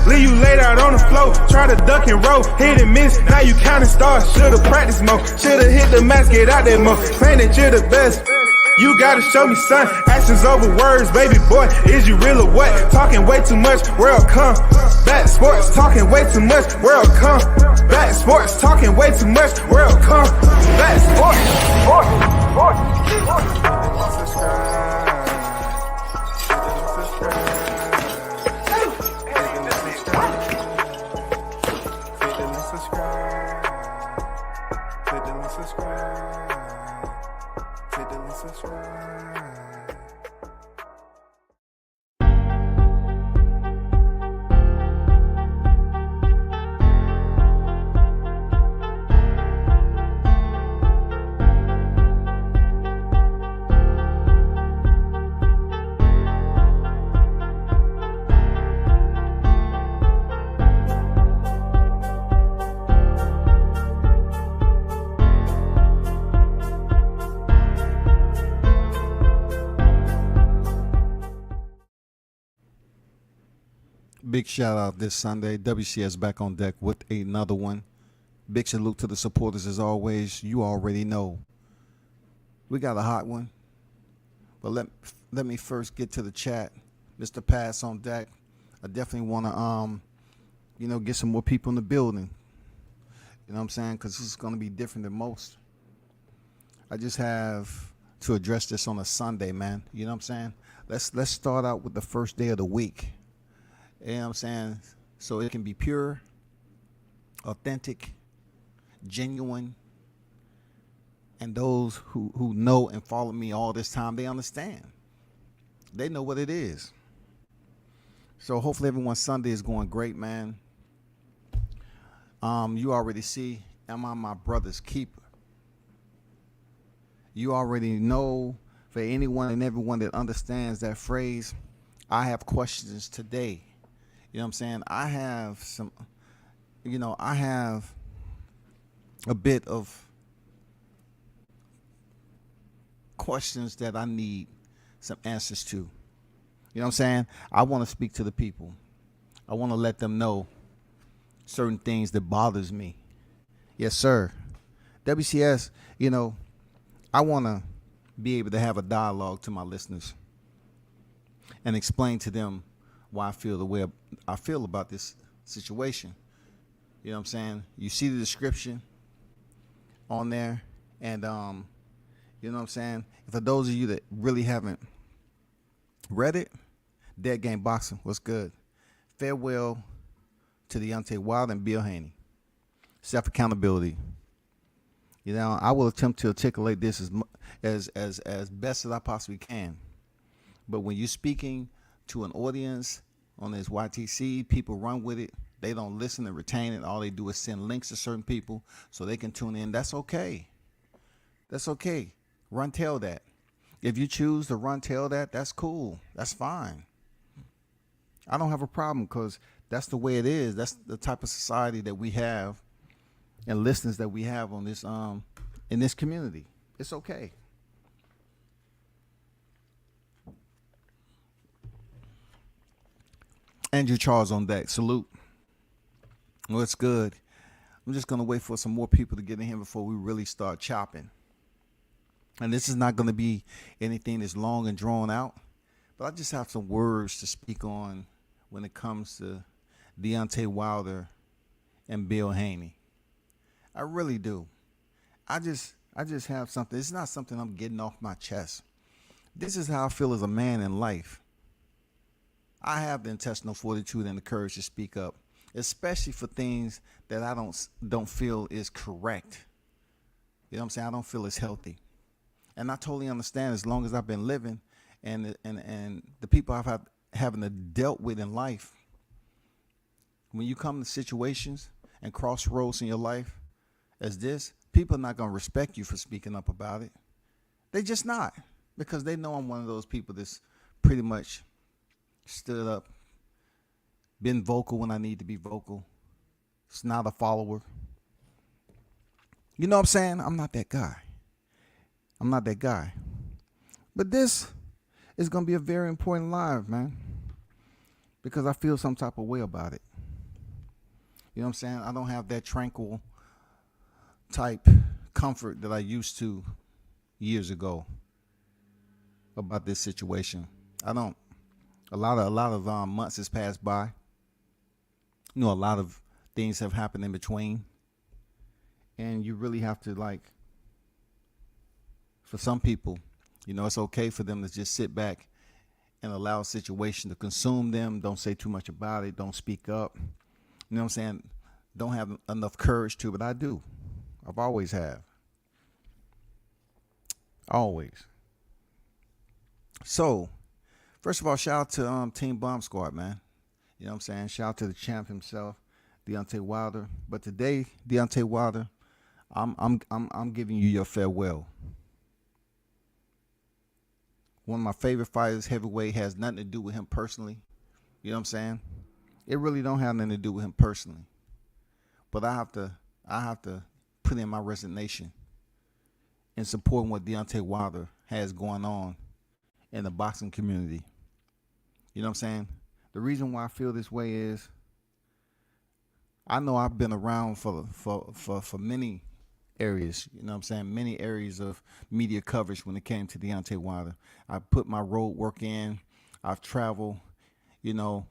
leave you laid out on the floor. Try to duck and roll, hit and miss, now you counting stars. Should've practiced more, should've hit the mask, get out that mo. Claim that you're the best. You gotta show me, son. Actions over words, baby boy. Is you real or what? Talking way too much, world come. Back sports, talking way too much, world come. Back sports, talking way too much, world come. Back sports, Big shout out this Sunday. WCS back on deck with another one. Big salute to the supporters as always. You already know. We got a hot one. But let me first get to the chat. Mr. Pass on deck. I definitely want to get some more people in the building. You know what I'm saying? Because this is going to be different than most. I just have to address this on a Sunday, man. You know what I'm saying? Let's start out with the first day of the week. You know what I'm saying? So it can be pure, authentic, genuine. And those who know and follow me all this time, they understand. They know what it is. So hopefully everyone's Sunday is going great, man. You already see, am I my brother's keeper? You already know, for anyone and everyone that understands that phrase, I have questions today. You know what I'm saying? I have a bit of questions that I need some answers to. You know what I'm saying? I want to speak to the people. I want to let them know certain things that bothers me. Yes, sir. WCS, I want to be able to have a dialogue to my listeners and explain to them why I feel the way I feel about this situation. You know what I'm saying? You see the description on there, and you know what I'm saying? For those of you that really haven't read it, Dead Game Boxing, what's good? Farewell to Deontay Wilder and Bill Haney. Self-accountability. I will attempt to articulate this as best as I possibly can. But when you're speaking to an audience on this YTC, people run with it. They don't listen and retain it. All they do is send links to certain people so they can tune in. That's okay. That's okay. Run tell that. If you choose to run tell that, that's cool. That's fine. I don't have a problem because that's the way it is. That's the type of society that we have and listeners that we have on this in this community. It's okay. Andrew Charles on deck. Salute. Well, it's good. I'm just going to wait for some more people to get in here before we really start chopping. And this is not going to be anything that's long and drawn out, but I just have some words to speak on when it comes to Deontay Wilder and Bill Haney. I really do. I just have something. It's not something I'm getting off my chest. This is how I feel as a man in life. I have the intestinal fortitude and the courage to speak up, especially for things that I don't feel is correct. You know what I'm saying? I don't feel it's healthy. And I totally understand, as long as I've been living and the people I've having to dealt with in life, when you come to situations and crossroads in your life as this, people are not going to respect you for speaking up about it. They just not, because they know I'm one of those people that's pretty much stood up, been vocal when I need to be vocal. It's not a follower. You know what I'm saying? I'm not that guy. But this is going to be a very important live, man, because I feel some type of way about it. You know what I'm saying? I don't have that tranquil type comfort that I used to years ago about this situation. I don't. A lot of months has passed by. You know, a lot of things have happened in between, and you really have to like. For some people, you know, it's okay for them to just sit back and allow a situation to consume them. Don't say too much about it. Don't speak up. You know what I'm saying? Don't have enough courage to, but I do. I've always have. Always. So, first of all, shout out to Team Bomb Squad, man. You know what I'm saying? Shout out to the champ himself, Deontay Wilder. But today, Deontay Wilder, I'm giving you your farewell. One of my favorite fighters, heavyweight, has nothing to do with him personally. You know what I'm saying? It really don't have nothing to do with him personally. But I have to put in my resignation in supporting what Deontay Wilder has going on in the boxing community. You know what I'm saying? The reason why I feel this way is I know I've been around for many areas, you know what I'm saying? Many areas of media coverage when it came to Deontay Wilder. I put my road work in. I've traveled. You know,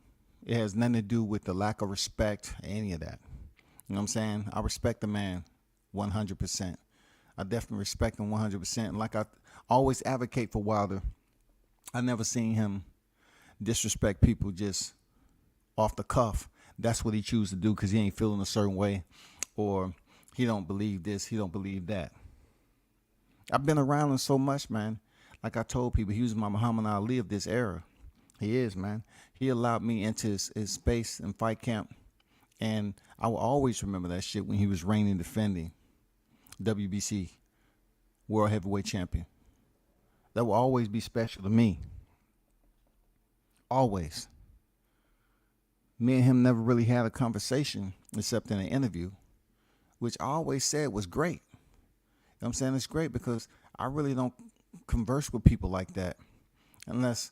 it has nothing to do with the lack of respect, any of that. You know what I'm saying? I respect the man 100%. I definitely respect him 100%. And like I always advocate for Wilder, I never seen him disrespect people just off the cuff. That's what he chooses to do because he ain't feeling a certain way, or he don't believe this, he don't believe that. I've been around him so much, man. Like I told people, he was my Muhammad Ali of this era. He is, man. He allowed me into his space and fight camp. And I will always remember that shit when he was reigning, defending WBC World Heavyweight Champion. That will always be special to me. Always. Me and him never really had a conversation except in an interview, which I always said was great. You know what I'm saying? It's great because I really don't converse with people like that unless,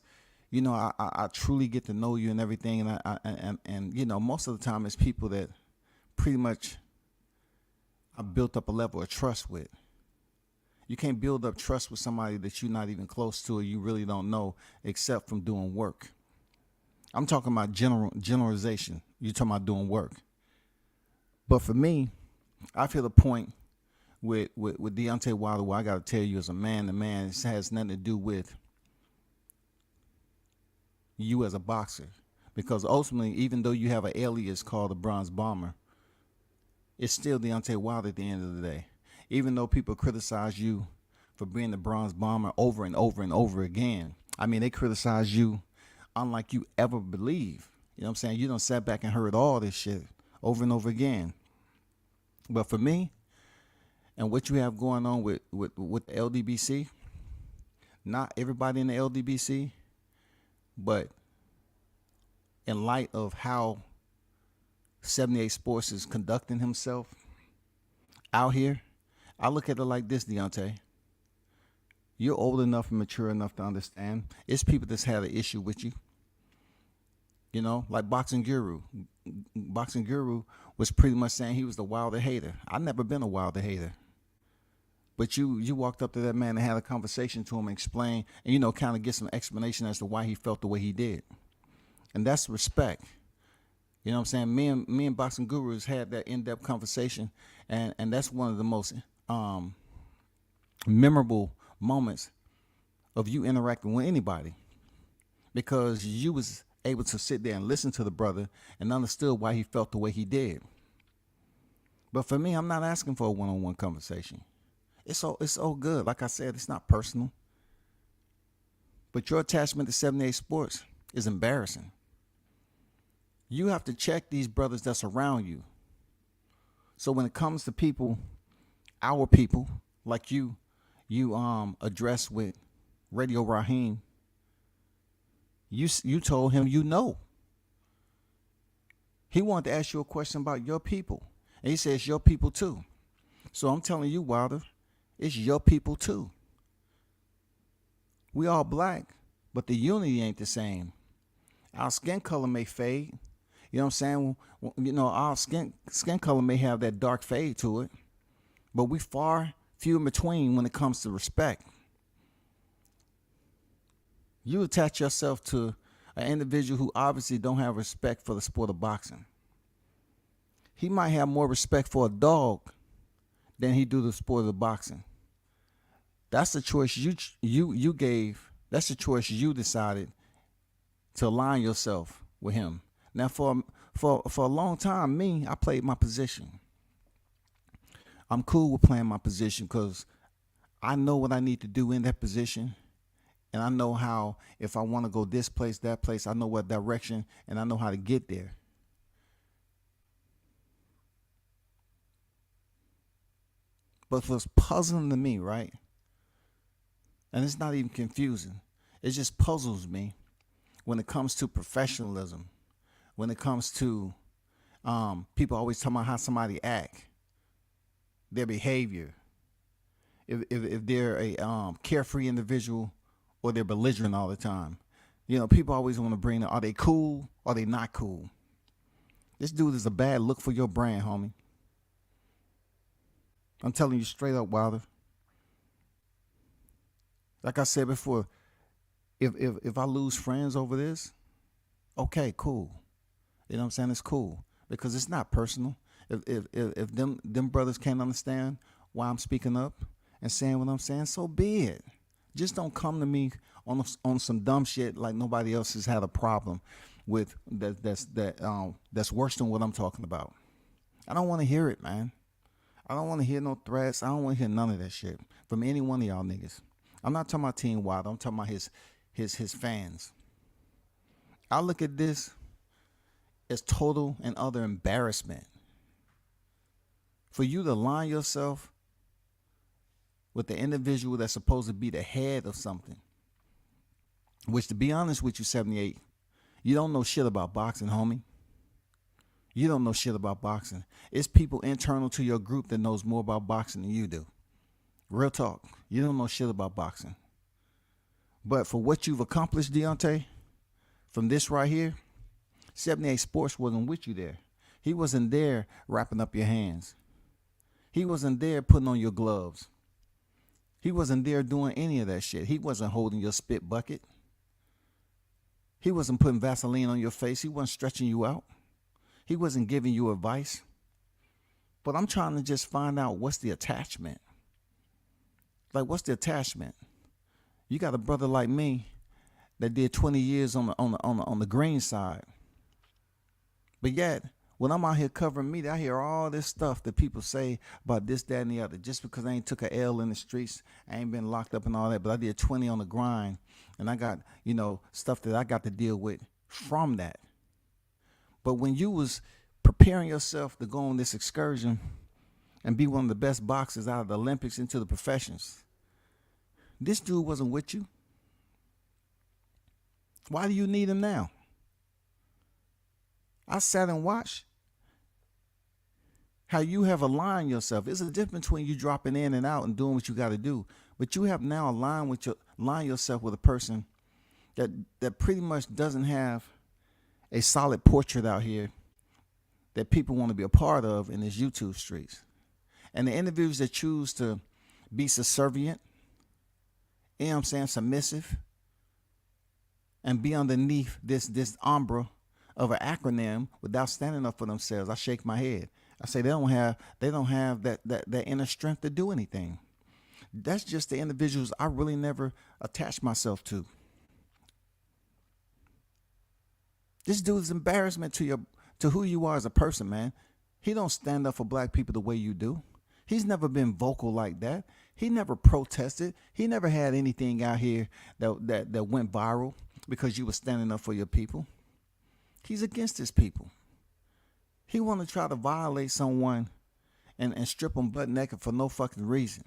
you know, I truly get to know you and everything. And you know, most of the time it's people that pretty much I built up a level of trust with. You can't build up trust with somebody that you're not even close to or you really don't know except from doing work. I'm talking about generalization. You're talking about doing work. But for me, I feel the point with Deontay Wilder where I got to tell you as a man, the man, it has nothing to do with you as a boxer. Because ultimately, even though you have an alias called the Bronze Bomber, it's still Deontay Wilder at the end of the day. Even though people criticize you for being the Bronze Bomber over and over and over again. I mean, they criticize you unlike you ever believe. You know what I'm saying? You done sat back and heard all this shit over and over again. But for me, and what you have going on with the LDBC, not everybody in the LDBC, but in light of how 78 Sports is conducting himself out here, I look at it like this, Deontay. You're old enough and mature enough to understand. It's people that's had an issue with you. You know, like Boxing Guru. Boxing Guru was pretty much saying he was the Wilder hater. I've never been a Wilder hater. But you walked up to that man and had a conversation to him and explained, and, you know, kind of get some explanation as to why he felt the way he did. And that's respect. You know what I'm saying? Me and Boxing Guru has had that in-depth conversation, and that's one of the most memorable moments of you interacting with anybody, because you was able to sit there and listen to the brother and understood why he felt the way he did. But for me, I'm not asking for a one-on-one conversation. It's all good. Like I said, it's not personal. But your attachment to 78 Sports is embarrassing. You have to check these brothers that's around you. So when it comes to people, our people, like you address with Radio Raheem, you told him you know. He wanted to ask you a question about your people. And he says your people too. So I'm telling you, Wilder, it's your people too. We all black, but the unity ain't the same. Our skin color may fade. You know what I'm saying? You know, our skin color may have that dark fade to it, but we far few in between when it comes to respect. You attach yourself to an individual who obviously don't have respect for the sport of boxing. He might have more respect for a dog than he do the sport of boxing. That's the choice you gave. That's the choice you decided to align yourself with him. Now, for a long time, I played my position. I'm cool with playing my position because I know what I need to do in that position. And I know how, if I want to go this place, that place, I know what direction, and I know how to get there. But what's puzzling to me, right? And it's not even confusing. It just puzzles me when it comes to professionalism, when it comes to people always talking about how somebody act, their behavior, if they're a carefree individual or they're belligerent all the time. You know, people always want to bring are they cool or are they not cool? This dude is a bad look for your brand, homie. I'm telling you straight up, Wilder. Like I said before, if I lose friends over this, okay, cool. You know what I'm saying? It's cool because it's not personal. If them brothers can't understand why I'm speaking up and saying what I'm saying, so be it. Just don't come to me on some dumb shit like nobody else has had a problem with that's worse than what I'm talking about. I don't want to hear it, man. I don't want to hear no threats. I don't want to hear none of that shit from any one of y'all niggas. I'm not talking about Team Wild. I'm talking about his fans. I look at this as total and utter embarrassment. For you to align yourself with the individual that's supposed to be the head of something, which, to be honest with you, 78, you don't know shit about boxing, homie. You don't know shit about boxing. It's people internal to your group that knows more about boxing than you do. Real talk. You don't know shit about boxing. But for what you've accomplished, Deontay, from this right here, 78 Sports wasn't with you there. He wasn't there wrapping up your hands. He wasn't there putting on your gloves. He wasn't there doing any of that shit. He wasn't holding your spit bucket. He wasn't putting Vaseline on your face. He wasn't stretching you out. He wasn't giving you advice. But I'm trying to just find out what's the attachment. Like, what's the attachment? You got a brother like me that did 20 years on the green side. But yet, when I'm out here covering media, I hear all this stuff that people say about this, that, and the other. Just because I ain't took a L in the streets, I ain't been locked up and all that, but I did 20 on the grind, and I got, stuff that I got to deal with from that. But when you was preparing yourself to go on this excursion and be one of the best boxers out of the Olympics into the professions, this dude wasn't with you. Why do you need him now? I sat and watched how you have aligned yourself. It's a difference between you dropping in and out and doing what you got to do. But you have now aligned yourself with a person that pretty much doesn't have a solid portrait out here that people want to be a part of in this YouTube streets. And the individuals that choose to be subservient, you know what I'm saying, submissive, and be underneath this umbrella of an acronym without standing up for themselves, I shake my head. I say they don't have that inner strength to do anything. That's just the individuals I really never attached myself to. This dude is embarrassment to who you are as a person, man. He don't stand up for black people the way you do. He's never been vocal like that. He never protested. He never had anything out here that went viral because you were standing up for your people. He's against his people. He want to try to violate someone and strip them butt naked for no fucking reason.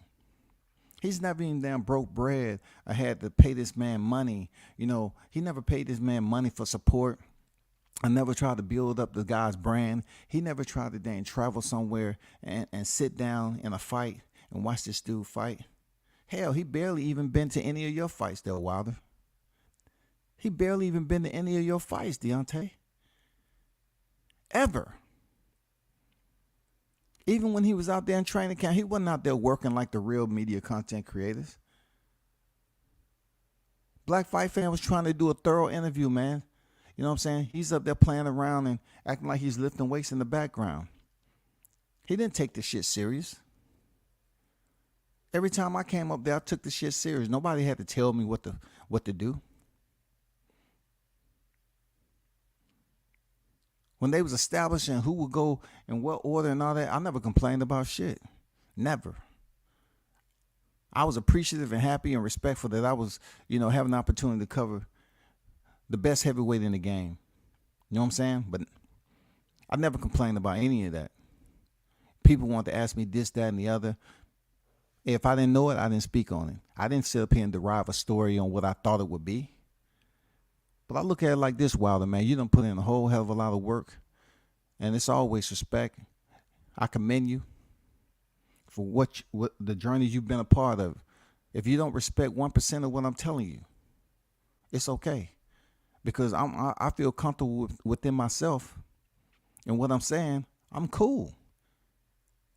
He's never even damn broke bread. I had to pay this man money. He never paid this man money for support. I never tried to build up the guy's brand. He never tried to then travel somewhere and sit down in a fight and watch this dude fight. Hell, he barely even been to any of your fights, though, Wilder. He barely even been to any of your fights, Deontay. ever. Even when he was out there in training camp, he wasn't out there working like the real media content creators. Black Fight Fan was trying to do a thorough interview, man. You know what I'm saying? He's up there playing around and acting like he's lifting weights in the background. He didn't take this shit serious. Every time I came up there, I took the shit serious. Nobody had to tell me what to do. When they was establishing who would go in what order and all that, I never complained about shit. Never. I was appreciative and happy and respectful that I was, having the opportunity to cover the best heavyweight in the game. You know what I'm saying? But I never complained about any of that. People want to ask me this, that, and the other. If I didn't know it, I didn't speak on it. I didn't sit up here and derive a story on what I thought it would be. But I look at it like this, Wilder, man. You done put in a whole hell of a lot of work. And it's always respect. I commend you for what the journey you've been a part of. If you don't respect 1% of what I'm telling you, it's okay. Because I feel comfortable within myself. And what I'm saying, I'm cool.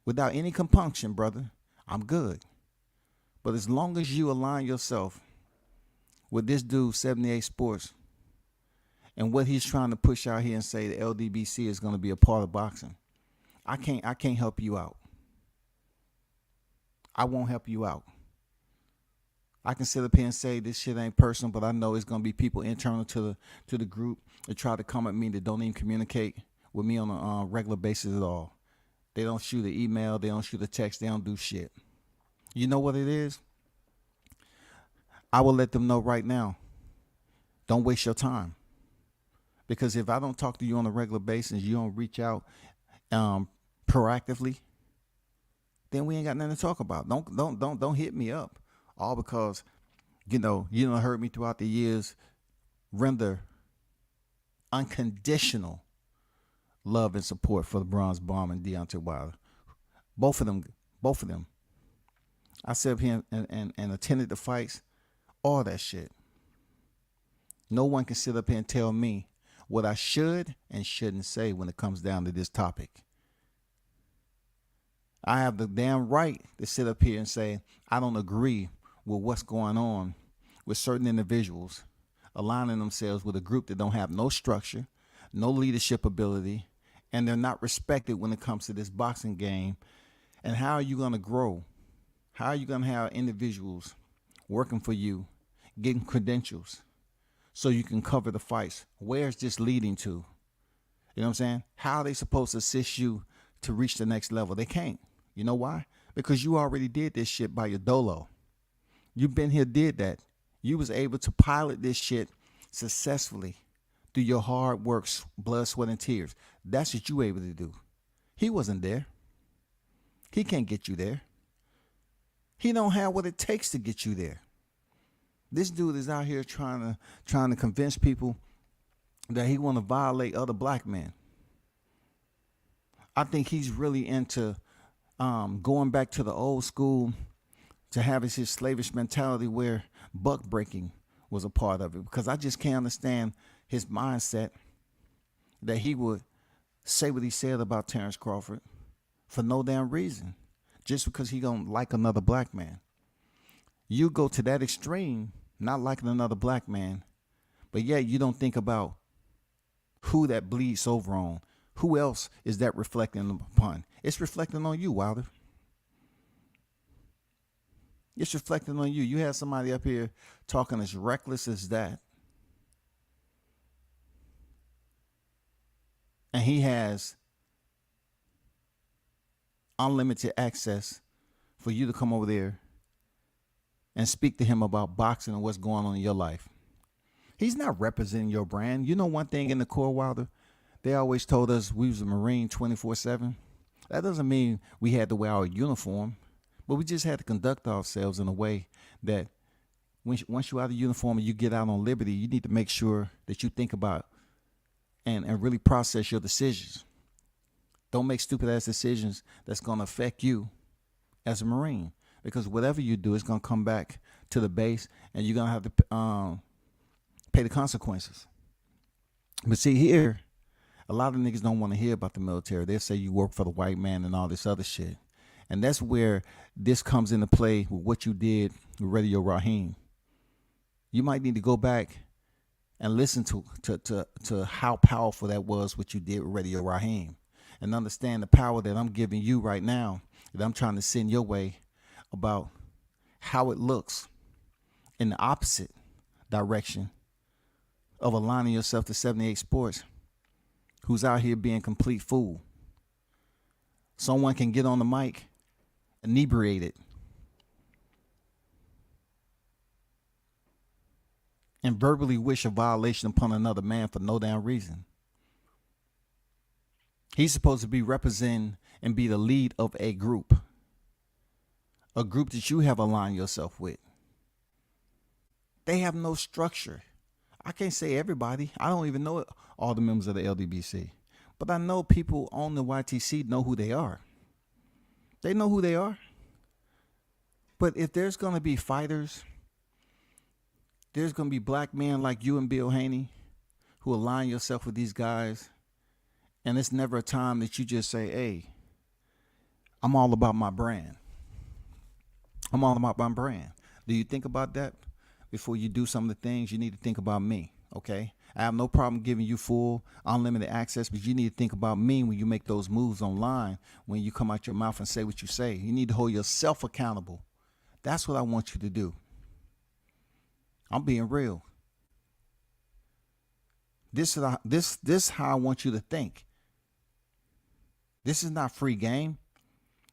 Without any compunction, brother, I'm good. But as long as you align yourself with this dude, 78 Sports, and what he's trying to push out here and say the LDBC is going to be a part of boxing, I can't help you out. I won't help you out. I can sit up here and say this shit ain't personal, but I know it's going to be people internal to the group that try to come at me that don't even communicate with me on a regular basis at all. They don't shoot an email. They don't shoot a text. They don't do shit. You know what it is? I will let them know right now. Don't waste your time. Because if I don't talk to you on a regular basis, you don't reach out proactively, then we ain't got nothing to talk about. Don't hit me up. All because, you done heard me throughout the years render unconditional love and support for the Bronze Bomb and Deontay Wilder. Both of them. I sat up here and attended the fights, all that shit. No one can sit up here and tell me what I should and shouldn't say when it comes down to this topic. I have the damn right to sit up here and say I don't agree with what's going on with certain individuals aligning themselves with a group that don't have no structure, no leadership ability, and they're not respected when it comes to this boxing game. And how are you going to grow? How are you going to have individuals working for you, getting credentials so you can cover the fights? Where's this leading to? You know what I'm saying? How are they supposed to assist you to reach the next level? They can't. You know why? Because you already did this shit by your dolo. You've been here, did that. You was able to pilot this shit successfully through your hard work, blood, sweat, and tears. That's what you were able to do. He wasn't there. He can't get you there. He don't have what it takes to get you there. This dude is out here trying to convince people that he want to violate other black men. I think he's really into going back to the old school, to have his slavish mentality where buck breaking was a part of it. Because I just can't understand his mindset that he would say what he said about Terrence Crawford for no damn reason, just because he don't like another black man. You go to that extreme, not liking another black man, but yet you don't think about who that bleeds over on. Who else is that reflecting upon? It's reflecting on you, Wilder. It's reflecting on you. You have somebody up here talking as reckless as that. And he has unlimited access for you to come over there and speak to him about boxing and what's going on in your life. He's not representing your brand. You know one thing in the core, Wilder? They always told us we was a Marine 24/7. That doesn't mean we had to wear our uniform, but we just had to conduct ourselves in a way that once you're out of uniform and you get out on liberty, you need to make sure that you think about and really process your decisions. Don't make stupid ass decisions that's going to affect you as a Marine, because whatever you do is going to come back to the base and you're going to have to pay the consequences. But see here, A lot of niggas don't want to hear about the military. They say you work for the white man and all this other shit. And that's where this comes into play with what you did with Radio Raheem. You might need to go back and listen to how powerful that was, what you did with Radio Raheem, and understand the power that I'm giving you right now, that I'm trying to send your way, about how it looks in the opposite direction of aligning yourself to 78 Sports, who's out here being complete fool. Someone can get on the mic inebriated and verbally wish a violation upon another man for no damn reason. He's supposed to be representing and be the lead of a group that you have aligned yourself with. They have no structure. I can't say everybody. I don't even know all the members of the LDBC. But I know people on the YTC know who they are. They know who they are. But if there's going to be fighters, there's going to be black men like you and Bill Haney who align yourself with these guys. And it's never a time that you just say, hey, I'm all about my brand. I'm all about my brand. Do you think about that before you do some of the things? You need to think about me, okay? I have no problem giving you full, unlimited access, but you need to think about me when you make those moves online, when you come out your mouth and say what you say. You need to hold yourself accountable. That's what I want you to do. I'm being real. This is how I want you to think. This is not free game.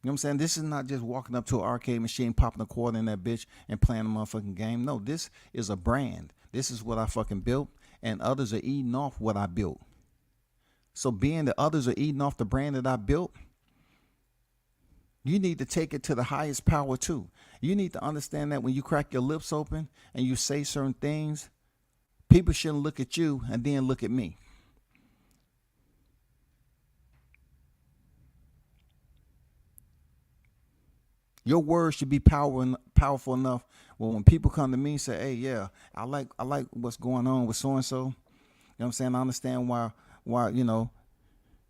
You know what I'm saying? This is not just walking up to an arcade machine, popping a quarter in that bitch and playing a motherfucking game. No, this is a brand. This is what I fucking built, and others are eating off what I built. So being that others are eating off the brand that I built, you need to take it to the highest power too. You need to understand that when you crack your lips open and you say certain things, people shouldn't look at you and then look at me. Your words should be powerful enough when people come to me and say, hey, yeah, I like what's going on with so-and-so. You know what I'm saying? I understand why, you know,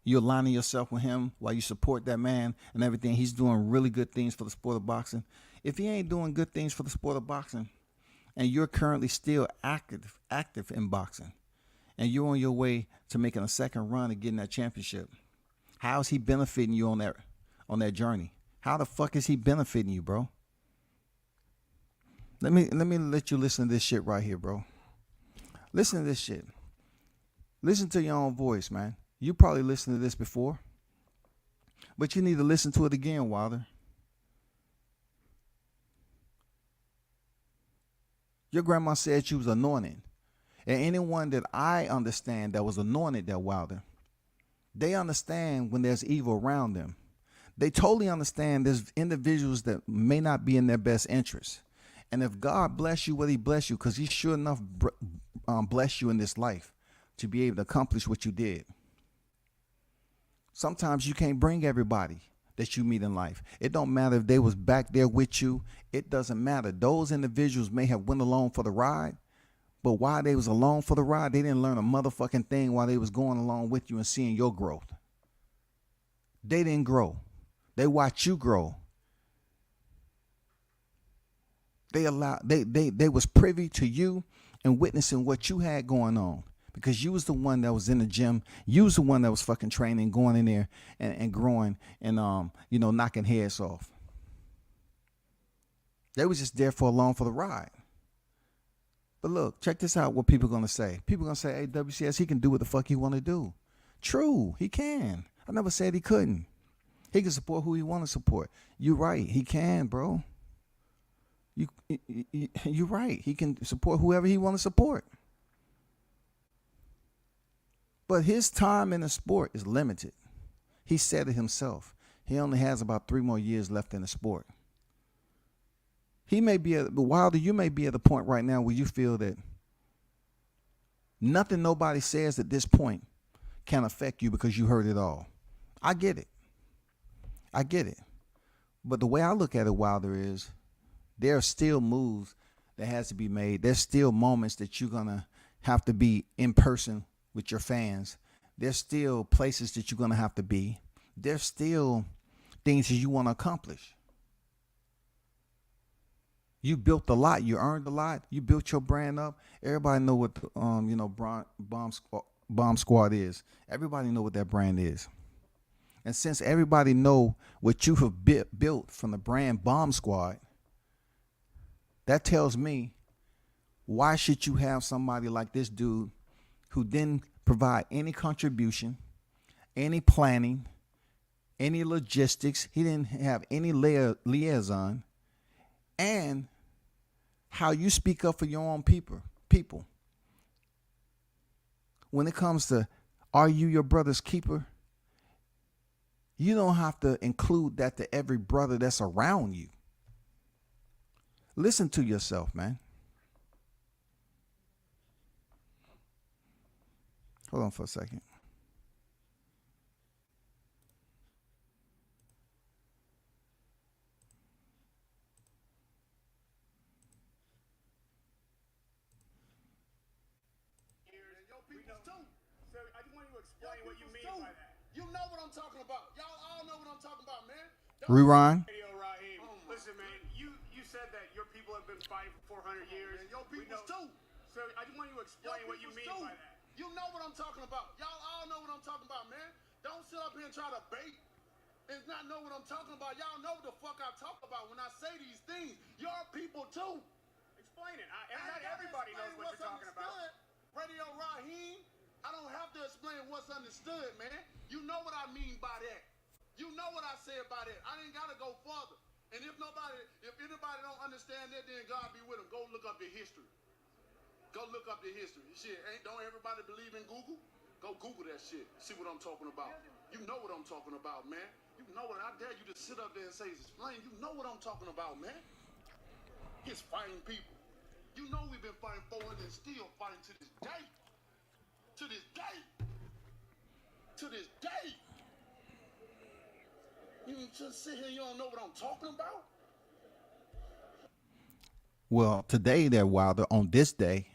you're aligning yourself with him, why you support that man and everything. He's doing really good things for the sport of boxing. If he ain't doing good things for the sport of boxing, and you're currently still active in boxing, and you're on your way to making a second run and getting that championship, how is he benefiting you on that journey? How the fuck is he benefiting you, bro? Let me let you listen to this shit right here, bro. Listen to this shit. Listen to your own voice, man. You probably listened to this before, but you need to listen to it again, Wilder. Your grandma said you was anointed. And anyone that I understand that was anointed that Wilder, they understand when there's evil around them. They totally understand there's individuals that may not be in their best interest. And if God bless you, what he bless you, because he sure enough bless you in this life to be able to accomplish what you did. Sometimes you can't bring everybody that you meet in life. It don't matter if they was back there with you. It doesn't matter. Those individuals may have went along for the ride, but while they was along for the ride, they didn't learn a motherfucking thing while they was going along with you and seeing your growth. They didn't grow. They watch you grow. They was privy to you and witnessing what you had going on, because you was the one that was in the gym. You was the one that was fucking training, going in there and growing and knocking heads off. They was just there for along for the ride. But look, check this out. What people gonna say? People gonna say, "Hey, WCS, he can do what the fuck he want to do." True, he can. I never said he couldn't. He can support who he want to support. You're right. He can, bro. You're right. He can support whoever he want to support. But his time in the sport is limited. He said it himself. He only has about 3 more years left in the sport. He may be Wilder, you may be at the point right now where you feel that nothing nobody says at this point can affect you because you heard it all. I get it. But the way I look at it, Wilder, is there are still moves that has to be made. There's still moments that you're going to have to be in person with your fans There's still places that you're going to have to be. There's still things that you want to accomplish. You built a lot. You earned a lot. You built your brand up. Everybody know what Bomb Squad is. Everybody know what that brand is. And since everybody know what you have built from the brand Bomb Squad, that tells me, why should you have somebody like this dude who didn't provide any contribution, any planning, any logistics? He didn't have any liaison, and how you speak up for your own people. When it comes to, are you your brother's keeper? You don't have to include that to every brother that's around you. Listen to yourself, man. Hold on for a second. You know what I'm talking about. Y'all all know what I'm talking about, man. Rewind. Listen, man, you said that your people have been fighting for 400 years. And your people too. So I just want you to explain what you mean by that. You know what I'm talking about. Y'all all know what I'm talking about, man. Don't sit up here and try to bait and not know what I'm talking about. Y'all know what the fuck I talk about when I say these things. Your people too. Explain it. Not everybody knows what you're talking about. Radio Raheem, I don't have to explain what's understood, man. You know what I mean by that. You know what I say about it. I ain't got to go further. And if anybody don't understand that, then God be with them. Go look up the history. Go look up the history. Shit, don't everybody believe in Google? Go Google that shit. See what I'm talking about. You know what I'm talking about, man. You know what I dare you to sit up there and say, explain. You know what I'm talking about, man. It's fighting people. You know we've been fighting for it and still fighting to this day. To this day. To this day. You just sit here, you don't know what I'm talking about? Well, today there, Wilder, on this day,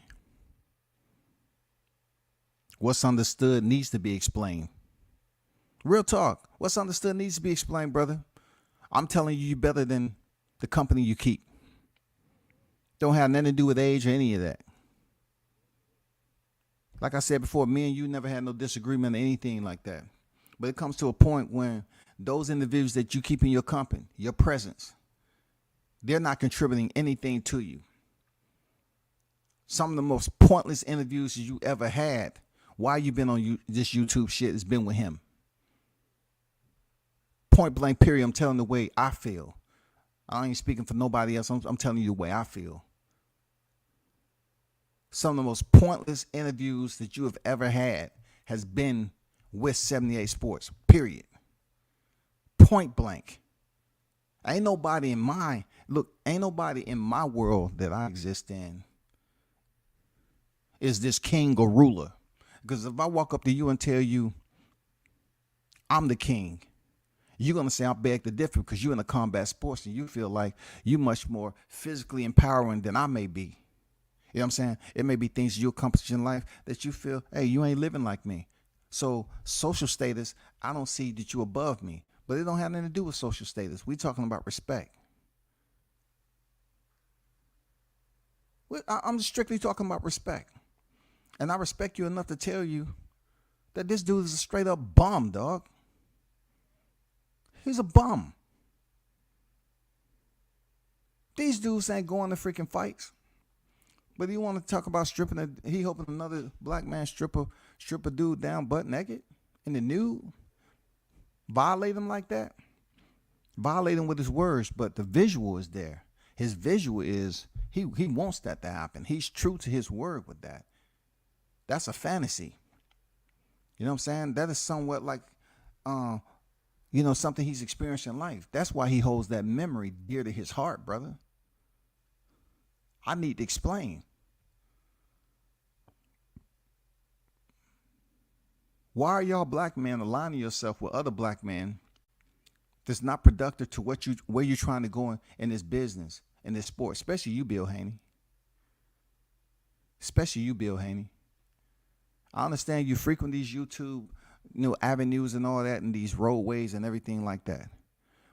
what's understood needs to be explained. Real talk. What's understood needs to be explained, brother. I'm telling you, you're better than the company you keep. Don't have nothing to do with age or any of that. Like I said before, me and you never had no disagreement or anything like that. But it comes to a point when those individuals that you keep in your company, your presence, they're not contributing anything to you. Some of the most pointless interviews you ever had while you've been on this YouTube shit has been with him. Point blank period. I'm telling the way I feel. I ain't speaking for nobody else. I'm telling you the way I feel. Some of the most pointless interviews that you have ever had has been with 78 Sports, period. Point blank. Ain't nobody in my world that I exist in is this king or ruler. Because if I walk up to you and tell you I'm the king, you're going to say I beg to differ because you're in a combat sports and you feel like you're much more physically empowering than I may be. You know what I'm saying? It may be things you accomplish in life that you feel, hey, you ain't living like me. So social status, I don't see that you above me. But it don't have nothing to do with social status. We're talking about respect. I'm strictly talking about respect. And I respect you enough to tell you that this dude is a straight up bum, dog. He's a bum. These dudes ain't going to freaking fights. But he want to talk about stripping. He hoping another black man strip a dude down butt naked in the nude. Violate him like that. Violate him with his words, but the visual is there. His visual is he wants that to happen. He's true to his word with that. That's a fantasy. You know what I'm saying? That is somewhat like, something he's experienced in life. That's why he holds that memory dear to his heart, brother. I need to explain. Why are y'all black men aligning yourself with other black men that's not productive to where you're trying to go in this business, in this sport, especially you, Bill Haney. Especially you, Bill Haney. I understand you frequent these YouTube, avenues and all that, and these roadways and everything like that.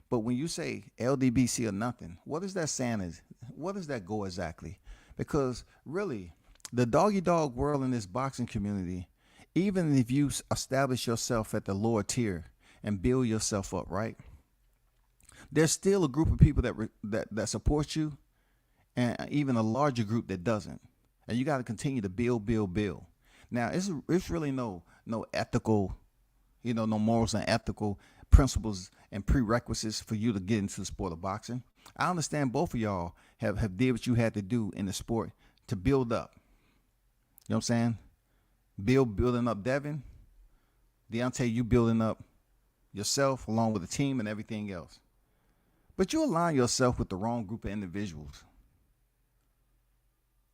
But when you say LDBC or nothing, what is that saying? What does that go exactly? Because really, the doggy dog world in this boxing community, even if you establish yourself at the lower tier and build yourself up, right? There's still a group of people that support you, and even a larger group that doesn't. And you got to continue to build. Now, it's really no ethical, no morals and ethical principles and prerequisites for you to get into the sport of boxing. I understand both of y'all have did what you had to do in the sport to build up. You know what I'm saying? Building up Devin. Deontay, you building up yourself along with the team and everything else. But you align yourself with the wrong group of individuals.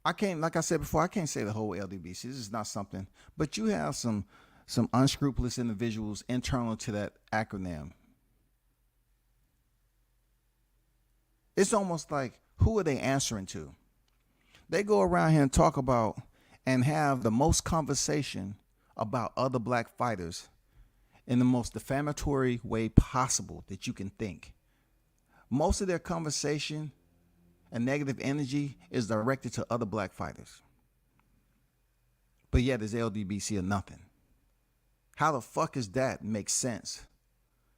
Like I said before, I can't say the whole LDBC. This is not something, but you have some unscrupulous individuals internal to that acronym. It's almost like, who are they answering to? They go around here and talk about and have the most conversation about other black fighters in the most defamatory way possible that you can think. Most of their conversation and negative energy is directed to other black fighters. But yet it's LDBC or nothing. How the fuck is that make sense?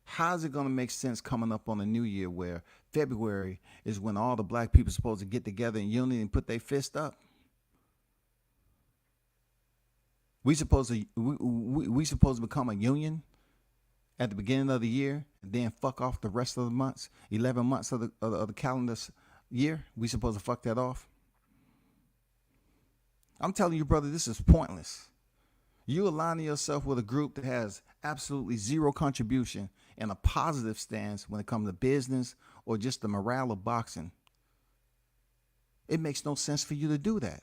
How is it going to make sense coming up on the new year where February is when all the black people are supposed to get together in unity and put their fist up? We supposed to become a union at the beginning of the year and then fuck off the rest of the months, 11 months of the calendar year. We supposed to fuck that off. I'm telling you, brother, this is pointless. You aligning yourself with a group that has absolutely zero contribution and a positive stance when it comes to business or just the morale of boxing. It makes no sense for you to do that.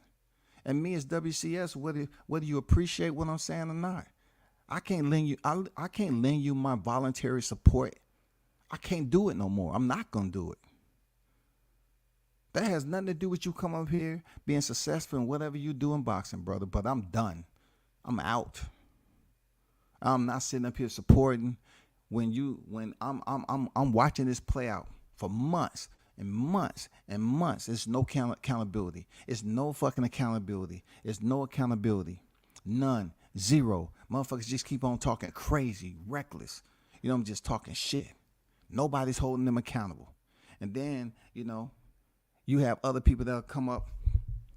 And me as WCS, whether you appreciate what I'm saying or not, I can't lend you my voluntary support. I can't do it no more. I'm not gonna do it. That has nothing to do with you coming up here being successful in whatever you do in boxing, brother. But I'm done. I'm out. I'm not sitting up here supporting when I'm watching this play out for months and months and months. There's no accountability. It's no fucking accountability. It's no accountability. None. Zero. Motherfuckers just keep on talking crazy, reckless. I'm just talking shit. Nobody's holding them accountable. And then, you have other people that'll come up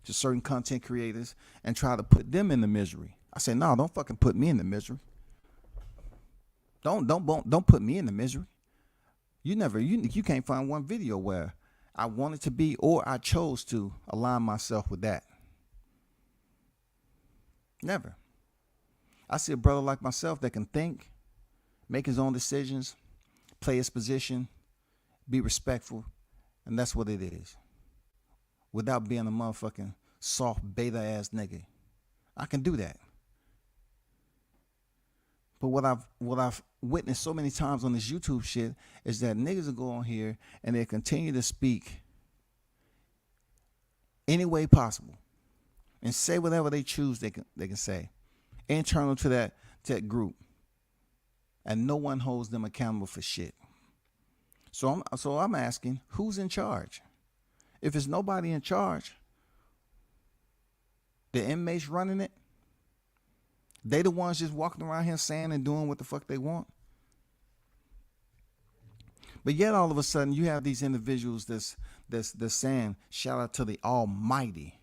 to certain content creators and try to put them in the misery. I say, no, don't fucking put me in the misery. Don't put me in the misery. You can't find one video where I wanted to be or I chose to align myself with that. Never. I see a brother like myself that can think, make his own decisions, play his position, be respectful, and that's what it is. Without being a motherfucking soft beta ass nigga. I can do that. But what I've witnessed so many times on this YouTube shit is that niggas will go on here and they continue to speak any way possible and say whatever they choose they can say internal to that group, and no one holds them accountable for shit. So I'm asking, who's in charge? If it's nobody in charge, the inmates running it, they the ones just walking around here saying and doing what the fuck they want. But yet all of a sudden you have these individuals that's saying, shout out to the Almighty.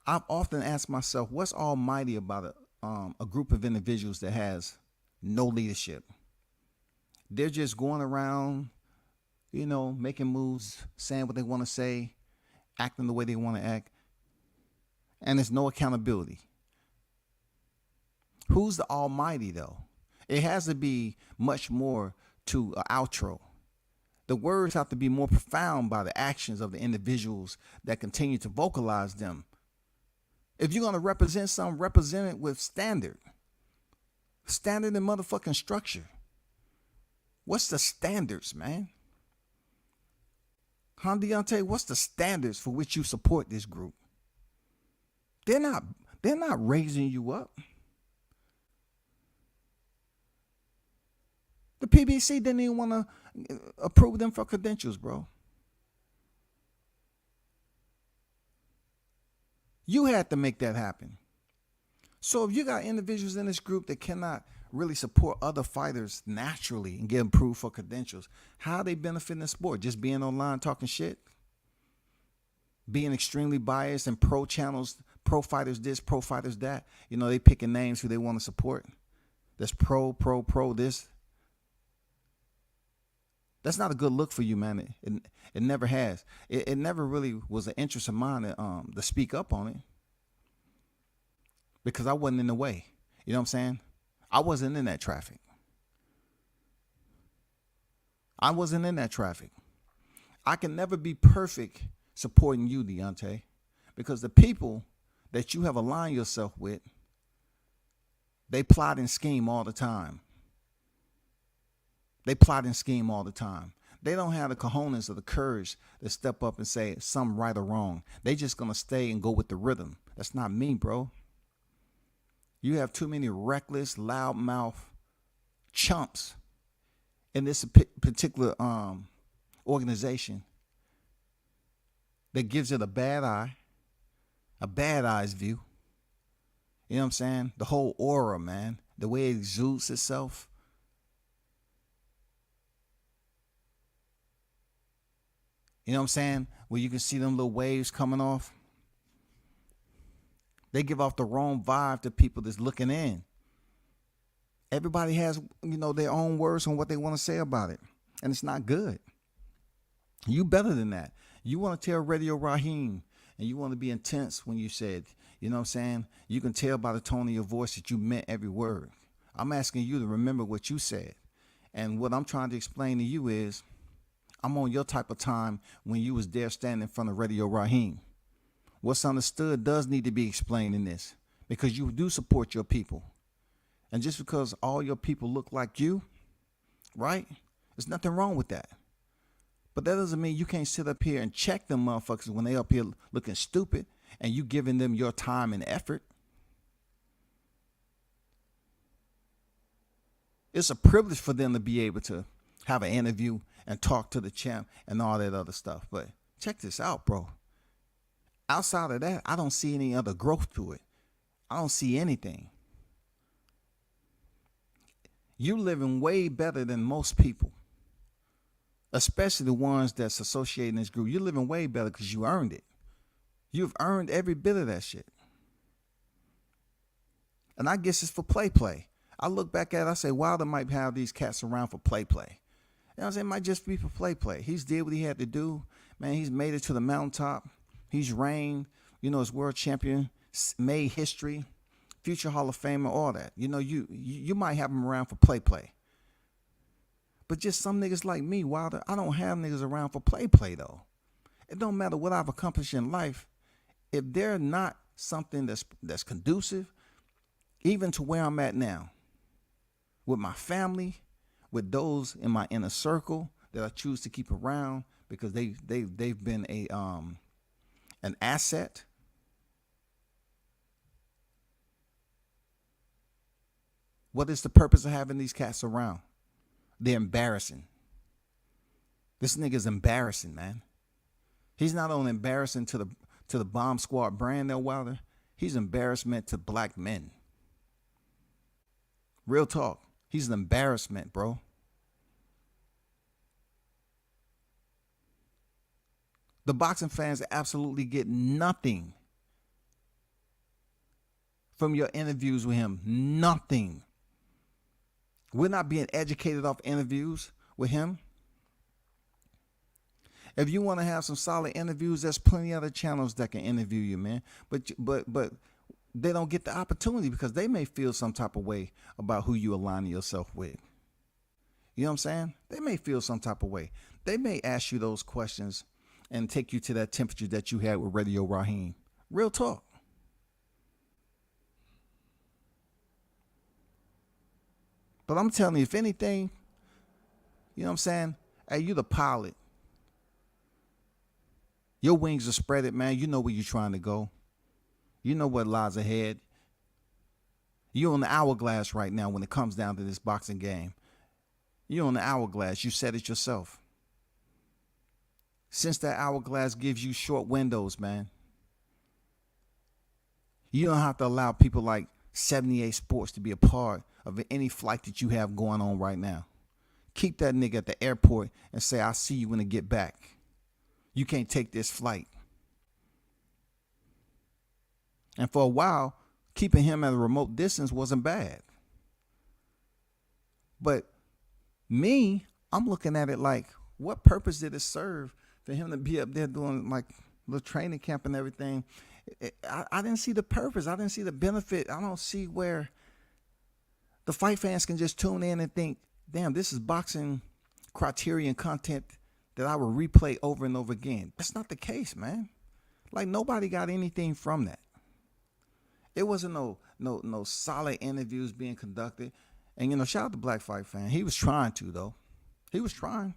I've often asked myself, what's almighty about a group of individuals that has no leadership? They're just going around, making moves, saying what they want to say, acting the way they want to act, and there's no accountability. Who's the Almighty, though? It has to be much more to an outro. The words have to be more profound by the actions of the individuals that continue to vocalize them. If you're going to represent something, represent it with standard. Standard and motherfucking structure. What's the standards, man? Deontay, what's the standards for which you support this group? They're They're not raising you up. The PBC didn't even want to approve them for credentials, bro. You had to make that happen. So if you got individuals in this group that cannot really support other fighters naturally and get approved for credentials, how are they benefiting the sport? Just being online talking shit? Being extremely biased and pro channels, pro fighters this, pro fighters that. You know, they picking names who they want to support. That's pro this. That's not a good look for you, man. It never has. It never really was an interest of mine to speak up on it. Because I wasn't in the way. You know what I'm saying? I wasn't in that traffic. I wasn't in that traffic. I can never be perfect supporting you, Deontay, because the people that you have aligned yourself with, they plot and scheme all the time. They plot and scheme all the time. They don't have the cojones or the courage to step up and say something right or wrong. They just going to stay and go with the rhythm. That's not me, bro. You have too many reckless, loudmouth chumps in this particular organization that gives it a bad eye's view. You know what I'm saying? The whole aura, man, the way it exudes itself. You know what I'm saying? Where you can see them little waves coming off. They give off the wrong vibe to people that's looking in. Everybody has, their own words on what they want to say about it. And it's not good. You better than that. You want to tell Radio Raheem and you want to be intense when you said, you know what I'm saying? You can tell by the tone of your voice that you meant every word. I'm asking you to remember what you said. And what I'm trying to explain to you is, I'm on your type of time when you was there standing in front of Radio Raheem. What's understood does need to be explained in this because you do support your people. And just because all your people look like you, right? There's nothing wrong with that. But that doesn't mean you can't sit up here and check them motherfuckers when they up here looking stupid and you giving them your time and effort. It's a privilege for them to be able to have an interview and talk to the champ and all that other stuff. But check this out, bro. Outside of that, I don't see any other growth to it. I don't see anything. You're living way better than most people, especially the ones that's associated in this group. You're living way better because you earned it. You've earned every bit of that shit. And I guess it's for play. I look back at it, I say, Wilder might have these cats around for play. You know what I'm saying? It might just be for play. He's did what he had to do. Man, he's made it to the mountaintop. He's reigned, as world champion, made history, future Hall of Famer, all that. You might have him around for play. But just some niggas like me, Wilder, I don't have niggas around for play though. It don't matter what I've accomplished in life. If they're not something that's conducive, even to where I'm at now, with my family, with those in my inner circle that I choose to keep around because they've been an asset. What is the purpose of having these cats around? They're embarrassing. This nigga's embarrassing, man. He's not only embarrassing to the Bomb Squad brand, though, Wilder. He's embarrassment to black men. Real talk. He's an embarrassment, bro. The boxing fans absolutely get nothing from your interviews with him. Nothing. We're not being educated off interviews with him. If you want to have some solid interviews, there's plenty of other channels that can interview you, man. But they don't get the opportunity because they may feel some type of way about who you align yourself with. You know what I'm saying? They may feel some type of way. They may ask you those questions and take you to that temperature that you had with Radio Raheem. Real talk. But I'm telling you, if anything, you know what I'm saying? Hey, you the pilot. Your wings are spreaded, man. You know where you're trying to go. You know what lies ahead. You're on the hourglass right now when it comes down to this boxing game. You're on the hourglass. You said it yourself. Since that hourglass gives you short windows, man, you don't have to allow people like 78 Sports to be a part of any flight that you have going on right now. Keep that nigga at the airport and say, I'll see you when I get back. You can't take this flight. And for a while, keeping him at a remote distance wasn't bad. But me, I'm looking at it like, what purpose did it serve for him to be up there doing like the training camp and everything? I didn't see the purpose. I didn't see the benefit. I don't see where the fight fans can just tune in and think, damn, this is boxing criterion content that I will replay over and over again. That's not the case, man. Like, nobody got anything from that. It wasn't no solid interviews being conducted. And, you know, shout out to Black Fight Fan. He was trying to, though. He was trying.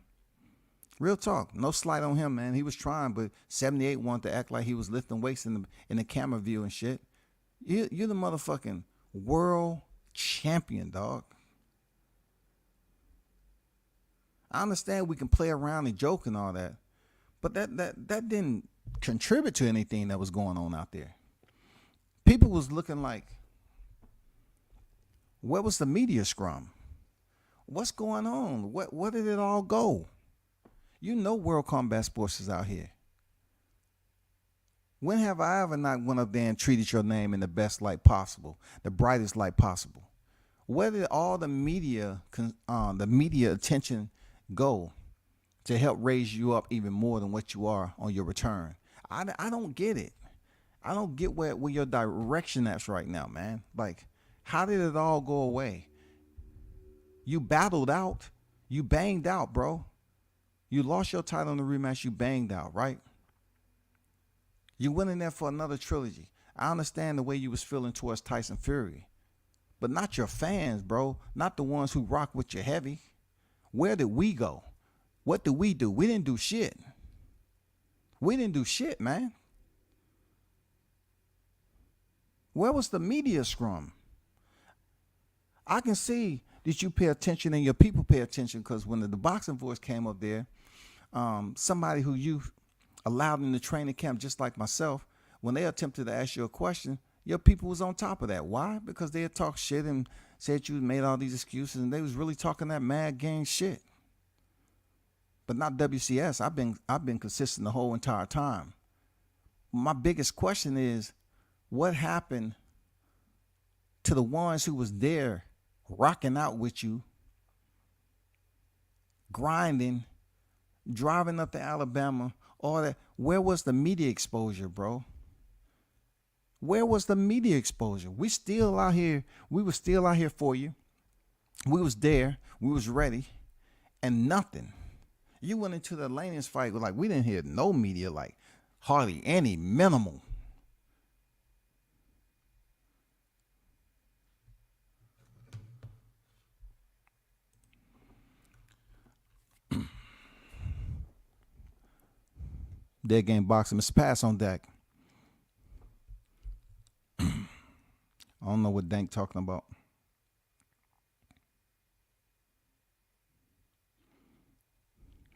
Real talk. No slight on him, man. He was trying, but 78 wanted to act like he was lifting weights in the camera view and shit. You're the motherfucking world champion, dog. I understand we can play around and joke and all that, but that didn't contribute to anything that was going on out there. People was looking like, where was the media scrum? What's going on? Where did it all go? You know World Combat Sports is out here. When have I ever not went up there and treated your name in the best light possible, the brightest light possible? Where did all the media attention go to help raise you up even more than what you are on your return? I don't get it. I don't get where your direction is right now, man. Like, how did it all go away? You battled out. You banged out, bro. You lost your title in the rematch. You banged out, right? You went in there for another trilogy. I understand the way you was feeling towards Tyson Fury, but not your fans, bro. Not the ones who rock with you heavy. Where did we go? What did we do? We didn't do shit. We didn't do shit, man. Where was the media scrum? I can see that you pay attention and your people pay attention, because when the boxing voice came up there, somebody who you allowed in the training camp, just like myself, when they attempted to ask you a question, your people was on top of that. Why? Because they had talked shit and said you made all these excuses, and they was really talking that mad gang shit. But not WCS. I've been consistent the whole entire time. My biggest question is, what happened to the ones who was there rocking out with you, grinding, driving up to Alabama, all that? Where was the media exposure, bro? Where was the media exposure? We still out here. We were still out here for you. We was there. We was ready. And nothing. You went into the Lanius fight with, like, we didn't hear no media, like hardly any, minimal. Dead Game Boxing, Mr. Pass on deck. I don't know what Dank talking about.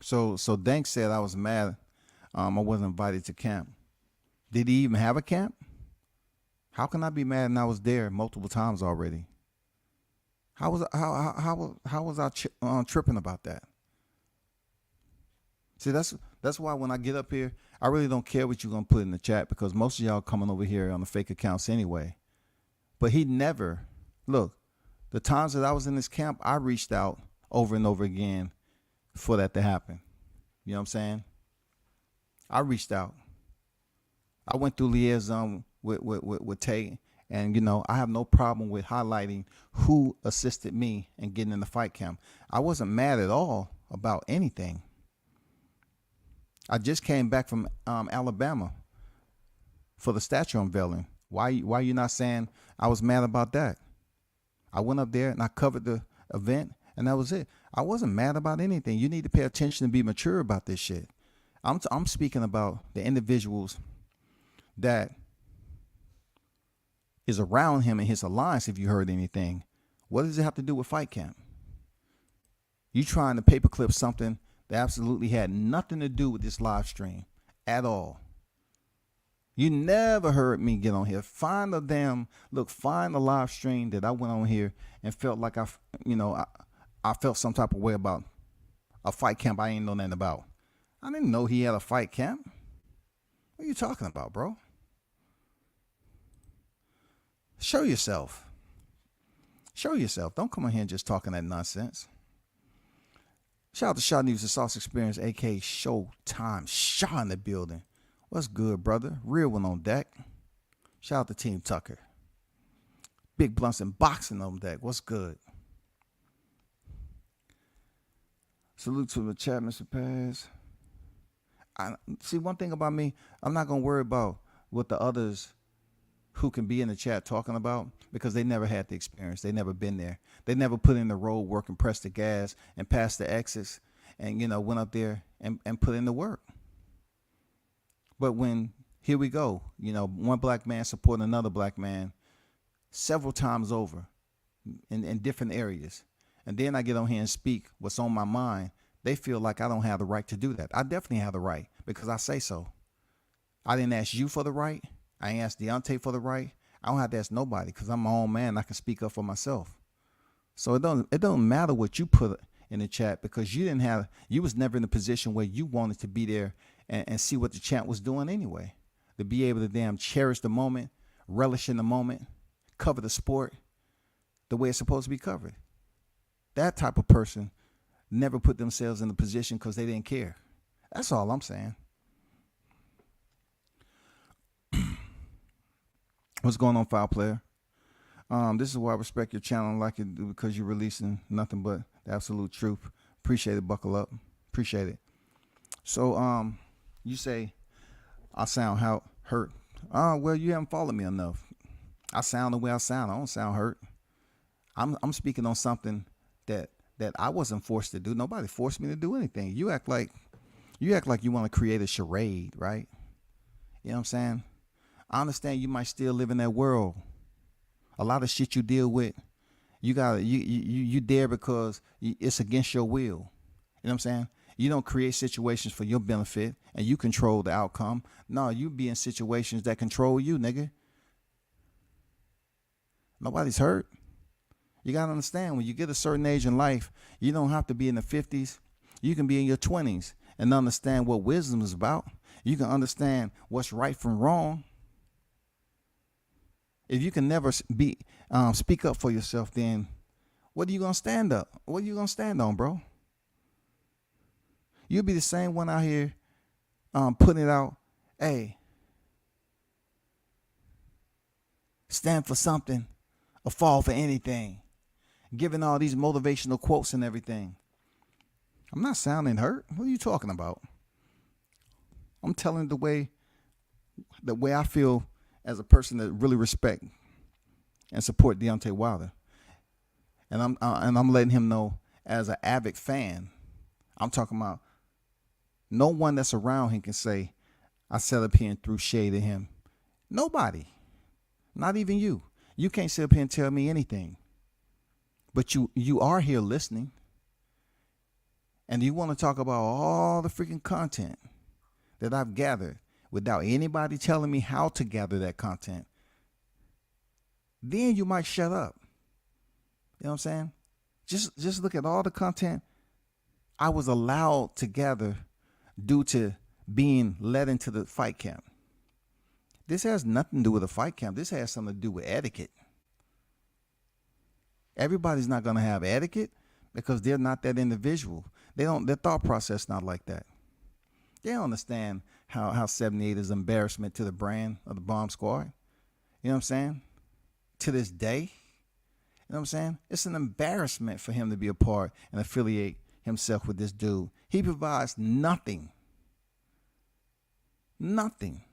So Dank said I was mad. I wasn't invited to camp. Did he even have a camp? How can I be mad and I was there multiple times already? How was I tripping about that? See, that's why when I get up here, I really don't care what you're gonna put in the chat, because most of y'all coming over here on the fake accounts anyway. But he never, look, the times that I was in this camp, I reached out over and over again for that to happen. You know what I'm saying? I reached out. I went through liaison with Tay, and, you know, I have no problem with highlighting who assisted me in getting in the fight camp. I wasn't mad at all about anything. I just came back from Alabama for the statue unveiling. Why you not saying I was mad about that? I went up there and I covered the event, and that was it. I wasn't mad about anything. You need to pay attention and be mature about this shit. I'm speaking about the individuals that is around him and his alliance, if you heard anything, what does it have to do with fight camp? You trying to paperclip something that absolutely had nothing to do with this live stream at all. You never heard me get on here. Find the live stream that I went on here and felt like I felt some type of way about a fight camp I ain't know nothing about. I didn't know he had a fight camp. What are you talking about, bro? Show yourself. Show yourself. Don't come in here just talking that nonsense. Shout out to Shaw News, the Sauce Experience, a.k.a. Showtime. Shaw in the building. What's good, brother? Real one on deck. Shout out to Team Tucker. Big Blunts and Boxing on deck. What's good? Salute to the chat, Mr. Paz. See, one thing about me, I'm not going to worry about what the others who can be in the chat talking about, because they never had the experience. They never been there. They never put in the road work and pressed the gas and passed the exits and, went up there and put in the work. But when, here we go, one black man supporting another black man several times over in different areas. And then I get on here and speak what's on my mind. They feel like I don't have the right to do that. I definitely have the right because I say so. I didn't ask you for the right. I ain't asked Deontay for the right. I don't have to ask nobody because I'm my own man. I can speak up for myself. So it don't matter what you put in the chat because you was never in a position where you wanted to be there and see what the chat was doing anyway. To be able to damn cherish the moment, relish in the moment, cover the sport the way it's supposed to be covered. That type of person never put themselves in a position because they didn't care. That's all I'm saying. What's going on, Foul Player? This is why I respect your channel and like it because you're releasing nothing but the absolute truth. Appreciate it. Buckle up. Appreciate it. So, you say I sound hurt. Well, you haven't followed me enough. I sound the way I sound. I don't sound hurt. I'm speaking on something that I wasn't forced to do. Nobody forced me to do anything. You act like you want to create a charade, right? You know what I'm saying? I understand you might still live in that world. A lot of shit you deal with, you there because it's against your will. You know what I'm saying? You don't create situations for your benefit and you control the outcome. No, you be in situations that control you, nigga. Nobody's hurt. You got to understand, when you get a certain age in life, you don't have to be in the 50s. You can be in your 20s and understand what wisdom is about. You can understand what's right from wrong. If you can never speak up for yourself, then what are you going to stand up? What are you going to stand on, bro? You'll be the same one out here putting it out, hey, stand for something or fall for anything, giving all these motivational quotes and everything. I'm not sounding hurt. What are you talking about? I'm telling the way I feel as a person that really respect and support Deontay Wilder. And I'm letting him know as an avid fan, I'm talking about no one that's around him can say, I sat up here and threw shade at him. Nobody. Not even you. You can't sit up here and tell me anything. But you are here listening. And you want to talk about all the freaking content that I've gathered without anybody telling me how to gather that content. Then you might shut up. You know what I'm saying? Just look at all the content I was allowed to gather due to being led into the fight camp. This has nothing to do with a fight camp. This has something to do with etiquette. Everybody's not going to have etiquette because they're not that individual. Their thought process not like that. They don't understand how 78 is embarrassment to the brand of the Bomb Squad. You know what I'm saying? To this day, you know what I'm saying? It's an embarrassment for him to be a part and affiliate himself with this dude. He provides nothing. Nothing.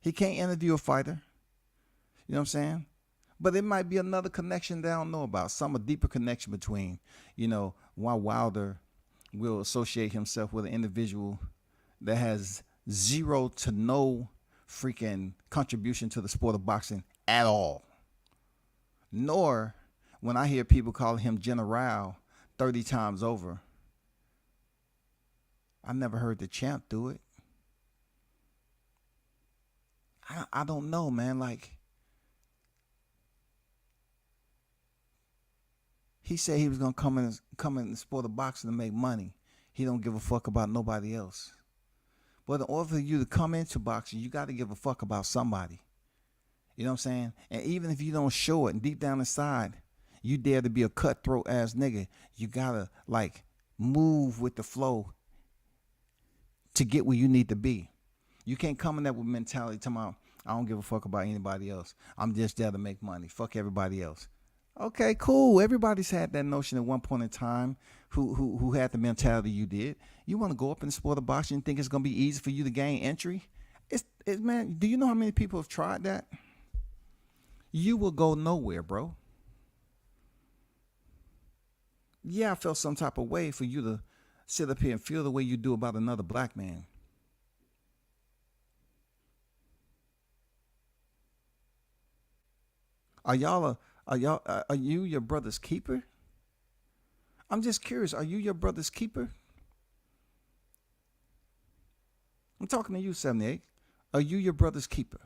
He can't interview a fighter. You know what I'm saying? But it might be another connection that I don't know about. A deeper connection between, why Wilder will associate himself with an individual that has zero to no freaking contribution to the sport of boxing at all. Nor when I hear people calling him General 30 times over. I never heard the champ do it. I don't know, man. Like, he said he was gonna come in and sport a boxing to make money. He don't give a fuck about nobody else. But in order for you to come into boxing, you got to give a fuck about somebody. You know what I'm saying? And even if you don't show it, and deep down inside, you dare to be a cutthroat ass nigga, you gotta like move with the flow to get where you need to be. You can't come in there with mentality talking about, I don't give a fuck about anybody else. I'm just there to make money. Fuck everybody else. Okay, cool. Everybody's had that notion at one point in time who had the mentality you did. You want to go up in the sport of boxing and think it's going to be easy for you to gain entry? It's man, do you know how many people have tried that? You will go nowhere, bro. Yeah, I felt some type of way for you to sit up here and feel the way you do about another black man. Are you your brother's keeper? I'm just curious. Are you your brother's keeper? I'm talking to you, 78. Are you your brother's keeper?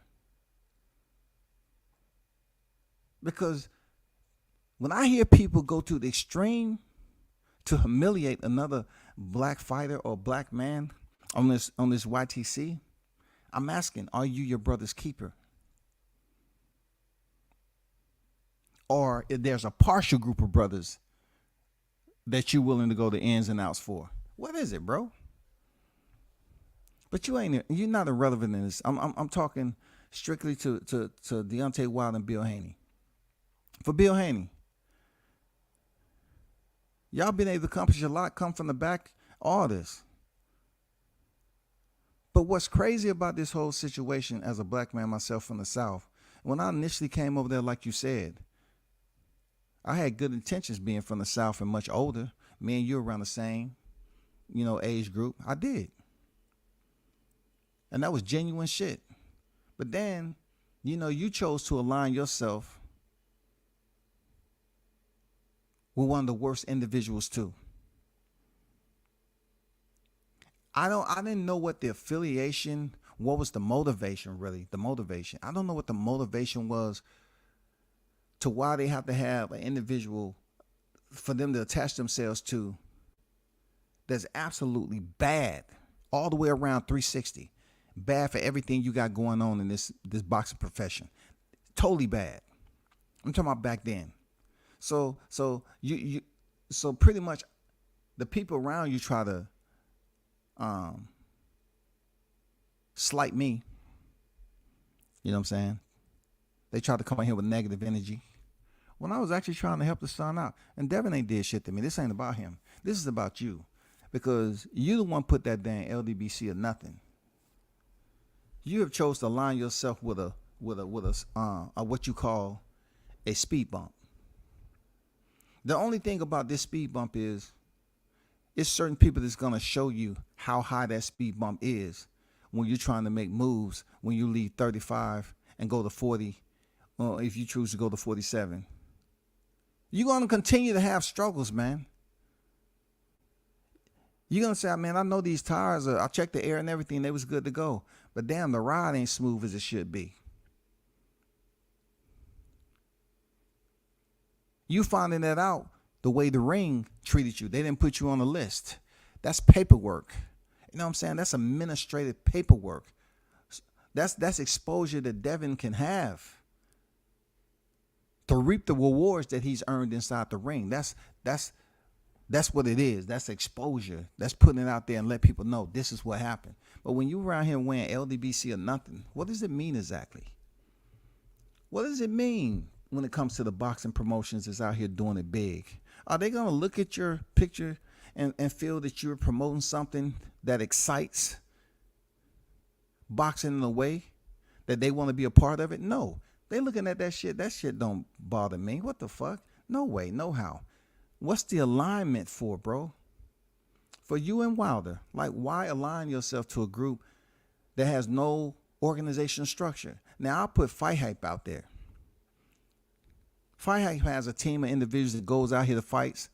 Because when I hear people go to the extreme to humiliate another black fighter or black man on this YTC, I'm asking, are you your brother's keeper? Or if there's a partial group of brothers that you're willing to go the ins and outs for. What is it, bro? But you're not irrelevant in this. I'm talking strictly to Deontay Wilder and Bill Haney. For Bill Haney, y'all been able to accomplish a lot, come from the back, all this. But what's crazy about this whole situation as a black man myself from the South, when I initially came over there, like you said, I had good intentions being from the South and much older. Me and you around the same, age group. I did. And that was genuine shit. But then, you chose to align yourself with one of the worst individuals too. I didn't know what the affiliation, what was the motivation really, I don't know what the motivation was to why they have to have an individual for them to attach themselves to that's absolutely bad all the way around 360. Bad for everything you got going on in this boxing profession. Totally bad. I'm talking about back then. So pretty much the people around you try to slight me. You know what I'm saying? They tried to come in here with negative energy when I was actually trying to help the son out. And Devin ain't did shit to me. This ain't about him. This is about you, because you the one put that damn LDBC or nothing. You have chose to align yourself with a what you call a speed bump. The only thing about this speed bump is it's certain people that's gonna show you how high that speed bump is when you're trying to make moves, when you leave 35 and go to 40, or if you choose to go to 47. You're gonna continue to have struggles, man. You're gonna say, man, I know these tires I checked the air and everything, they was good to go. But damn, the ride ain't smooth as it should be. You finding that out the way the ring treated you. They didn't put you on the list. That's paperwork. You know what I'm saying? That's administrative paperwork. That's exposure that Devin can have to reap the rewards that he's earned inside the ring. That's what it is. That's exposure. That's putting it out there and let people know this is what happened. But when you around here wearing LDBC or nothing, what does it mean exactly? What does it mean when it comes to the boxing promotions that's out here doing it big? Are they going to look at your picture and feel that you're promoting something that excites boxing in a way that they want to be a part of it? No. They looking at that shit. That shit don't bother me. What the fuck? No way, no how. What's the alignment for, bro? For you and Wilder, like, why align yourself to a group that has no organizational structure? Now, I'll put Fight Hype out there. Fight Hype has a team of individuals that goes out here to fights,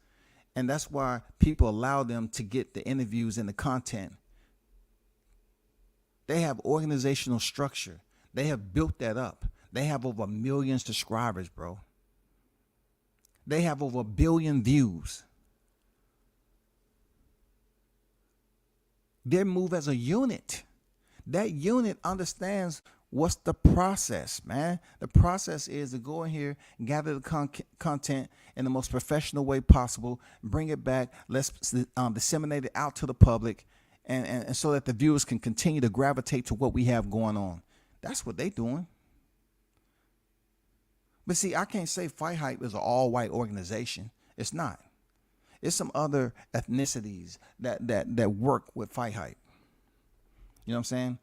and that's why people allow them to get the interviews and the content. They have organizational structure. They have built that up. They have over 1 million subscribers, bro. They have over 1 billion views. They move as a unit. That unit understands what's the process, man. The process is to go in here, gather the content in the most professional way possible, bring it back, let's disseminate it out to the public, and so that the viewers can continue to gravitate to what we have going on. That's what they doing. But see, I can't say Fight Hype is an all-white organization. It's not. It's some other ethnicities that work with Fight Hype. You know what I'm saying?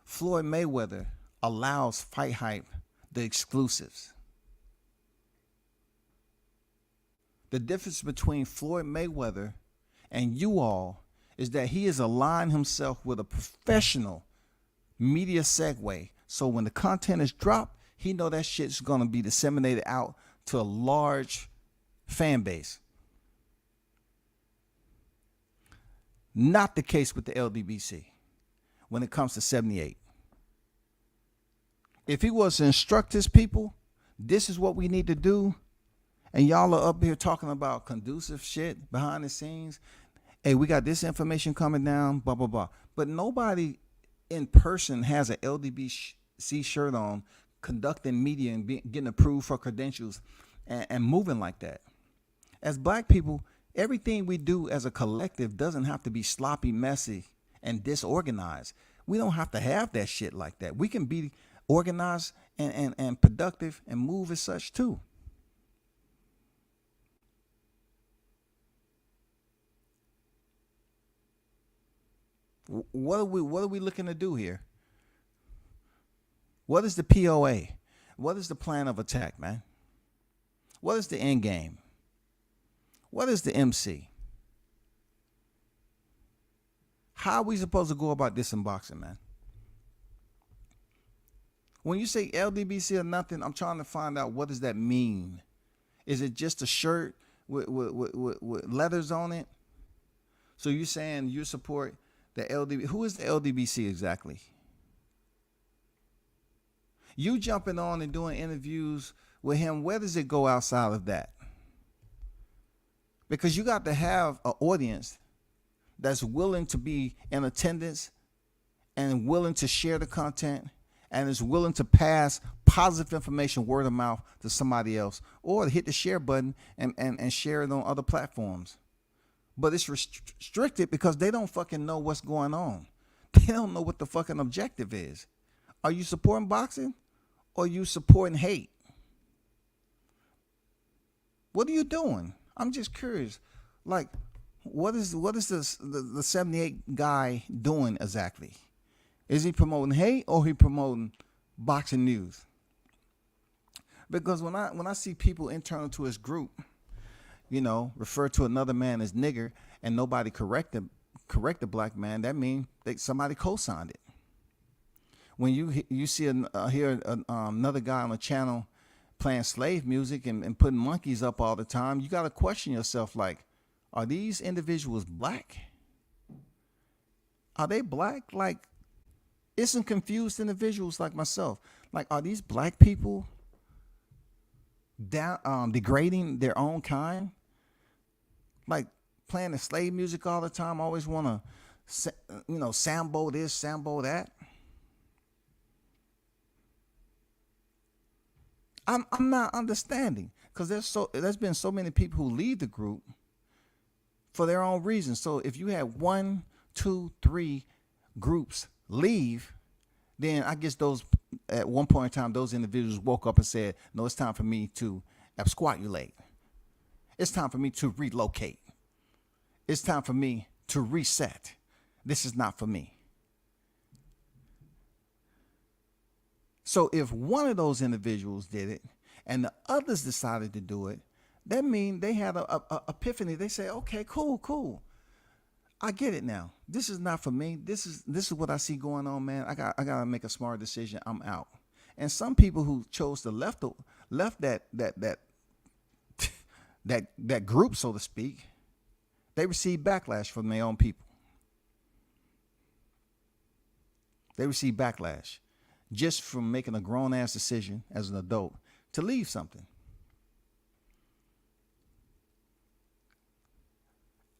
Floyd Mayweather allows Fight Hype the exclusives. The difference between Floyd Mayweather and you all is that he has aligned himself with a professional media segue. So when the content is dropped, he know that shit's going to be disseminated out to a large fan base. Not the case with the LDBC when it comes to 78. If he was to instruct his people, this is what we need to do, and y'all are up here talking about conducive shit behind the scenes, hey, we got this information coming down, blah, blah, blah. But nobody in person has an LDBC shirt on, conducting media and getting approved for credentials and moving like that. As black people, everything we do as a collective doesn't have to be sloppy, messy, and disorganized. We don't have to have that shit like that. We can be organized and productive and move as such too. What are we looking to do here? What is the POA? What is the plan of attack, man? What is the end game? What is the MC? How are we supposed to go about disemboxing, man? When you say LDBC or nothing, I'm trying to find out, what does that mean? Is it just a shirt with letters on it? So you're saying you support the LDBC? Who is the LDBC exactly? You jumping on and doing interviews with him, where does it go outside of that? Because you got to have an audience that's willing to be in attendance and willing to share the content and is willing to pass positive information word of mouth to somebody else, or hit the share button and share it on other platforms. But it's restricted because they don't fucking know what's going on. They don't know what the fucking objective is. Are you supporting boxing or are you supporting hate? What are you doing? I'm just curious. Like, what is the 78 guy doing exactly? Is he promoting hate or he promoting boxing news? Because when I see people internal to his group, you know, refer to another man as nigger and nobody correct the black man, that means somebody co-signed it. When you see hear another guy on a channel playing slave music and putting monkeys up all the time, you got to question yourself, like, are these individuals black? Are they black? Like, it's some confused individuals like myself. Like, are these black people degrading their own kind? Like, playing the slave music all the time, always want to, sambo this, sambo that. I'm not understanding, because there's been so many people who leave the group for their own reasons. So if you had 1, 2, 3 groups leave, then I guess those, at one point in time, those individuals woke up and said, no, it's time for me to absquatulate. It's time for me to relocate. It's time for me to reset. This is not for me. So if one of those individuals did it and the others decided to do it, that means they had a epiphany. They say, okay, cool. I get it now. This is not for me. This is what I see going on, man. I got to make a smart decision. I'm out. And some people who chose to left that that group, so to speak, they receive backlash from their own people. They receive backlash just from making a grown-ass decision as an adult to leave something.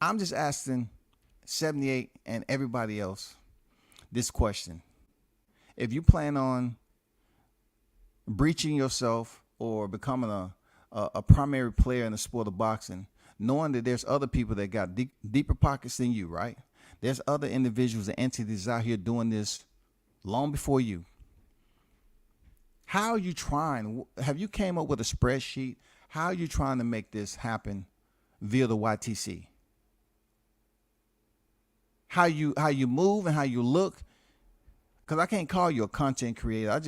I'm just asking 78 and everybody else this question. If you plan on breaching yourself or becoming a primary player in the sport of boxing, knowing that there's other people that got deeper pockets than you, right? There's other individuals and entities out here doing this long before you. How are you trying? Have you came up with a spreadsheet? How are you trying to make this happen via the YTC? How you move and how you look? Because I can't call you a content creator.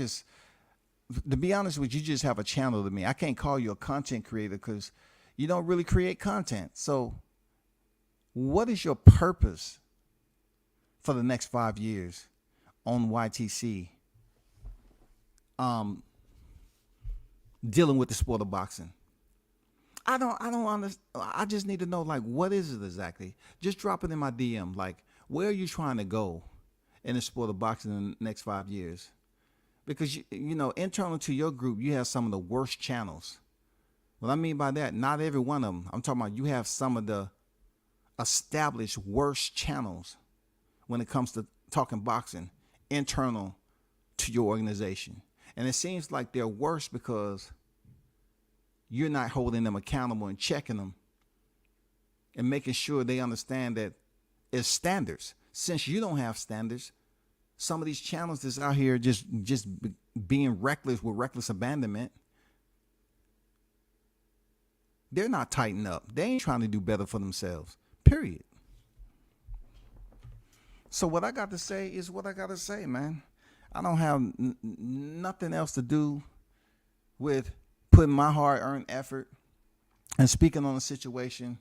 To be honest with you, you just have a channel to me. I can't call you a content creator because you don't really create content. So what is your purpose for the next 5 years on YTC dealing with the sport of boxing? I don't understand. I just need to know, like, what is it exactly? Just drop it in my DM. Like, where are you trying to go in the sport of boxing in the next 5 years? Because, you know, internal to your group, you have some of the worst channels. What I mean by that, not every one of them. I'm talking about you have some of the established worst channels when it comes to talking boxing internal to your organization. And it seems like they're worse because you're not holding them accountable and checking them and making sure they understand that it's standards. Since you don't have standards, some of these channels that's out here just being reckless with reckless abandonment, they're not tightened up. They ain't trying to do better for themselves, period. So what I got to say is what I got to say, man. I don't have nothing else to do with putting my hard-earned effort and speaking on a situation,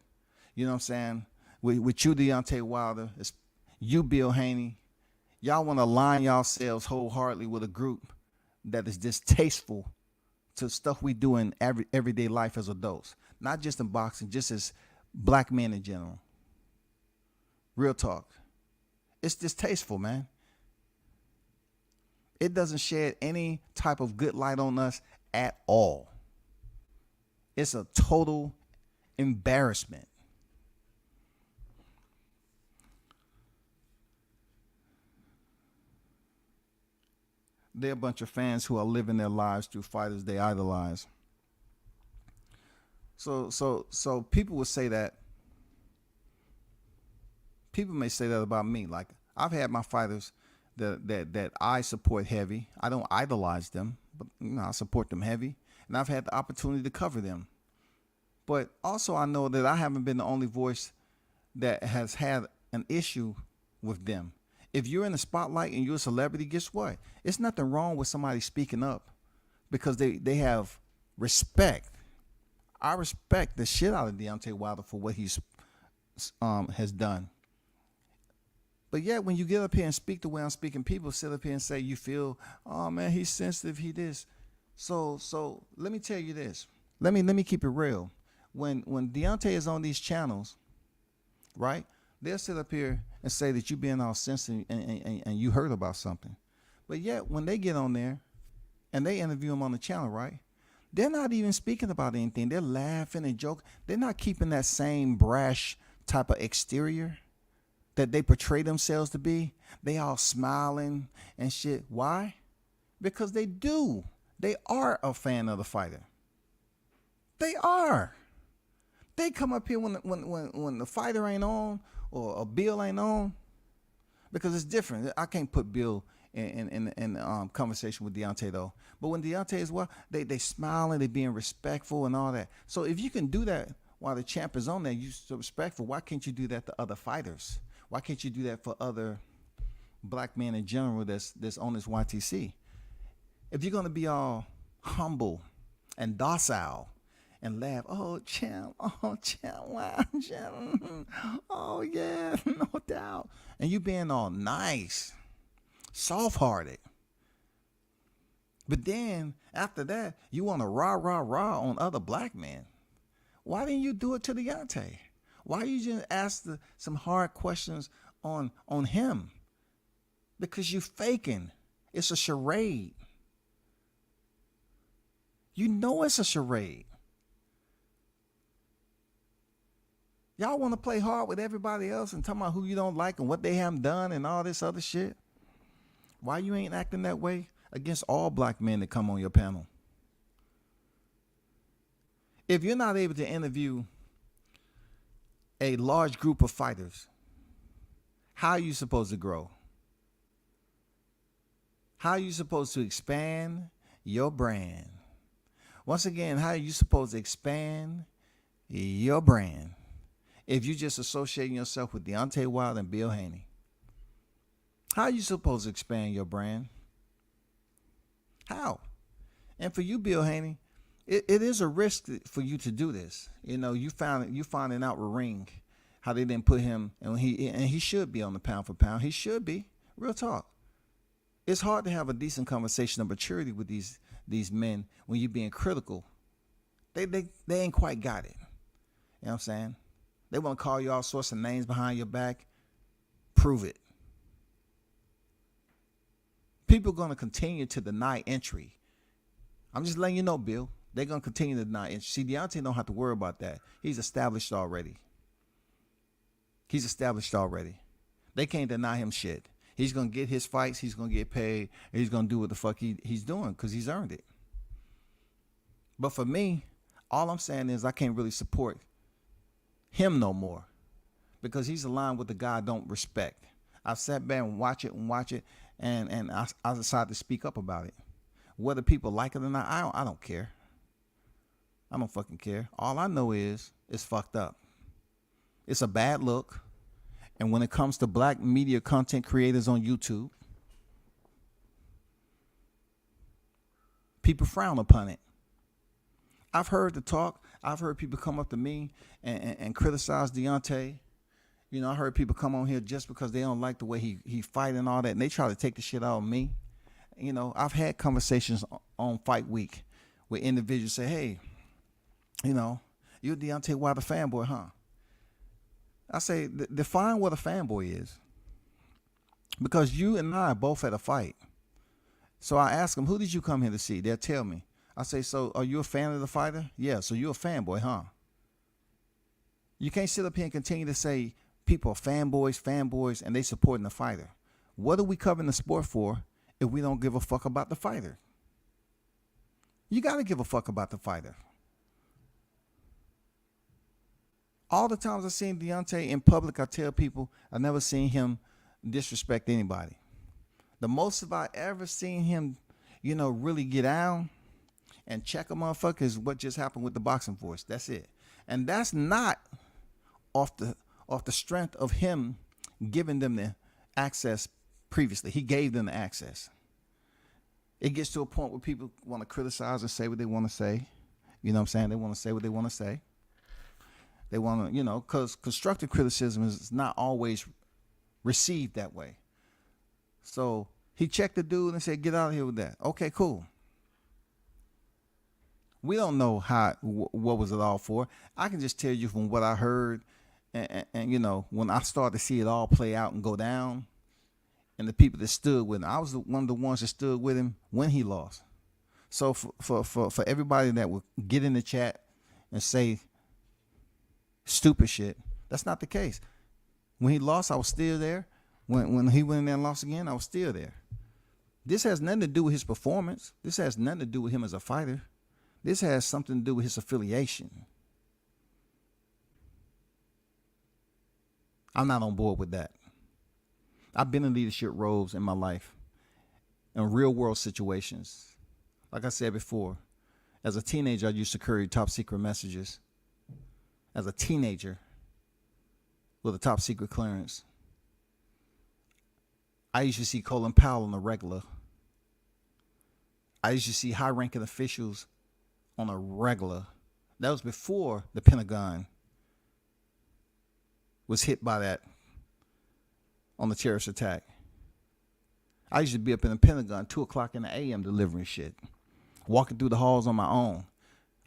you know what I'm saying, with you, Deontay Wilder, it's you, Bill Haney. Y'all want to align yourselves wholeheartedly with a group that is distasteful to stuff we do in everyday life as adults, not just in boxing, just as black men in general. Real talk. It's distasteful, man. It doesn't shed any type of good light on us at all. It's a total embarrassment. They're a bunch of fans who are living their lives through fighters they idolize. So people would say that. People may say that about me. Like, I've had my fighters that I support heavy. I don't idolize them, but I support them heavy, and I've had the opportunity to cover them. But also, I know that I haven't been the only voice that has had an issue with them. If you're in the spotlight and you're a celebrity, guess what? It's nothing wrong with somebody speaking up because they have respect. I respect the shit out of Deontay Wilder for what he's has done. But yet, when you get up here and speak the way I'm speaking, people sit up here and say you feel, oh man, he's sensitive, he this. So let me tell you this. Let me keep it real. When Deontay is on these channels, right? They'll sit up here and say that you being all sensitive and you heard about something. But yet, when they get on there and they interview him on the channel, right? They're not even speaking about anything. They're laughing and joking. They're not keeping that same brash type of exterior that they portray themselves to be. They all smiling and shit. Why? Because they do. They are a fan of the fighter. They are. They come up here when the fighter ain't on or a Bill ain't on, because it's different. I can't put Bill in conversation with Deontay though. But when Deontay is they smiling, they being respectful and all that. So if you can do that while the champ is on there, you so respectful. Why can't you do that to other fighters? Why can't you do that for other black men in general that's on this YTC? If you're gonna be all humble and docile and laugh, oh champ, wow, champ, oh yeah, no doubt, and you being all nice, soft-hearted, but then after that you want to rah on other black men. Why didn't you do it to Deontay? Why you didn't ask some hard questions on him? Because you faking. It's a charade. You know it's a charade. Y'all want to play hard with everybody else and talk about who you don't like and what they haven't done and all this other shit. Why you ain't acting that way against all black men that come on your panel? If you're not able to interview a large group of fighters, how are you supposed to grow? How are you supposed to expand your brand? Once again, how are you supposed to expand your brand if you just associating yourself with Deontay Wilder and Bill Haney? How are you supposed to expand your brand? How? And for you, Bill Haney, it is a risk for you to do this. You know, you finding out with Ring how they didn't put him, and he should be on the pound for pound. He should be. Real talk. It's hard to have a decent conversation of maturity with these men when you're being critical. They ain't quite got it. You know what I'm saying? They want to call you all sorts of names behind your back. Prove it. People are going to continue to deny entry. I'm just letting you know, Bill. They're going to continue to deny entry. See, Deontay don't have to worry about that. He's established already. They can't deny him shit. He's going to get his fights. He's going to get paid. And he's going to do what the fuck he's doing because he's earned it. But for me, all I'm saying is I can't really support him no more because he's aligned with the guy I don't respect. I've sat back and watch it, and I decided to speak up about it. Whether people like it or not, I don't care. I don't fucking care. All I know is it's fucked up. It's a bad look. And when it comes to black media content creators on YouTube, people frown upon it. I've heard the talk. I've heard people come up to me and criticize Deontay. You know, I heard people come on here just because they don't like the way he fight and all that, and they try to take the shit out of me. You know, I've had conversations on Fight Week where individuals say, hey, you know, you're a Deontay Wilder fanboy, huh? I say, define what a fanboy is. Because you and I both had a fight. So I ask them, who did you come here to see? They'll tell me. I say, so are you a fan of the fighter? Yeah, so you're a fanboy, huh? You can't sit up here and continue to say people are fanboys, and they supporting the fighter. What are we covering the sport for if we don't give a fuck about the fighter? You got to give a fuck about the fighter. All the times I've seen Deontay in public, I tell people I've never seen him disrespect anybody. The most have I ever seen him, you know, really get down and check a motherfucker is what just happened with the boxing force. That's it. And that's not off the strength of him giving them the access previously. He gave them the access. It gets to a point where people want to criticize and say what they want to say. You know what I'm saying? They want to say what they want to say. They want to, you know, because constructive criticism is not always received that way. So he checked the dude and said, get out of here with that. Okay, cool. We don't know what was it all for. I can just tell you from what I heard and you know, when I started to see it all play out and go down and the people that stood with him, I was one of the ones that stood with him when he lost. So for everybody that would get in the chat and say stupid shit, that's not the case. When he lost, I was still there. When he went in there and lost again, I was still there. This has nothing to do with his performance. This has nothing to do with him as a fighter. This has something to do with his affiliation. I'm not on board with that. I've been in leadership roles in my life, in real world situations. Like I said before, as a teenager, I used to carry top secret messages. As a teenager with a top secret clearance, I used to see Colin Powell on the regular. I used to see high ranking officials on a regular. That was before the Pentagon was hit by that on the terrorist attack. I used to be up in the Pentagon 2 o'clock in the AM delivering shit, walking through the halls on my own.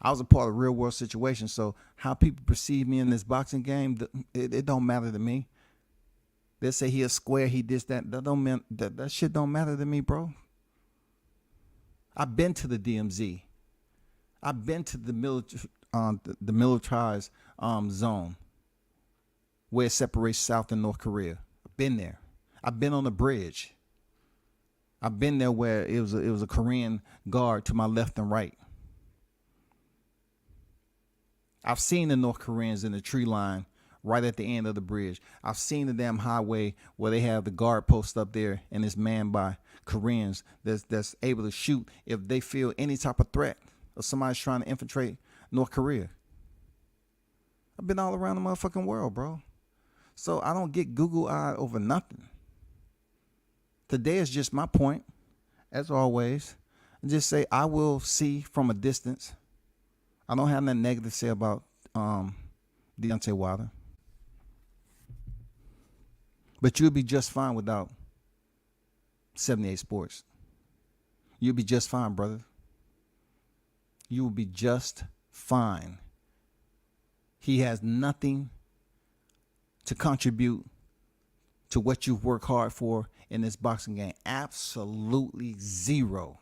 I was a part of real world situations. So how people perceive me in this boxing game, it don't matter to me. They say he a square, he this, that. That don't mean that shit don't matter to me, bro. I've been to the DMZ. I've been to the militarized zone where it separates South and North Korea. I've been there. I've been on the bridge. I've been there where it was a Korean guard to my left and right. I've seen the North Koreans in the tree line right at the end of the bridge. I've seen the damn highway where they have the guard post up there and it's manned by Koreans that's able to shoot if they feel any type of threat or somebody's trying to infiltrate North Korea. I've been all around the motherfucking world, bro. So I don't get Google-eyed over nothing. Today is just my point, as always. Just say I will see from a distance. I don't have nothing negative to say about Deontay Wilder. But you'll be just fine without 78 Sports. You'll be just fine, brother. You will be just fine. He has nothing to contribute to what you've worked hard for in this boxing game. Absolutely zero.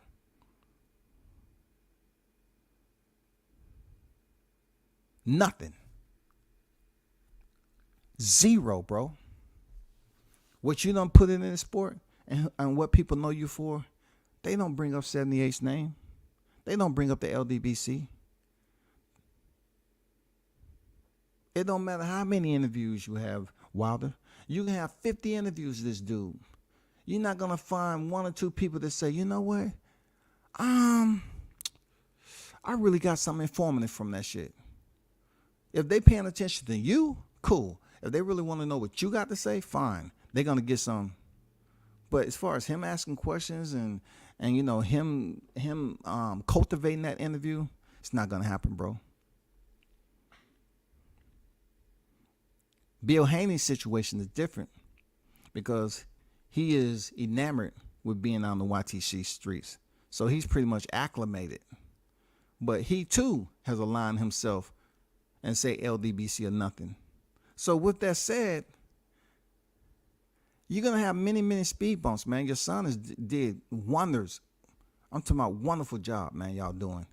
Nothing. Zero, bro. What you done put in the sport and what people know you for, they don't bring up 78's name. They don't bring up the LDBC. It don't matter how many interviews you have, Wilder. You can have 50 interviews with this dude. You're not going to find one or two people that say, you know what? I really got something informative from that shit. If they paying attention to you, cool. If they really want to know what you got to say, fine. They're going to get some. But as far as him asking questions and you know, him cultivating that interview, it's not going to happen, bro. Bill Haney's situation is different because he is enamored with being on the YTC streets. So he's pretty much acclimated. But he too has aligned himself and say LDBC or nothing. So with that said, you're going to have many, many speed bumps, man. Your son has did wonders. I'm talking about wonderful job, man, y'all doing.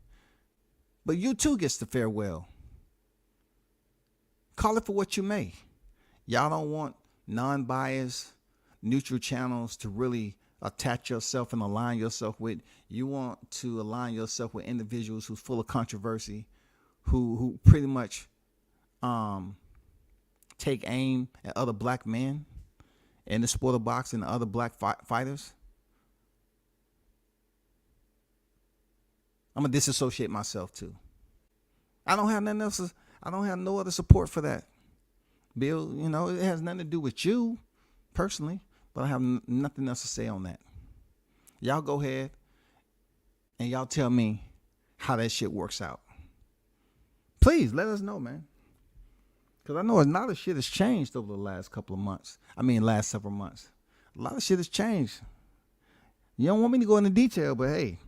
But you too gets the farewell. Call it for what you may. Y'all don't want non-biased, neutral channels to really attach yourself and align yourself with. You want to align yourself with individuals who's full of controversy, who pretty much take aim at other black men in the sport of boxing and other black fighters. I'm gonna disassociate myself too. I don't have nothing else. I don't have no other support for that. Bill, you know, it has nothing to do with you personally, but I have nothing else to say on that. Y'all go ahead and y'all tell me how that shit works out. Please let us know, man. Because I know a lot of shit has changed over the last couple of months. Last several months. A lot of shit has changed. You don't want me to go into detail, but hey,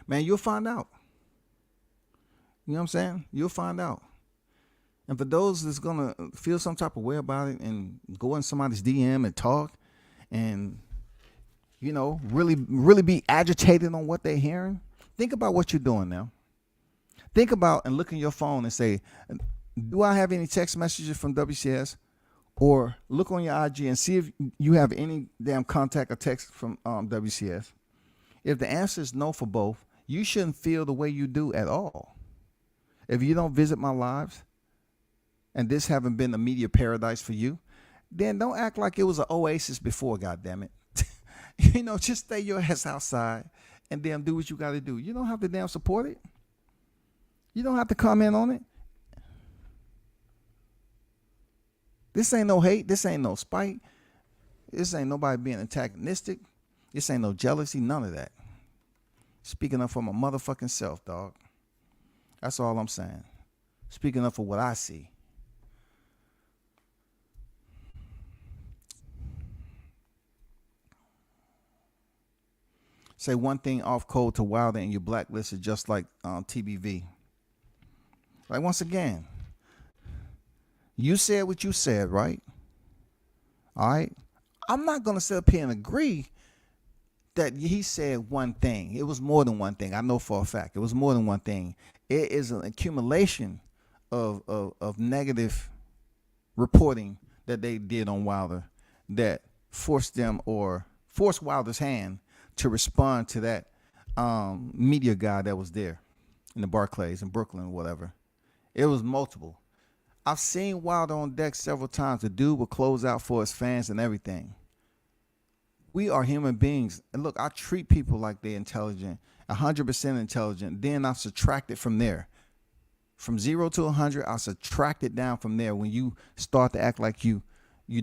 man, you'll find out. You know what I'm saying? You'll find out. And for those that's going to feel some type of way about it and go in somebody's DM and talk and, you know, really be agitated on what they're hearing, think about what you're doing now. Think about and look in your phone and say, do I have any text messages from WCS? Or look on your IG and see if you have any damn contact or text from WCS. If the answer is no for both, you shouldn't feel the way you do at all. If you don't visit my lives, and this haven't been a media paradise for you, then don't act like it was an oasis before, goddammit. You know, just stay your ass outside and damn do what you got to do. You don't have to damn support it. You don't have to comment on it. This ain't no hate. This ain't no spite. This ain't nobody being antagonistic. This ain't no jealousy. None of that. Speaking up for my motherfucking self, dog. That's all I'm saying. Speaking up for what I see. say one thing off code to Wilder and you're blacklisted just like TBV. Like, once again, you said what you said, right? All right? I'm not going to sit up here and agree that he said one thing. It was more than one thing. I know for a fact. It was more than one thing. It is an accumulation of negative reporting that they did on Wilder that forced Wilder's hand to respond to that media guy that was there in the Barclays in Brooklyn or whatever. It was multiple. I've seen Wilder on deck several times. The dude will close out for his fans and everything. We are human beings. And look, I treat people like they're intelligent, 100% intelligent. Then I subtract it from there. From 0 to 100, I subtract it down from there when you start to act like you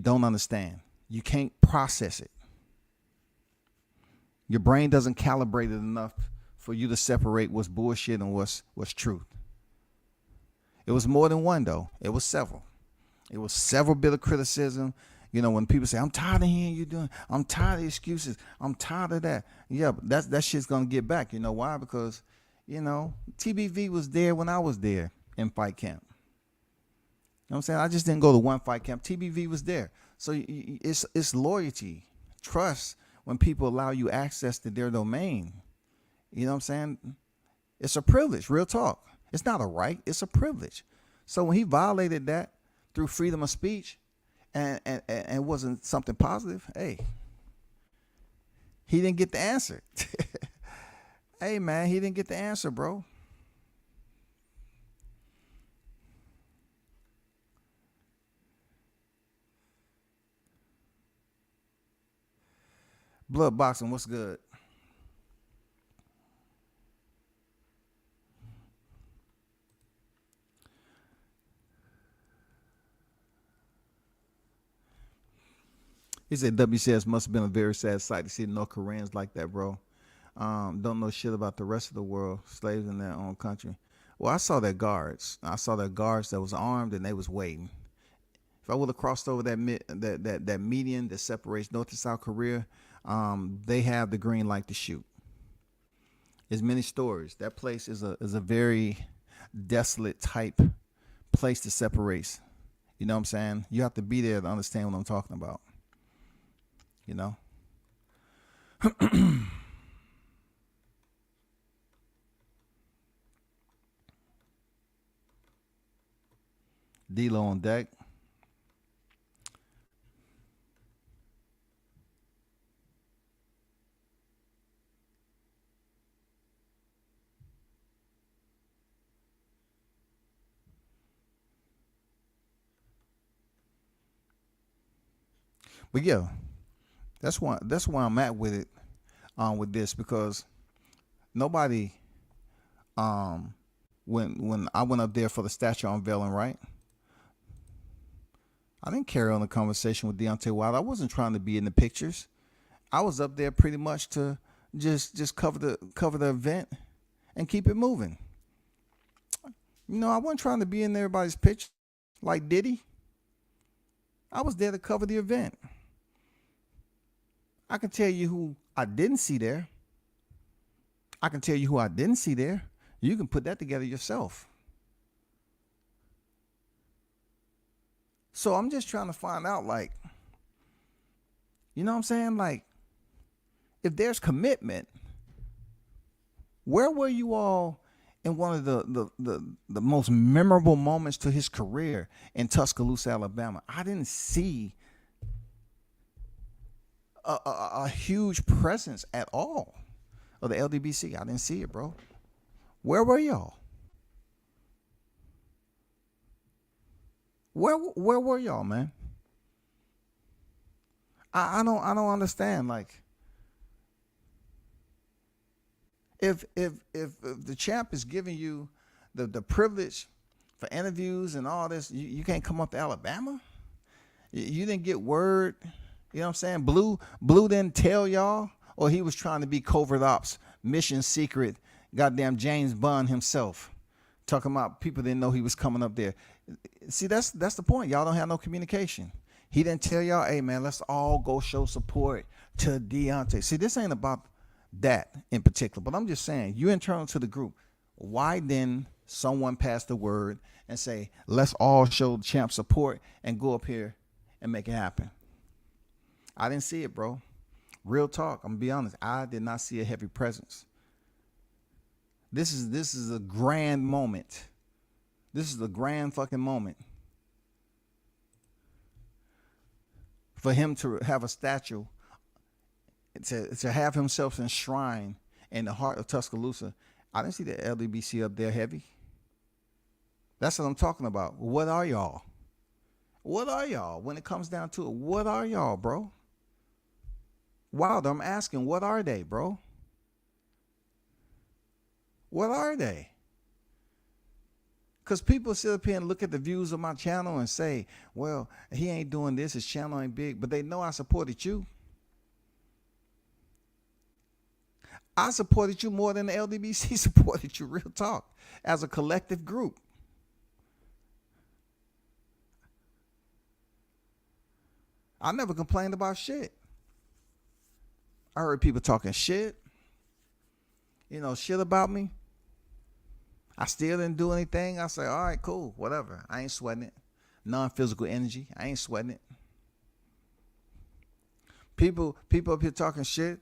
don't understand. You can't process it. Your brain doesn't calibrate it enough for you to separate what's bullshit and what's truth. It was more than one, though. It was several. It was several bit of criticism. You know, when people say, I'm tired of hearing you doing, I'm tired of excuses, I'm tired of that. Yeah, but that shit's going to get back. You know why? Because, you know, TBV was there when I was there in fight camp. You know what I'm saying? I just didn't go to one fight camp. TBV was there. So it's loyalty, trust when people allow you access to their domain. You know what I'm saying? It's a privilege, real talk. It's not a right, it's a privilege. So when he violated that through freedom of speech and wasn't something positive, hey, he didn't get the answer. Hey, man, he didn't get the answer, bro. Blood boxing, what's good? He said WCS must have been a very sad sight to see North Koreans like that, bro. Don't know shit about the rest of the world, slaves in their own country. Well, I saw their guards. I saw their guards that was armed and they was waiting. If I would have crossed over that median that separates North and South Korea, they have the green light to shoot. There's many stories. That place is a very desolate type place to separate. You know what I'm saying? You have to be there to understand what I'm talking about. You know? D-Lo on deck. But yeah, that's why I'm at with it, with this, because nobody, when I went up there for the statue unveiling, right? I didn't carry on the conversation with Deontay Wilder. I wasn't trying to be in the pictures. I was up there pretty much to just cover the event and keep it moving. You know, I wasn't trying to be in everybody's picture like Diddy. I was there to cover the event. I can tell you who I didn't see there. I can tell you who I didn't see there. You can put that together yourself. So I'm just trying to find out, like, you know what I'm saying? Like, if there's commitment, where were you all in one of the most memorable moments to his career in Tuscaloosa, Alabama? I didn't see a huge presence at all of the LDBC. I didn't see it, bro. Where were y'all? Where were y'all, man? I don't understand. Like, if the champ is giving you the privilege for interviews and all this, you can't come up to Alabama? You didn't get word? You know what I'm saying? Blue didn't tell y'all, or he was trying to be covert ops, mission secret, goddamn James Bond himself, talking about people didn't know he was coming up there. See, that's the point. Y'all don't have no communication. He didn't tell y'all, hey man, let's all go show support to Deontay. See, this ain't about that in particular. But I'm just saying, you internal to the group. Why then someone pass the word and say, let's all show the champ support and go up here and make it happen? I didn't see it, bro. Real talk. I'm gonna be honest. I did not see a heavy presence. This is a grand moment. This is a grand fucking moment for him to have a statue, to have himself enshrined in the heart of Tuscaloosa. I didn't see the LDBC up there heavy. That's what I'm talking about. What are y'all? What are y'all? When it comes down to it, what are y'all, bro? Wilder, I'm asking, what are they, bro? What are they? Because people sit up here and look at the views of my channel and say, well, he ain't doing this, his channel ain't big, but they know I supported you. I supported you more than the LDBC supported you, real talk, as a collective group. I never complained about shit. I heard people talking shit, shit about me. I still didn't do anything. I say, all right, cool, whatever. I ain't sweating it. Non-physical energy, I ain't sweating it. People up here talking shit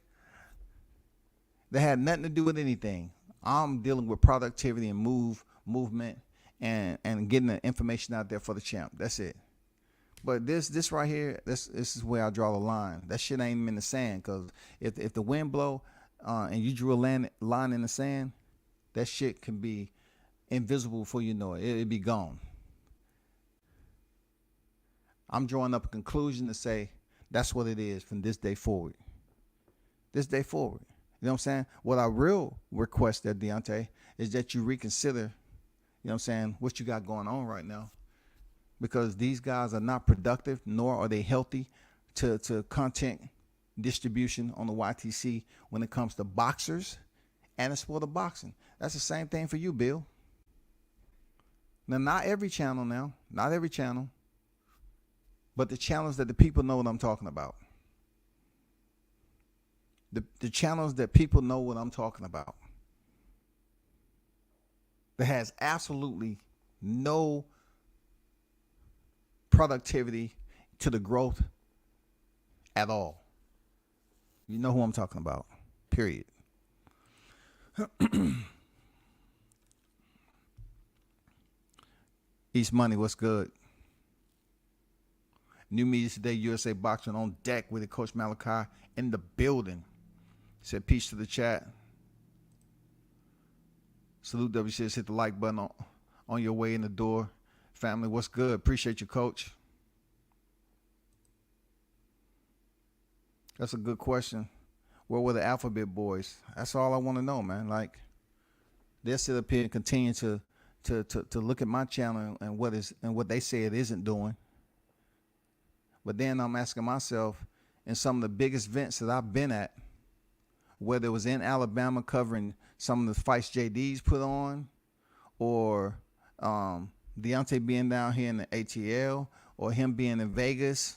that had nothing to do with anything. I'm dealing with productivity and movement and getting the information out there for the champ. That's it. But this right here, this is where I draw the line. That shit ain't even in the sand, because if the wind blow and you drew a line in the sand, that shit can be invisible before you know it. It'll be gone. I'm drawing up a conclusion to say that's what it is from this day forward. This day forward. You know what I'm saying? What I real request there, Deontay, is that you reconsider, you know what I'm saying, what you got going on right now. Because these guys are not productive, nor are they healthy to content distribution on the YTC when it comes to boxers and the sport of boxing. That's the same thing for you, Bill. Now, not every channel, but the channels that the people know what I'm talking about. The channels that people know what I'm talking about. That has absolutely no productivity to the growth at all. You know who I'm talking about, period. East Money, what's good? New Media Today, USA Boxing on deck with it, Coach Malachi in the building. Said peace to the chat. Salute WCS, hit the like button on your way in the door. Family, what's good? Appreciate you, Coach. That's a good question. Where were the Alphabet Boys? That's all I want to know, man. Like, they'll sit up here and continue to look at my channel and what they say it isn't doing. But then I'm asking myself, in some of the biggest events that I've been at, whether it was in Alabama covering some of the fights JD's put on, or Deontay being down here in the ATL, or him being in Vegas,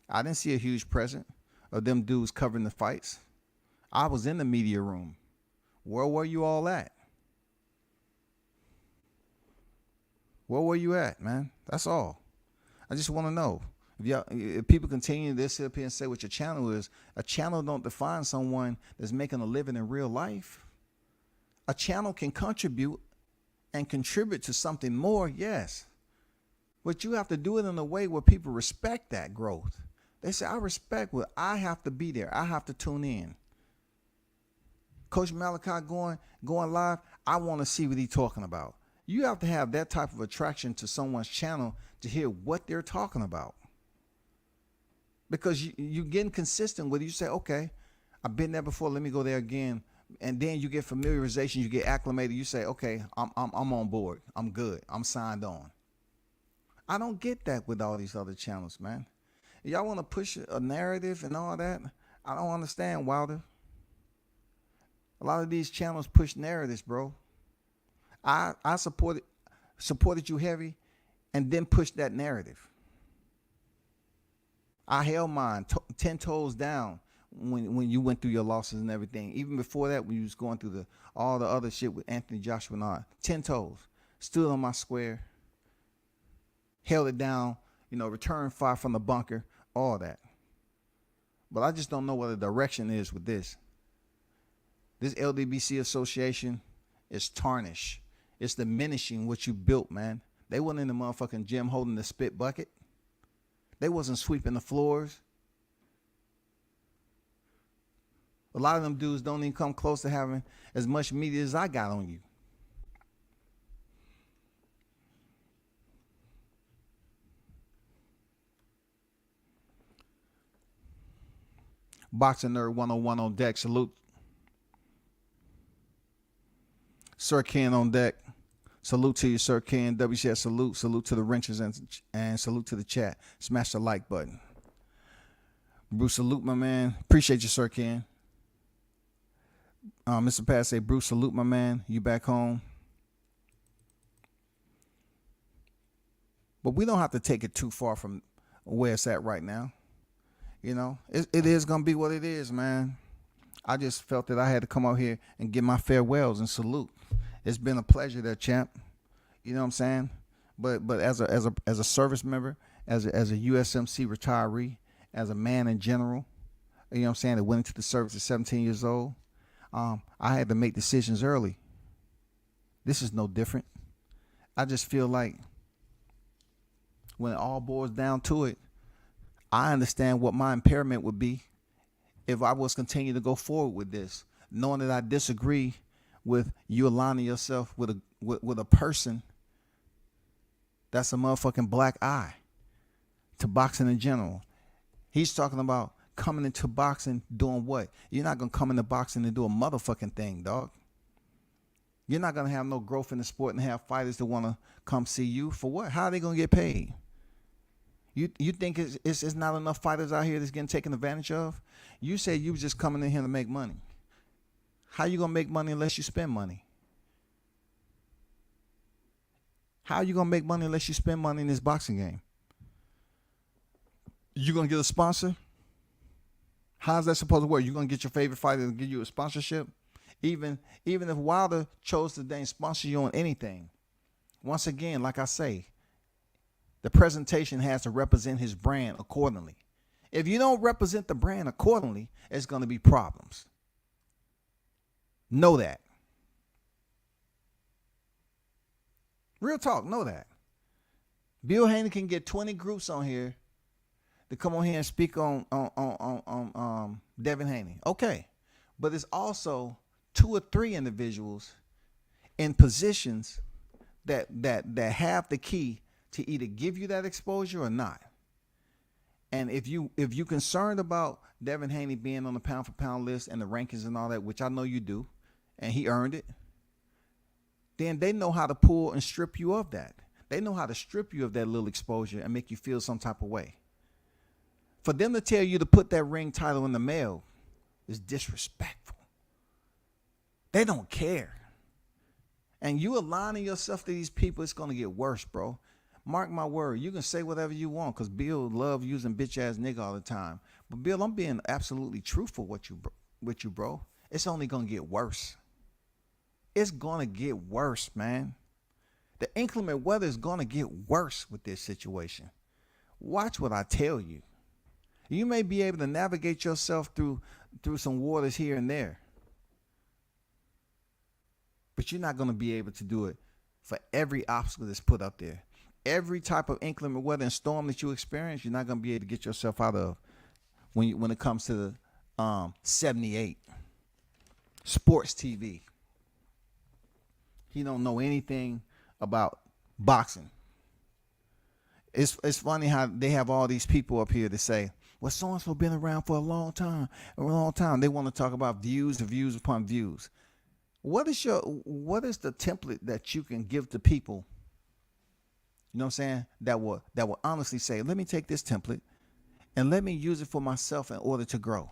I didn't see a huge presence of them dudes covering the fights. I was in the media room. Where were you all at? Where were you at, man? That's all. I just want to know. If people continue to sit up here and say what your channel is, a channel don't define someone that's making a living in real life. A channel can contribute to something more, yes. But you have to do it in a way where people respect that growth. They say, I respect what I have to be there. I have to tune in. Coach Malachi going live, I want to see what he's talking about. You have to have that type of attraction to someone's channel to hear what they're talking about. Because you're getting consistent with it. You say, okay, I've been there before, let me go there again. And then you get familiarization, you get acclimated. You say, okay, I'm on board. I'm good. I'm signed on. I don't get that with all these other channels, man. Y'all want to push a narrative and all that? I don't understand, Wilder. A lot of these channels push narratives, bro. I supported you heavy and then pushed that narrative. I held mine 10 toes down when you went through your losses and everything. Even before that, when you was going through all the other shit with Anthony Joshua and all, 10 toes, stood on my square, held it down, returned fire from the bunker, all that. But I just don't know what the direction is with this. This LDBC association is tarnished. It's diminishing what you built, man. They wasn't in the motherfucking gym holding the spit bucket. They wasn't sweeping the floors. A lot of them dudes don't even come close to having as much media as I got on you. Boxing Nerd 101 on deck. Salute. Sir Ken on deck. Salute to you, Sir Ken. WCS salute. Salute to the wrenches and salute to the chat. Smash the like button. Bruce, salute, my man. Appreciate you, Sir Ken. Mr. Pat say, Bruce, salute, my man. You back home. But we don't have to take it too far from where it's at right now. It is going to be what it is, man. I just felt that I had to come out here and give my farewells and salute. It's been a pleasure there, champ. You know what I'm saying? But as a service member, as a USMC retiree, as a man in general, you know what I'm saying, that went into the service at 17 years old, I had to make decisions early. This is no different. I just feel like when it all boils down to it, I understand what my impairment would be if I was continue to go forward with this, knowing that I disagree with you aligning yourself with a person that's a motherfucking black eye to boxing in general. He's talking about coming into boxing doing what? You're not going to come into boxing and do a motherfucking thing, dog. You're not going to have no growth in the sport and have fighters that want to come see you. For what? How are they going to get paid? You think it's not enough fighters out here that's getting taken advantage of? You say you was just coming in here to make money. How you going to make money unless you spend money? How you going to make money unless you spend money in this boxing game? You going to get a sponsor? How's that supposed to work? You going to get your favorite fighter to give you a sponsorship? Even if Wilder chose to then sponsor you on anything, once again, like I say, the presentation has to represent his brand accordingly. If you don't represent the brand accordingly, it's going to be problems. Know that. Real talk, know that. Bill Haney can get 20 groups on here to come on here and speak on Devin Haney. Okay. But it's also 2 or 3 individuals in positions that have the key to either give you that exposure or not. And if you concerned about Devin Haney being on the pound for pound list and the rankings and all that, which I know you do, and he earned it, then they know how to pull and strip you of that. They know how to strip you of that little exposure and make you feel some type of way. For them to tell you to put that ring title in the mail is disrespectful. They don't care. And you aligning yourself to these people, it's going to get worse, bro. Mark my word. You can say whatever you want because Bill love using bitch ass nigga all the time. But Bill, I'm being absolutely truthful with you, bro. It's only going to get worse. It's going to get worse, man. The inclement weather is going to get worse with this situation. Watch what I tell you. You may be able to navigate yourself through some waters here and there. But you're not going to be able to do it for every obstacle that's put up there. Every type of inclement weather and storm that you experience, you're not going to be able to get yourself out of when it comes to the 78. Sports TV. He don't know anything about boxing. It's funny how they have all these people up here to say, well, so-and-so been around for a long time. They want to talk about views and views upon views. What is the template that you can give to people? You know what I'm saying? That will honestly say, let me take this template and let me use it for myself in order to grow.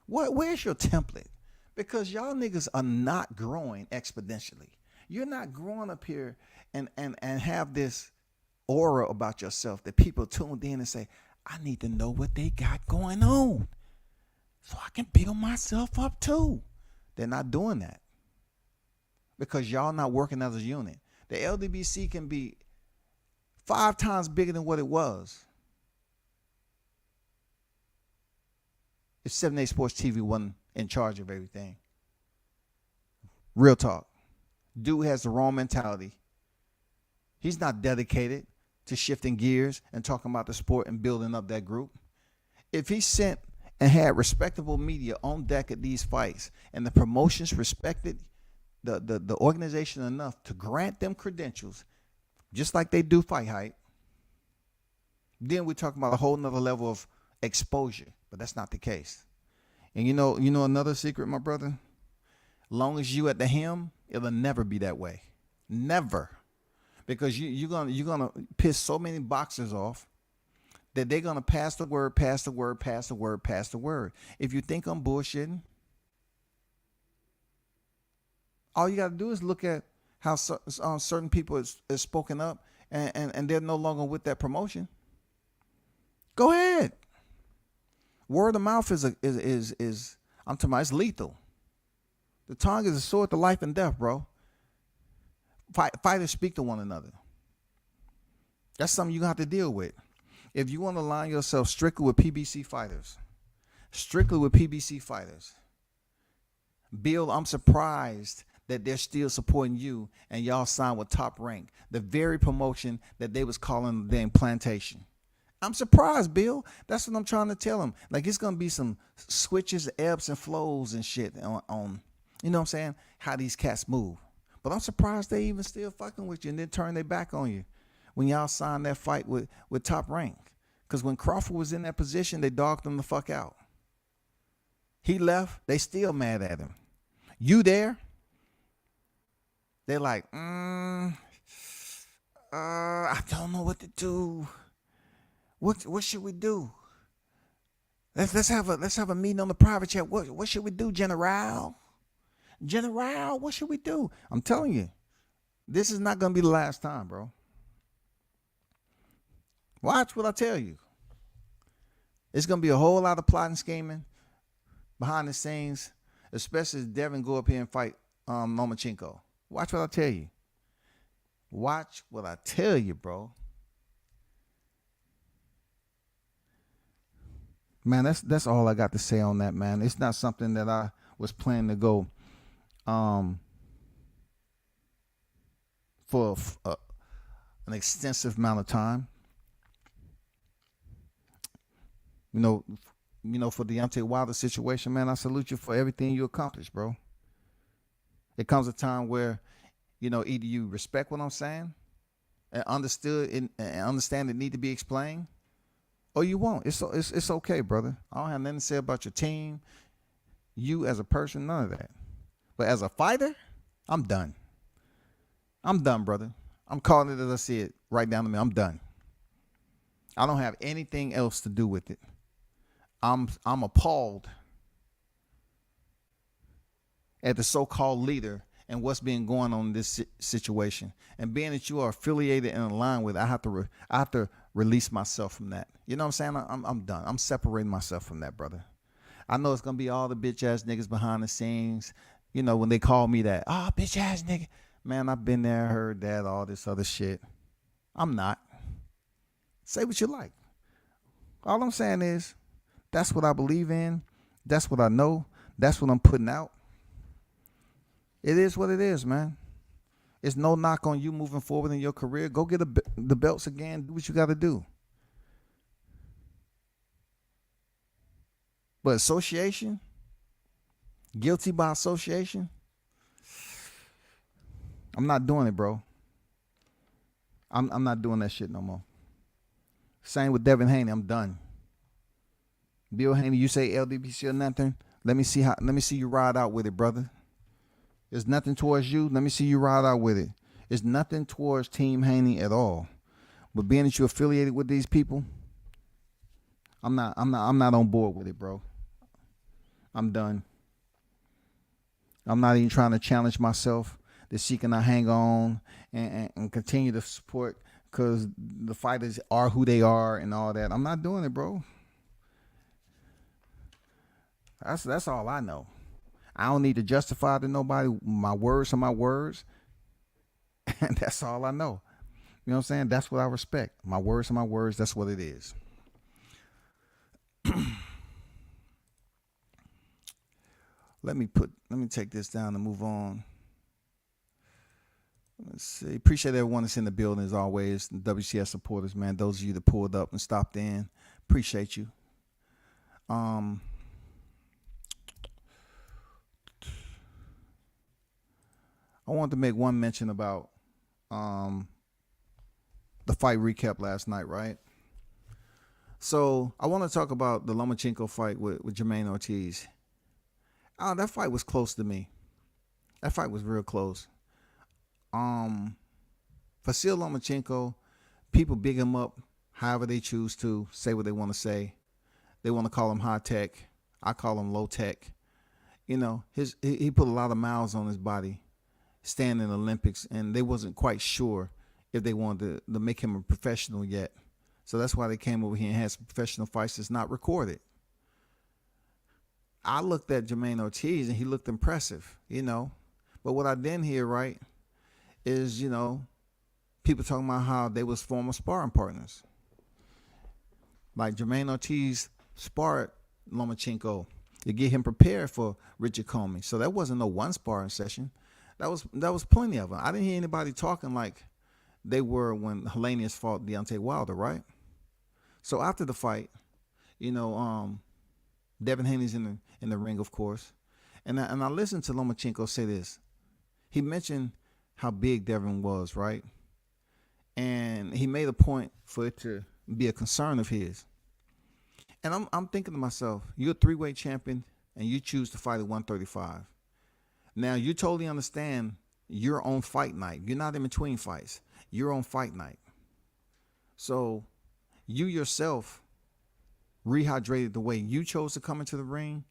Where's your template? Because y'all niggas are not growing exponentially. You're not growing up here and have this aura about yourself that people tuned in and say, I need to know what they got going on. so I can build myself up too. They're not doing that because y'all not working as a unit. The LDBC can be 5 times bigger than what it was if 7 8 Sports TV wasn't in charge of everything. Real talk. Dude has the wrong mentality. He's not dedicated to shifting gears and talking about the sport and building up that group. If he sent and had respectable media on deck at these fights and the promotions respected the organization enough to grant them credentials, just like they do Fight Hype, then we're talking about a whole nother level of exposure. But that's not the case. And you know another secret, my brother? Long as you at the helm, it'll never be that way. Never. Because you're gonna piss so many boxers off that they're gonna pass the word. If you think I'm bullshitting, all you gotta do is look at how certain people is spoken up and they're no longer with that promotion. Go ahead. Word of mouth is I'm talking about, it's lethal. The tongue is a sword to life and death, bro. Fighters speak to one another. That's something you're going to have to deal with. If you want to align yourself strictly with PBC fighters, Bill, I'm surprised that they're still supporting you and y'all signed with Top Rank, the very promotion that they was calling the damn plantation. I'm surprised, Bill. That's what I'm trying to tell him. Like, it's going to be some switches, ebbs and flows and shit on you know what I'm saying, how these cats move. But I'm surprised they even still fucking with you and then turn their back on you when y'all signed that fight with Top Rank. Because when Crawford was in that position, they dogged him the fuck out. He left, they still mad at him. You there? They're like, I don't know what to do. What should we do? Let's have a meeting on the private chat. What should we do, General? General, what should we do? I'm telling you, this is not gonna be the last time, bro. Watch what I tell you. It's gonna be a whole lot of plotting, scheming behind the scenes, especially as Devin go up here and fight Lomachenko. Watch what I tell you. Watch what I tell you, bro. Man, that's all I got to say on that, man. It's not something that I was planning to go for an extensive amount of time. You know, for the Deontay Wilder situation, man, I salute you for everything you accomplished, bro. It comes a time where, either you respect what I'm saying and understand it need to be explained, or you won't. It's okay, brother. I don't have nothing to say about your team, you as a person, none of that. But as a fighter, I'm done. I'm done, brother. I'm calling it as I see it right down to me. I'm done. I don't have anything else to do with it. I'm appalled at the so-called leader and what's been going on in this situation. And being that you are affiliated and aligned with it, I have to release myself from that. You know what I'm saying? I'm done. I'm separating myself from that, brother. I know it's gonna be all the bitch ass niggas behind the scenes. When they call me that, bitch ass nigga. Man, I've been there, heard that, all this other shit. I'm not. Say what you like. All I'm saying is, that's what I believe in. That's what I know. That's what I'm putting out. It is what it is, man. It's no knock on you moving forward in your career. Go get the belts again. Do what you got to do. But association, guilty by association, I'm not doing it, bro. I'm not doing that shit no more. Same with Devin Haney. I'm done. Bill Haney, you say LDBC or nothing. Let me see you ride out with it, brother. There's nothing towards you. Let me see you ride out with it. It's nothing towards Team Haney at all. But being that you're affiliated with these people, I'm not on board with it, bro. I'm done. I'm not even trying to challenge myself that she cannot hang on and continue to support because the fighters are who they are and all that. I'm not doing it, bro. That's all I know. I don't need to justify to nobody. My words are my words, and that's all I know. You know what I'm saying? That's what I respect. My words are my words. That's what it is. Let me take this down and move on. Let's see. Appreciate everyone that's in the building as always. The WCS supporters, man. Those of you that pulled up and stopped in, appreciate you. I wanted to make one mention about the fight recap last night, right? So I want to talk about the Lomachenko fight with Jermaine Ortiz. That fight was close to me. That fight was real close. Vasyl Lomachenko, people big him up however they choose to, say what they want to say. They want to call him high tech. I call him low tech. You know, he put a lot of miles on his body, staying in the Olympics, and they wasn't quite sure if they wanted to make him a professional yet. So that's why they came over here and had some professional fights that's not recorded. I looked at Jermaine Ortiz and he looked impressive, you know. But what I didn't hear, right, is, you know, people talking about how they was former sparring partners. Like Jermaine Ortiz sparred Lomachenko to get him prepared for Richard Comey. So that wasn't no one sparring session. That was plenty of them. I didn't hear anybody talking like they were when Haney fought Deontay Wilder, right? So after the fight, you know, Devin Haney's in the ring, of course, and I listened to Lomachenko say this. He mentioned how big Devin was, right? And he made a point for it to be a concern of his. And I'm thinking to myself, you're a three-weight champion and you choose to fight at 135. Now, you totally understand your own fight night. You're not in between fights. Your own fight night. So you yourself rehydrated the way you chose to come into the ring.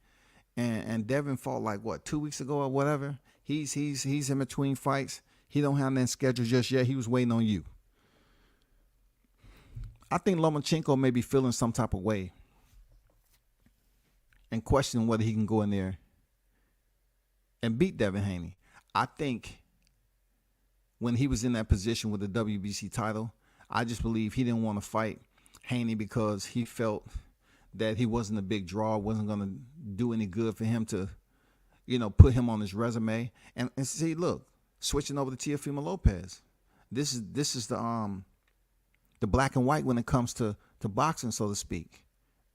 And Devin fought like, what, 2 weeks ago or whatever? He's in between fights. He don't have that schedule just yet. He was waiting on you. I think Lomachenko may be feeling some type of way and questioning whether he can go in there and beat Devin Haney. I think when he was in that position with the WBC title, I just believe he didn't want to fight Haney because he felt that he wasn't a big draw, wasn't going to do any good for him to, you know, put him on his resume. And see, look, switching over to Teofimo Lopez. This is the black and white when it comes to boxing, so to speak.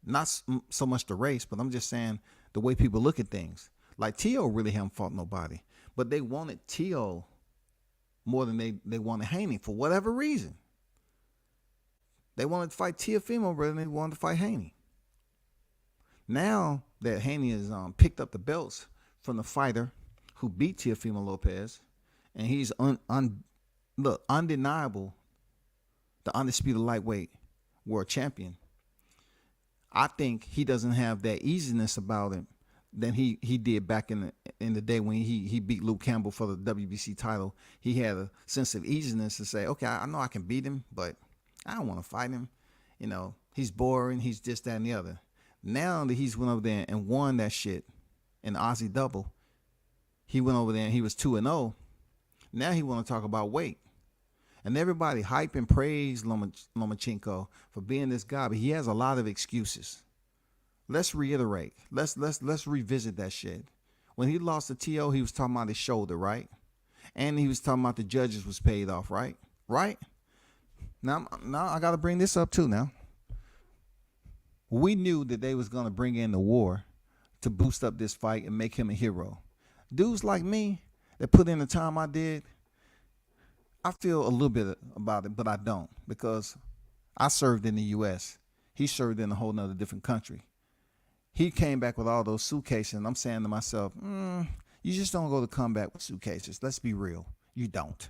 Not so much the race, but I'm just saying the way people look at things. Like Teo really haven't fought nobody, but they wanted Teo more than they wanted Haney for whatever reason. They wanted to fight Teofimo rather than they wanted to fight Haney. Now that Haney has picked up the belts from the fighter who beat Teofimo Lopez, and he's undeniable, the undisputed lightweight world champion, I think he doesn't have that easiness about him than he did back in the day when he beat Luke Campbell for the WBC title. He had a sense of easiness to say, okay, I know I can beat him, but I don't want to fight him. You know, he's boring. He's this, that, and the other. Now that he's went over there and won that shit in the Aussie double, he went over there and he was 2-0. Now he want to talk about weight. And everybody hype and praise Lomachenko for being this guy, but he has a lot of excuses. Let's reiterate. Let's revisit that shit. When he lost to T.O., he was talking about his shoulder, right? And he was talking about the judges was paid off, right? Right? Now I got to bring this up too now. We knew that they was going to bring in the war to boost up this fight and make him a hero. Dudes like me that put in the time I did, I feel a little bit about it, but I don't, because I served in the U.S. He served in a whole nother different country. He came back with all those suitcases, and I'm saying to myself, you just don't go to combat with suitcases. Let's be real. You don't.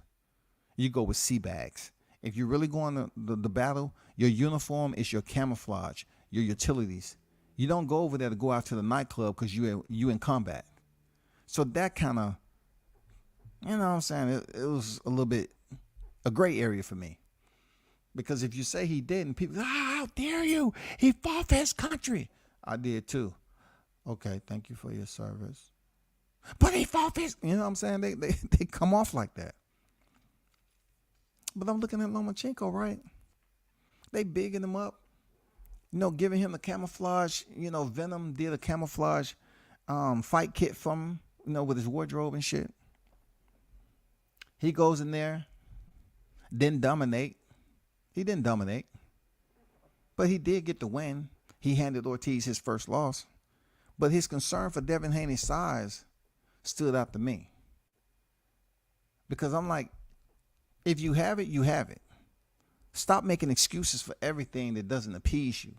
You go with sea bags. If you're really going to the battle, your uniform is your camouflage, your utilities. You don't go over there to go out to the nightclub because you in combat. So that kind of, you know what I'm saying, it was a little bit a gray area for me. Because if you say he didn't, people, how dare you? He fought for his country. I did too. Okay, thank you for your service. But he fought this. You know what I'm saying? They come off like that. But I'm looking at Lomachenko, right? They bigging him up. Giving him the camouflage. Venom did a camouflage fight kit from him. With his wardrobe and shit. He goes in there. Didn't dominate. He didn't dominate. But he did get the win. He handed Ortiz his first loss. But his concern for Devin Haney's size stood out to me. Because I'm like, if you have it, you have it. Stop making excuses for everything that doesn't appease you.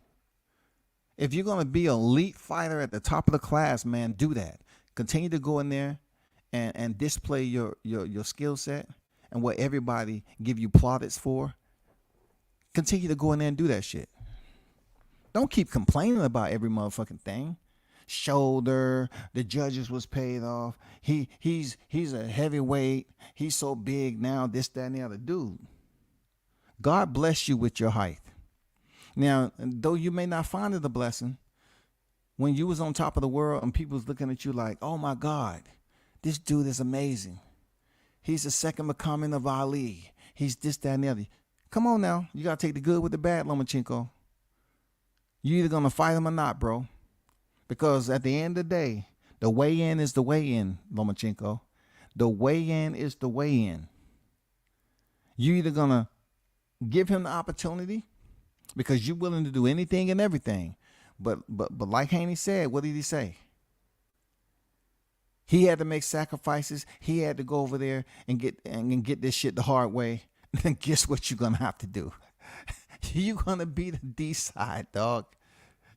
If you're going to be an elite fighter at the top of the class, man, do that. Continue to go in there and display your skill set and what everybody give you plaudits for. Continue to go in there and do that shit. Don't keep complaining about every motherfucking thing. Shoulder, the judges was paid off. He's a heavyweight. He's so big now, this, that, and the other. Dude, God bless you with your height. Now, though you may not find it a blessing, when you was on top of the world and people was looking at you like, oh my God, this dude is amazing. He's the second Muhammad of Ali. He's this, that, and the other. Come on now. You got to take the good with the bad, Lomachenko. You either going to fight him or not, bro. Because at the end of the day, the weigh-in is the weigh-in, Lomachenko. The weigh-in is the weigh-in. You either going to give him the opportunity because you're willing to do anything and everything. But like Haney said, what did he say? He had to make sacrifices. He had to go over there and get this shit the hard way. And guess what you're going to have to do? You're going to be the D side, dog.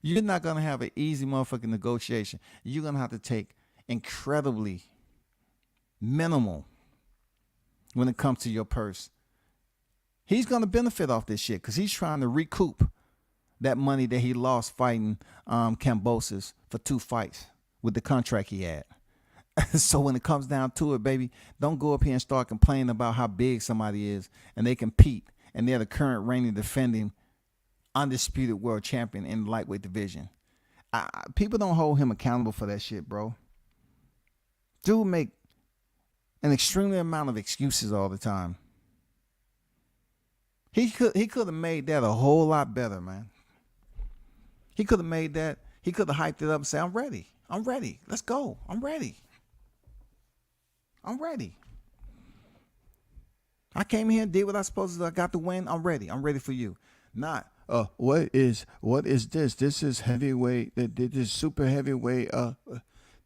You're not going to have an easy motherfucking negotiation. You're going to have to take incredibly minimal when it comes to your purse. He's going to benefit off this shit because he's trying to recoup that money that he lost fighting Kambosos for 2 fights with the contract he had. So when it comes down to it, baby, don't go up here and start complaining about how big somebody is and they compete and they're the current reigning defending undisputed world champion in the lightweight division. People don't hold him accountable for that shit, bro. Dude make an extremely amount of excuses all the time. He could have made that a whole lot better, man. He could have made that. He could have hyped it up and said, I'm ready. I'm ready. Let's go. I'm ready. I'm ready. I came here, did what I supposed to do. I got the win. I'm ready. I'm ready for you. Not, what is this? This is heavyweight. This is super heavyweight.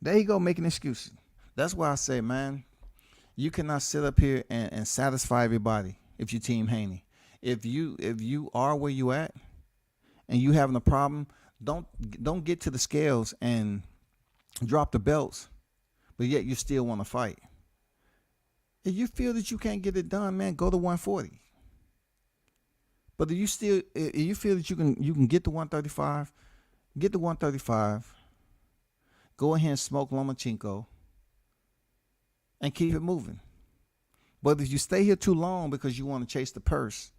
There you go, making excuses. That's why I say, man, you cannot sit up here and satisfy everybody if you team Haney. If you are where you at and you having a problem, don't get to the scales and drop the belts, but yet you still want to fight. If you feel that you can't get it done, man, go to 140. But if you feel that you can get to 135, get to 135. Go ahead and smoke Lomachenko and keep it moving. But if you stay here too long because you want to chase the purse,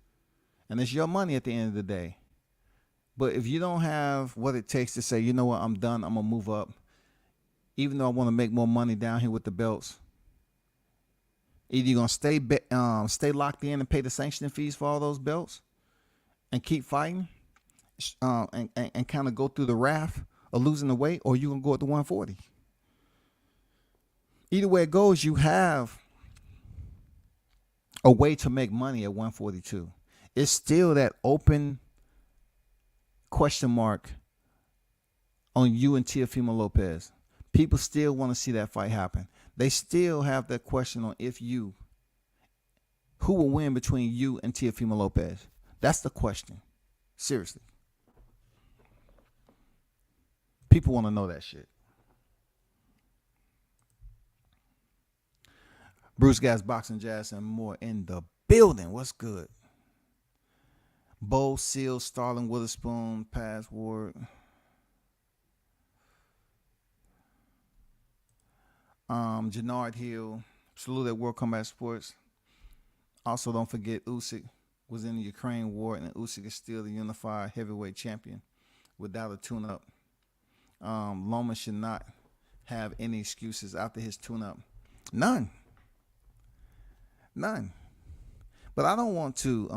and it's your money at the end of the day. But if you don't have what it takes to say, you know what, I'm done, I'm going to move up, even though I want to make more money down here with the belts, either you're going to stay locked in and pay the sanctioning fees for all those belts and keep fighting and kind of go through the wrath of losing the weight, or you're going to go at the 140. Either way it goes, you have a way to make money at 142. It's still that open question mark on you and Teofimo Lopez. People still want to see that fight happen. They still have that question on who will win between you and Teofimo Lopez. That's the question. Seriously. People want to know that shit. Bruce Gas, Boxing Jazz, and more in the building. What's good? Bo, Seal, Starling, Witherspoon, Password. Jannard Hill. Salute at World Combat Sports. Also, don't forget Usyk was in the Ukraine war, and Usyk is still the unified heavyweight champion without a tune-up. Loma should not have any excuses after his tune-up. None. But I don't want to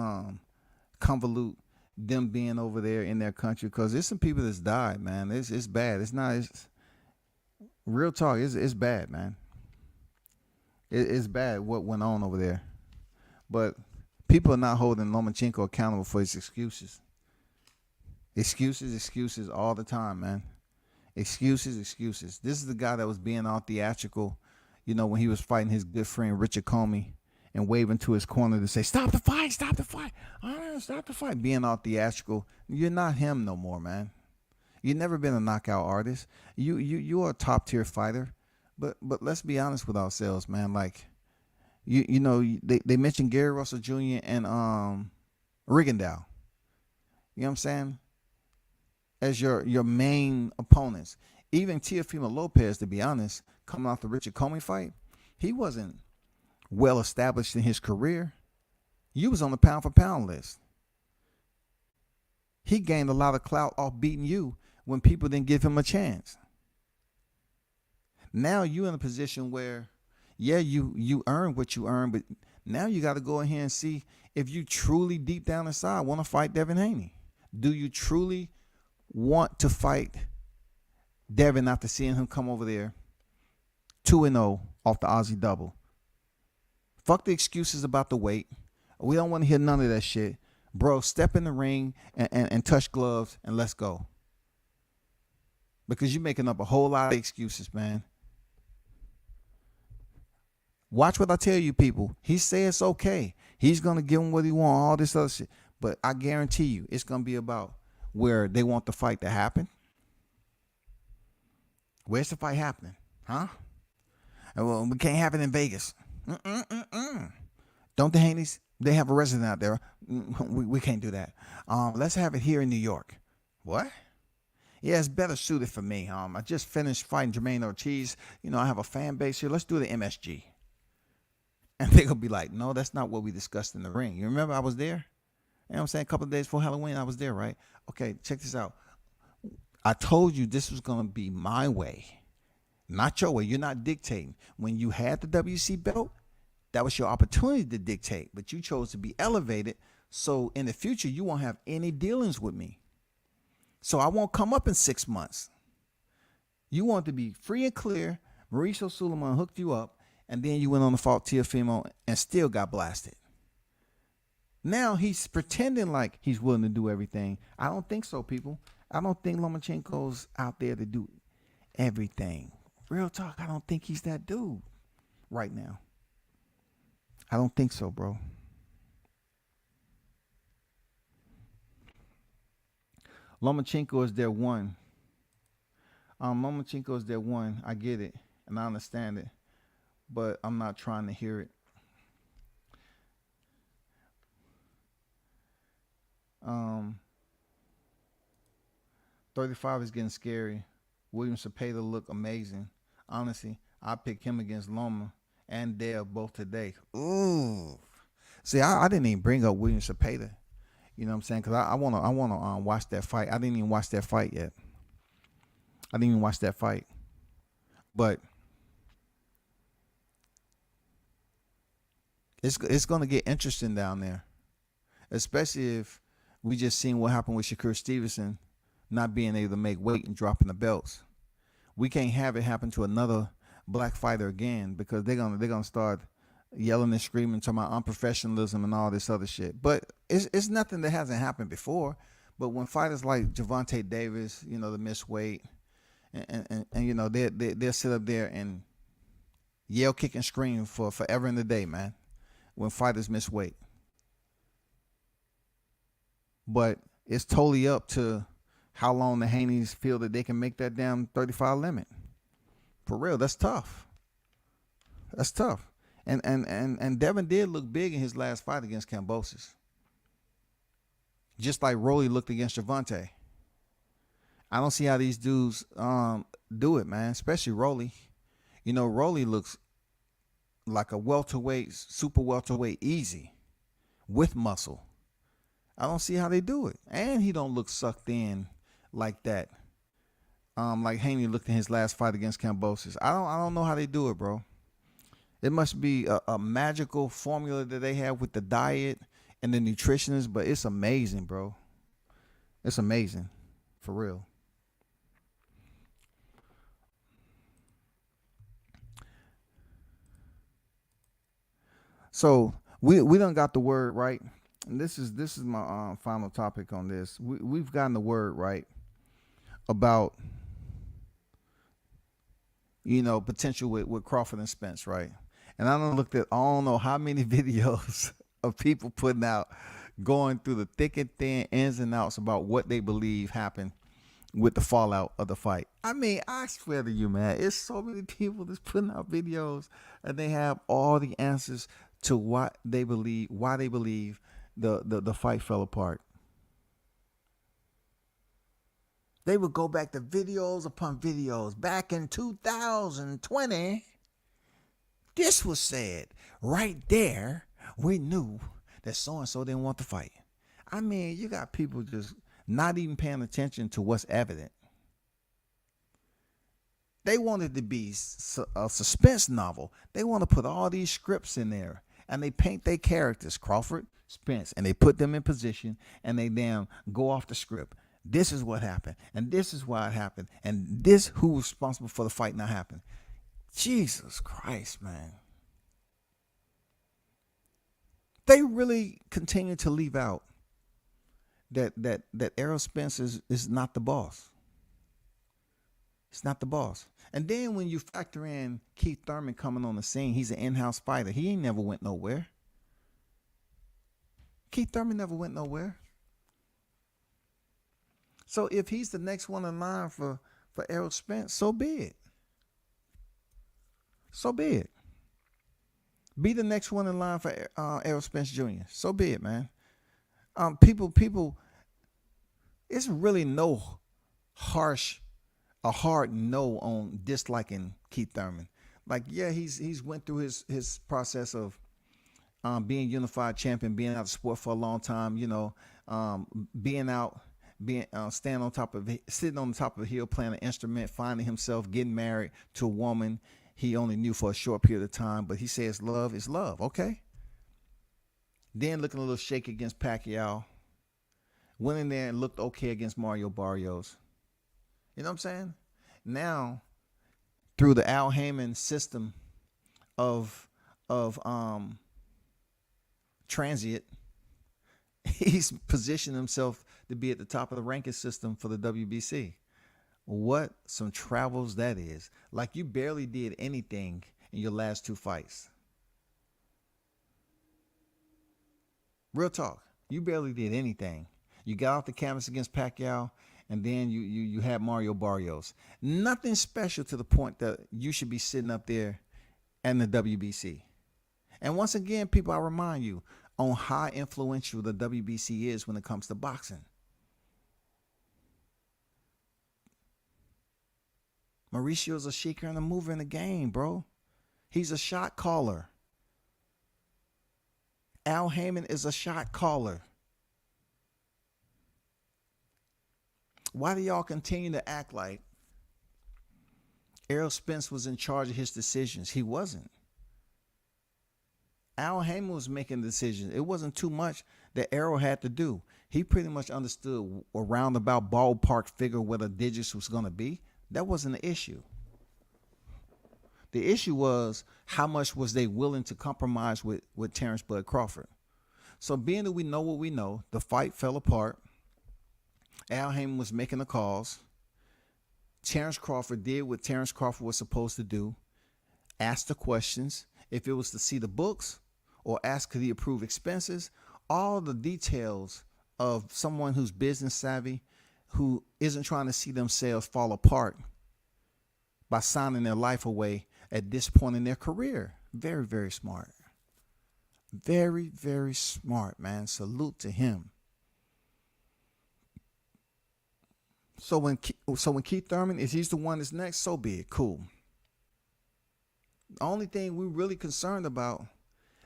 convolute them being over there in their country, because there's some people that's died, man. It's bad. It's real talk. It's bad, man. It's bad what went on over there. But people are not holding Lomachenko accountable for his excuses. Excuses all the time, man. Excuses. This is the guy that was being all theatrical, when he was fighting his good friend Richard Comey and waving to his corner to say, stop the fight. Stop the fight. Being all theatrical. You're not him no more, man. You've never been a knockout artist. You are a top tier fighter. But let's be honest with ourselves, man. Like, they mentioned Gary Russell Jr. and Rigondeaux. You know what I'm saying? As your main opponents. Even Teofimo Lopez, to be honest, coming off the Richard Comey fight, he wasn't well established in his career. You was on the pound for pound list. He gained a lot of clout off beating you when people didn't give him a chance. Now you in a position where, yeah, you earn what you earn, but now you got to go in here and see if you truly deep down inside want to fight Devin Haney. Do you truly want to fight Devin after seeing him come over there 2-0 off the Aussie double? Fuck the excuses about the weight. We don't want to hear none of that shit. Bro, step in the ring and touch gloves and let's go. Because you're making up a whole lot of excuses, man. Watch what I tell you, people. He says it's okay. He's going to give him what he wants, all this other shit. But I guarantee you, it's going to be about where they want the fight to happen. Where's the fight happening? Huh? Well, we can't have it in Vegas. Don't the Haneys, they have a resident out there. We can't do that. Let's have it here in New York. What? Yeah, it's better suited for me. I just finished fighting Jermaine Ortiz. I have a fan base here. Let's do the MSG. And they're going to be like, no, that's not what we discussed in the ring. You remember I was there? You know what I'm saying? A couple of days before Halloween, I was there, right? Okay, check this out. I told you this was going to be my way, not your way. You're not dictating. When you had the WC belt, that was your opportunity to dictate, but you chose to be elevated. So in the future, you won't have any dealings with me. So I won't come up in 6 months. You want to be free and clear. Mauricio Suleiman hooked you up, and then you went on to fight Teofimo and still got blasted. Now he's pretending like he's willing to do everything. I don't think so, people. I don't think Lomachenko's out there to do everything. Real talk, I don't think he's that dude right now. I don't think so, bro. Lomachenko is their one. Lomachenko is their one. I get it, and I understand it, but I'm not trying to hear it. 35 is getting scary. William Cepeda look amazing. Honestly, I picked him against Loma and Dale both today. Ooh. See, I didn't even bring up William Cepeda. You know what I'm saying? Because I wanna watch that fight. I didn't even watch that fight yet. But it's gonna get interesting down there, especially if we just seen what happened with Shakur Stevenson not being able to make weight and dropping the belts. We can't have it happen to another black fighter again, because they're gonna start yelling and screaming, talking about unprofessionalism and all this other shit. But it's nothing that hasn't happened before. But when fighters like Gervonta Davis, the miss weight, and they'll sit up there and yell, kick, and scream for forever and a day, man, when fighters miss weight. But it's totally up to how long the Haneys feel that they can make that damn 35 limit. For real, that's tough. That's tough. And Devin did look big in his last fight against Kambosos. Just like Rolly looked against Gervonta. I don't see how these dudes do it, man. Especially Rolly. Rolly looks like a welterweight, super welterweight, easy, with muscle. I don't see how they do it. And he don't look sucked in like that like Haney looked in his last fight against Kambosos. I don't know how they do it, bro. It must be a magical formula that they have with the diet and the nutritionists, but it's amazing, bro. It's amazing, for real. So we done got the word right. And this is my final topic on this. We've gotten the word right about potential with Crawford and Spence, right? And I done looked at I don't know how many videos of people putting out, going through the thick and thin, ins and outs about what they believe happened with the fallout of the fight. I mean, I swear to you, man, it's so many people that's putting out videos and they have all the answers to why they believe the fight fell apart. They would go back to videos upon videos. Back in 2020, this was said. Right there, we knew that so-and-so didn't want to fight. I mean, you got people just not even paying attention to what's evident. They wanted to be a suspense novel. They want to put all these scripts in there, and they paint their characters, Crawford, Spence, and they put them in position, and they damn go off the script. This is what happened, and this is why it happened, and this who was responsible for the fight not happening. Jesus Christ, man. They really continue to leave out that Errol Spence is not the boss. It's not the boss. And then when you factor in Keith Thurman coming on the scene, he's an in-house fighter. He ain't never went nowhere. Keith Thurman never went nowhere. So if he's the next one in line for Errol Spence, so be it. So be it. Be the next one in line for Errol Spence Jr. So be it, man. People, it's really a hard no on disliking Keith Thurman. Like, yeah, he's went through his process of being unified champion, being out of the sport for a long time, being out, sitting on top of a hill, playing an instrument, finding himself getting married to a woman he only knew for a short period of time, but he says love is love. Okay. Then looking a little shaky against Pacquiao. Went in there and looked okay against Mario Barrios. You know what I'm saying? Now, through the Al Heyman system of transient, he's positioned himself to be at the top of the ranking system for the WBC. What some travels that is. Like, you barely did anything in your last two fights. Real talk. You barely did anything. You got off the canvas against Pacquiao, and then you had Mario Barrios. Nothing special to the point that you should be sitting up there in the WBC. And once again, people, I remind you on how influential the WBC is when it comes to boxing. Mauricio's a shaker and a mover in the game, bro. He's a shot caller. Al Heyman is a shot caller. Why do y'all continue to act like Errol Spence was in charge of his decisions? He wasn't. Al Heyman was making decisions. It wasn't too much that Errol had to do. He pretty much understood a roundabout ballpark figure where the digits was going to be. That wasn't the issue. The issue was how much was they willing to compromise with Terrence Bud Crawford. So being that we know what we know, the fight fell apart. Al Heyman was making the calls. Terrence Crawford did what Terrence Crawford was supposed to do. Ask the questions. If it was to see the books or ask could he approve expenses, all the details of someone who's business savvy, who isn't trying to see themselves fall apart by signing their life away at this point in their career. Very, very smart. Very, very smart, man. Salute to him. So when Keith Thurman, if he's the one that's next, so be it. Cool. The only thing we're really concerned about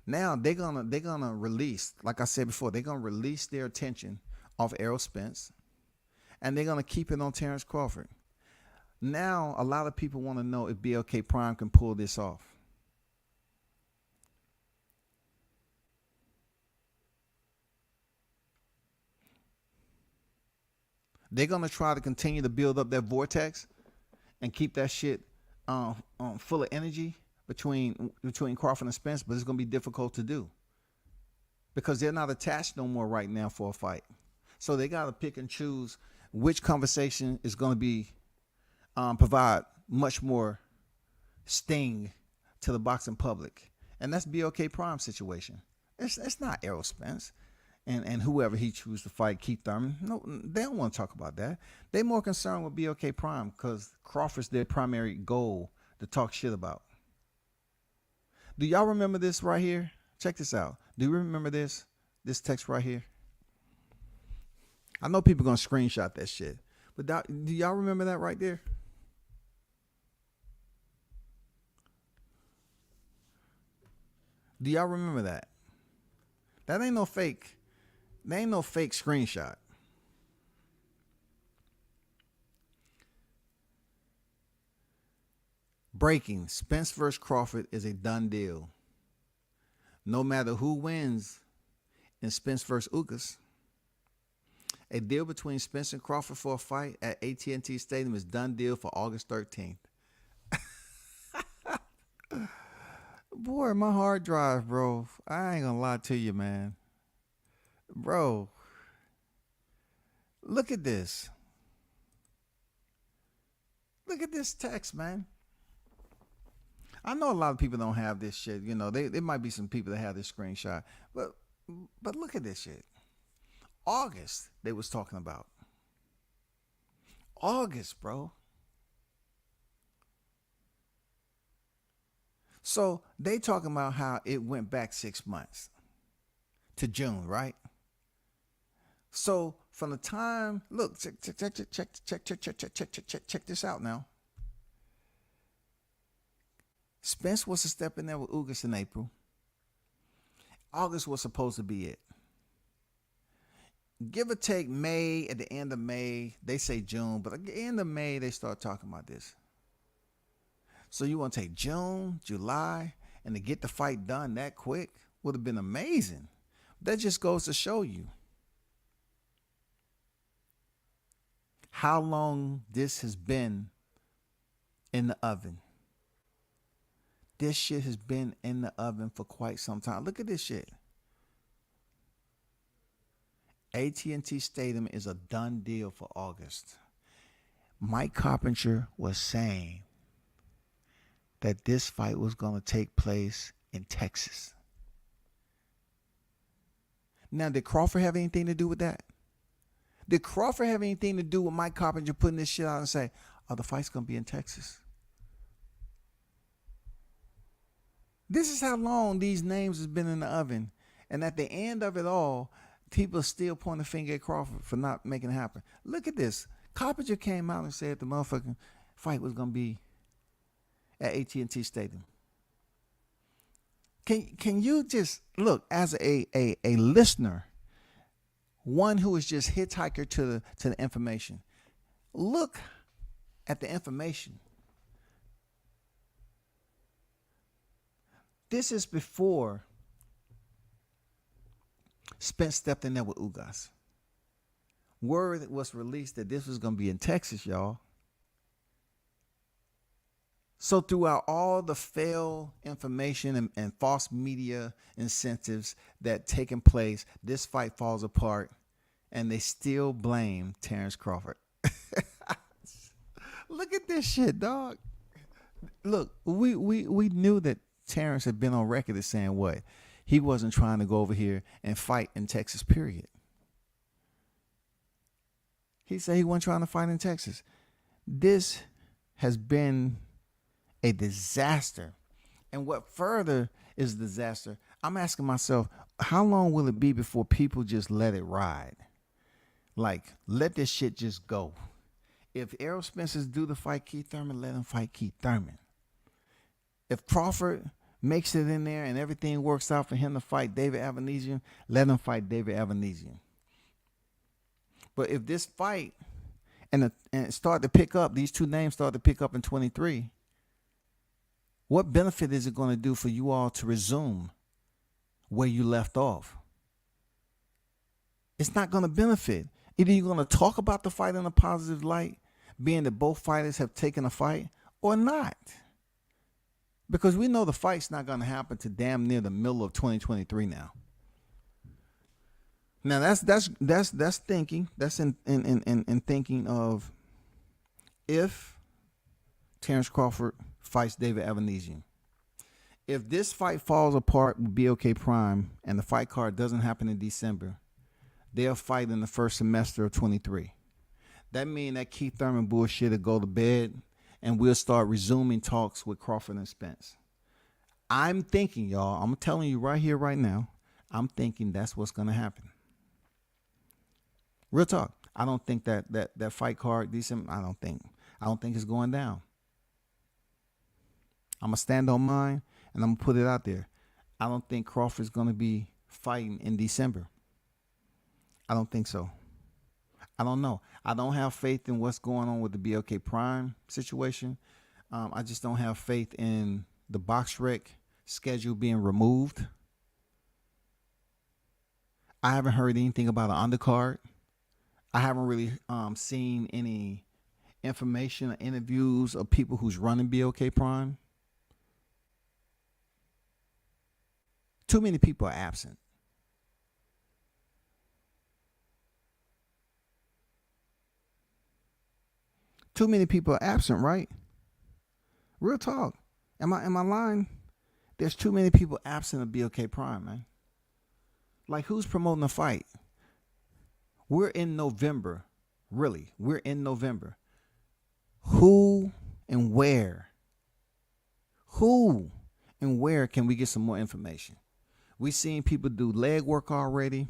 now, they're gonna release, like I said before, they're gonna release their attention off Errol Spence. And they're going to keep it on Terrence Crawford. Now, a lot of people want to know if BLK Prime can pull this off. They're going to try to continue to build up that vortex and keep that shit full of energy between Crawford and Spence, but it's going to be difficult to do because they're not attached no more right now for a fight. So they got to pick and choose which conversation is going to be provide much more sting to the boxing public, and that's BLK Prime situation. It's not Errol Spence and whoever he chooses to fight, Keith Thurman. No, they don't want to talk about that. They're more concerned with BLK Prime because Crawford's their primary goal to talk shit about. Do y'all remember this right here? Check this out. Do you remember this text right here? I know people are going to screenshot that shit, but do y'all remember that right there? Do y'all remember that? That ain't no fake. There ain't no fake screenshot. Breaking. Spence versus Crawford is a done deal. No matter who wins in Spence versus Ugas, a deal between Spence and Crawford for a fight at AT&T Stadium is done deal for August 13th. Boy, my hard drive, bro. I ain't gonna lie to you, man. Bro, look at this. Look at this text, man. I know a lot of people don't have this shit. You know, there might be some people that have this screenshot. But look at this shit. August, they was talking about. August, bro. So they talking about how it went back 6 months to June, right? So from the time, look, check this out now. Spence was to step in there with Ugas in April. August was supposed to be it. Give or take May, at the end of May, they say June, but at the end of May, they start talking about this. So you want to take June, July, and to get the fight done that quick would have been amazing. That just goes to show you how long this has been in the oven. This shit has been in the oven for quite some time. Look at this shit. AT&T Stadium is a done deal for August. Mike Carpenter was saying that this fight was going to take place in Texas. Now, did Crawford have anything to do with that? Did Crawford have anything to do with Mike Carpenter putting this shit out and say, oh, the fight's going to be in Texas? This is how long these names has been in the oven. And at the end of it all, people still point the finger at Crawford for not making it happen. Look at this. Carpenter came out and said the motherfucking fight was going to be at AT&T Stadium. Can you just look as a listener, one who is just hitchhiker to the information? Look at the information. This is before Spence stepped in there with Ugas. Word was released that this was going to be in Texas, y'all. So throughout all the failed information and false media incentives that taken place, this fight falls apart, and they still blame Terrence Crawford. Look at this shit, dog. Look, we knew that Terrence had been on record as saying what? He wasn't trying to go over here and fight in Texas, period. He said he wasn't trying to fight in Texas. This has been a disaster. And what further is a disaster, I'm asking myself, how long will it be before people just let it ride? Like, let this shit just go. If Errol Spence's do the fight Keith Thurman, let him fight Keith Thurman. If Crawford makes it in there and everything works out for him to fight David Avanesian, let him fight David Avanesian. But if this fight and it started to pick up, these two names started to pick up in 23, what benefit is it going to do for you all to resume where you left off? It's not going to benefit. Either you're going to talk about the fight in a positive light, being that both fighters have taken a fight, or not. Because we know the fight's not going to happen to damn near the middle of 2023 now. Now that's thinking. That's in thinking of if Terrence Crawford fights David Evanesian. If this fight falls apart with BOK Prime and the fight card doesn't happen in December, they'll fight in the first semester of 23. That means that Keith Thurman bullshit will go to bed and we'll start resuming talks with Crawford and Spence. I'm thinking, y'all, I'm telling you right here, right now, I'm thinking that's what's going to happen. Real talk. I don't think that fight card, December, I don't think it's going down. I'm going to stand on mine and I'm going to put it out there. I don't think Crawford's going to be fighting in December. I don't think so. I don't know. I don't have faith in what's going on with the BOK Prime situation. I just don't have faith in the box rec schedule being removed. I haven't heard anything about an undercard. I haven't really seen any information or interviews of people who's running BOK Prime. Too many people are absent. Too many people are absent, right? Real talk. Am I lying? There's too many people absent of BOK Prime, man. Like, who's promoting the fight? We're in November. Really, we're in November. Who and where? Who and where can we get some more information? We've seen people do leg work already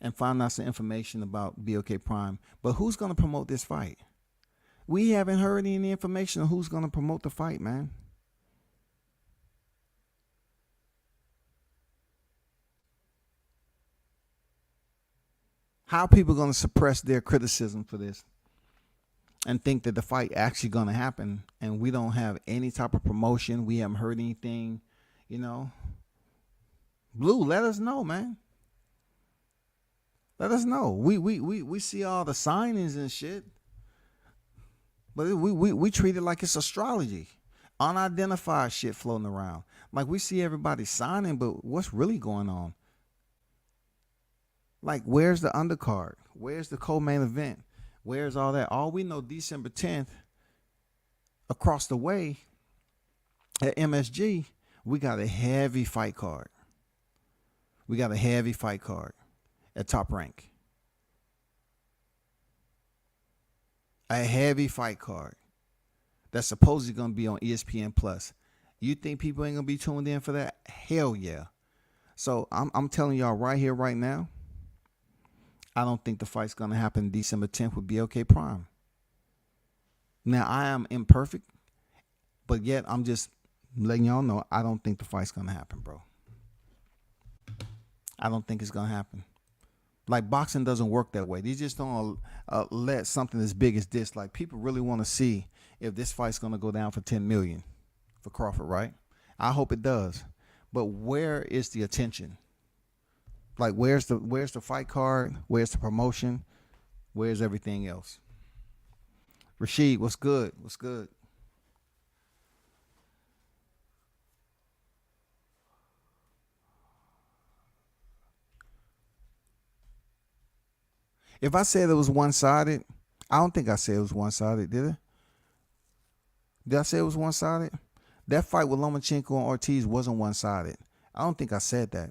and find out some information about BOK Prime. But who's going to promote this fight? We haven't heard any information on who's going to promote the fight, man. How are people going to suppress their criticism for this and think that the fight actually going to happen and we don't have any type of promotion? We haven't heard anything, you know. Blue, let us know, man. Let us know. We see all the signings and shit. But we treat it like it's astrology. Unidentified shit floating around. Like, we see everybody signing, but what's really going on? Like, where's the undercard? Where's the co-main event? Where's all that? All we know, December 10th, across the way at MSG, we got a heavy fight card. We got a heavy fight card at Top Rank. A heavy fight card that's supposedly going to be on ESPN Plus. You think people ain't going to be tuned in for that? Hell yeah. So I'm telling y'all right here, right now, I don't think the fight's going to happen December 10th with BOK Prime. Now, I am imperfect, but yet I'm just letting y'all know I don't think the fight's going to happen, bro. I don't think it's going to happen. Like, boxing doesn't work that way. They just don't let something as big as this. Like, people really want to see if this fight's going to go down for $10 million for Crawford, right? I hope it does. But where is the attention? Like, where's the fight card? Where's the promotion? Where's everything else? Rashid, what's good? What's good? If I said it was one-sided, I don't think I said it was one-sided, did I? Did I say it was one-sided? That fight with Lomachenko and Ortiz wasn't one-sided. I don't think I said that.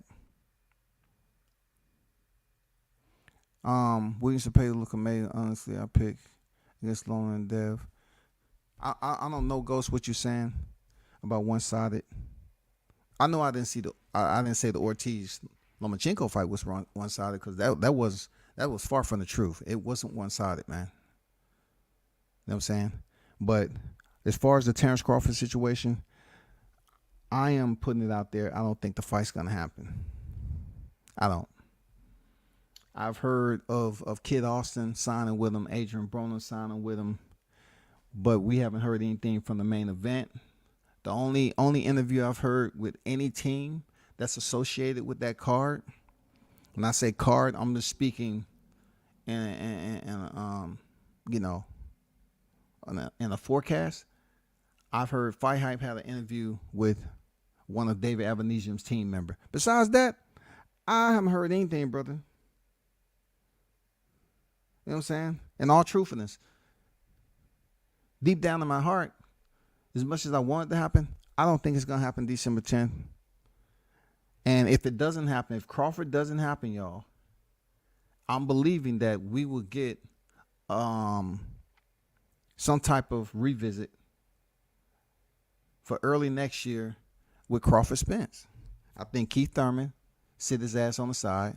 Williams Cepeda look amazing. Honestly, I pick against Lona and Dev. I don't know, Ghost, what you're saying about one-sided. I know I didn't say the Ortiz Lomachenko fight was one-sided, because that was far from the truth. It wasn't one-sided, man. You know what I'm saying? But as far as the Terrence Crawford situation, I am putting it out there. I don't think the fight's going to happen. I don't. I've heard of Kid Austin signing with him, Adrian Broner signing with him, but we haven't heard anything from the main event. The only interview I've heard with any team that's associated with that card, when I say card, I'm just speaking in you know, in a forecast. I've heard Fight Hype had an interview with one of David Avanesium's team member. Besides that, I haven't heard anything, brother. You know what I'm saying? In all truthfulness, deep down in my heart, as much as I want it to happen, I don't think it's going to happen December 10th. And if it doesn't happen, if Crawford doesn't happen, y'all, I'm believing that we will get some type of revisit for early next year with Crawford Spence. I think Keith Thurman sit his ass on the side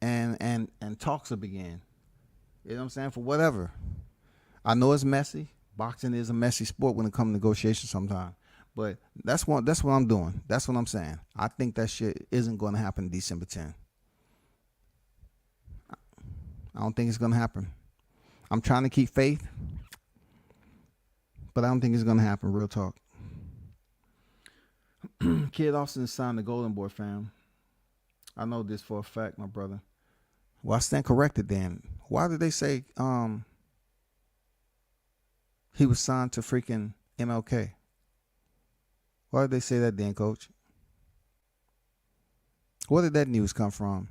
and talks will begin. You know what I'm saying? For whatever. I know it's messy. Boxing is a messy sport when it comes to negotiations sometimes. But that's what I'm doing. That's what I'm saying. I think that shit isn't going to happen December 10th. I don't think it's going to happen. I'm trying to keep faith, but I don't think it's going to happen. Real talk. Kid Austin signed the Golden Boy, fam. I know this for a fact, my brother. Well, I stand corrected then. Why did they say he was signed to freaking MLK? Why did they say that then, coach? Where did that news come from?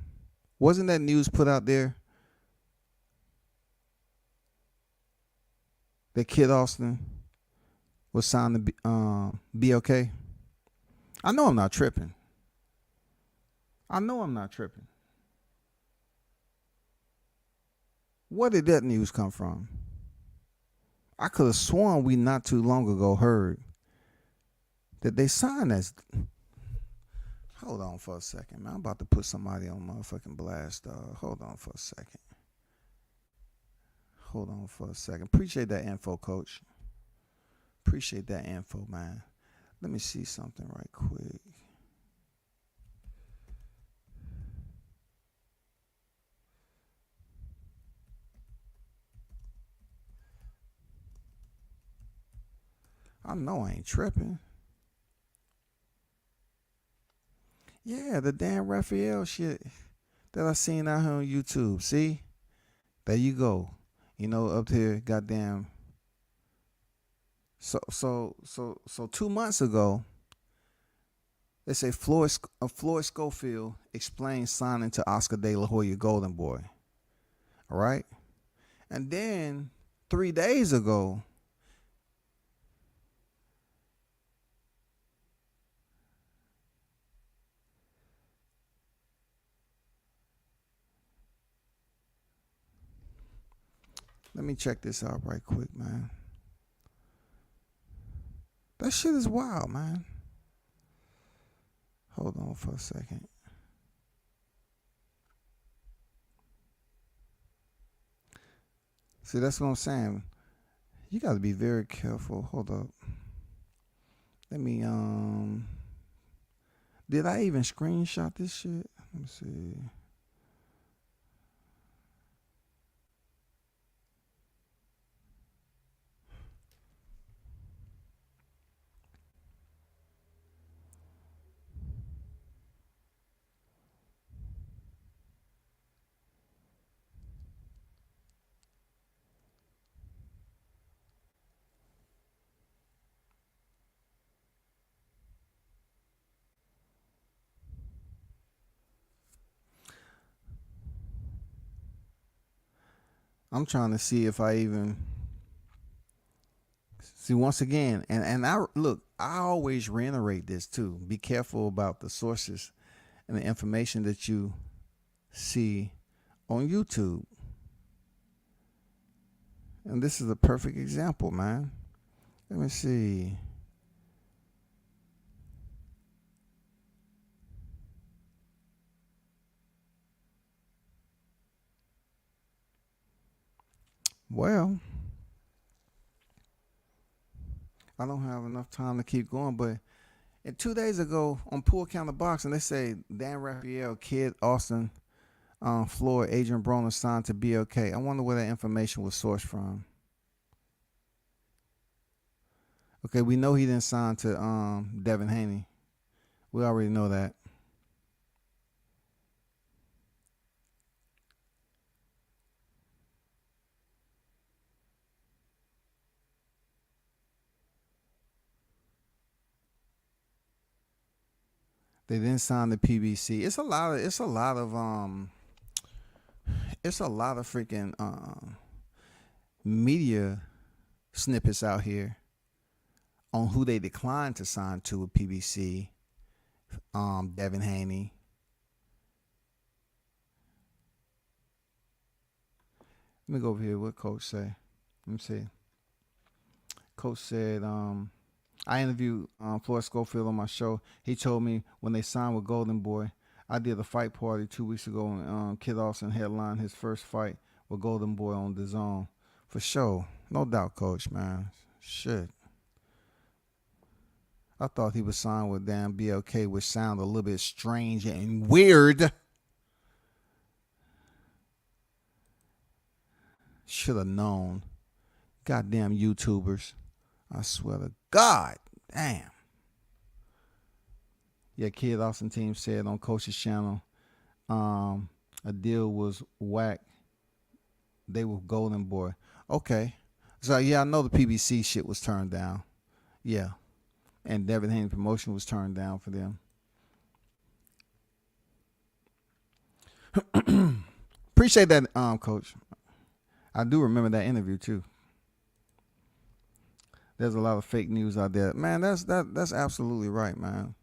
Wasn't that news put out there that Kid Austin was signed to BLK? I know I'm not tripping. Where did that news come from? I could have sworn we not too long ago heard that they signed as. Hold on for a second, man. I'm about to put somebody on motherfucking blast. Hold on for a second. Appreciate that info, coach. Appreciate that info, man. Let me see something right quick. I know I ain't tripping. Yeah, the Dan Raphael shit that I seen out here on YouTube. See? There you go. You know, up here, goddamn. So 2 months ago, they say Floyd Schofield explained signing to Oscar De La Hoya Golden Boy. All right? And then 3 days ago, let me check this out right quick, man. That shit is wild, man. Hold on for a second. See, that's what I'm saying. You got to be very careful. Hold up. Let me, did I even screenshot this shit? Let me see. I'm trying to see if I even see once again, and I look, I always reiterate this too. Be careful about the sources and the information that you see on YouTube. And this is a perfect example, man. Let me see. Well, I don't have enough time to keep going, but 2 days ago on Pool Counter Boxing, they say Dan Raphael, Kid Austin Floyd, Adrian Broner signed to BLK. I wonder where that information was sourced from. Okay, we know he didn't sign to Devin Haney. We already know that. They didn't sign the PBC. It's a lot of freaking media snippets out here on who they declined to sign to a PBC. Devin Haney. Let me go over here. What coach say? Let me see. Coach said, I interviewed Floyd Schofield on my show. He told me when they signed with Golden Boy, I did a fight party 2 weeks ago, and Kid Austin headlined his first fight with Golden Boy on DAZN. For sure. No doubt, Coach, man. Shit. I thought he was signed with damn BLK, which sounded a little bit strange and weird. Should have known. Goddamn YouTubers. I swear to God. Damn. Yeah, Kid Austin team said on Coach's channel, a deal was whack. They were Golden Boy. Okay. So, yeah, I know the PBC shit was turned down. Yeah. And Devin Haney promotion was turned down for them. Appreciate that, Coach. I do remember that interview too. There's a lot of fake news out there, man. That's absolutely right, man.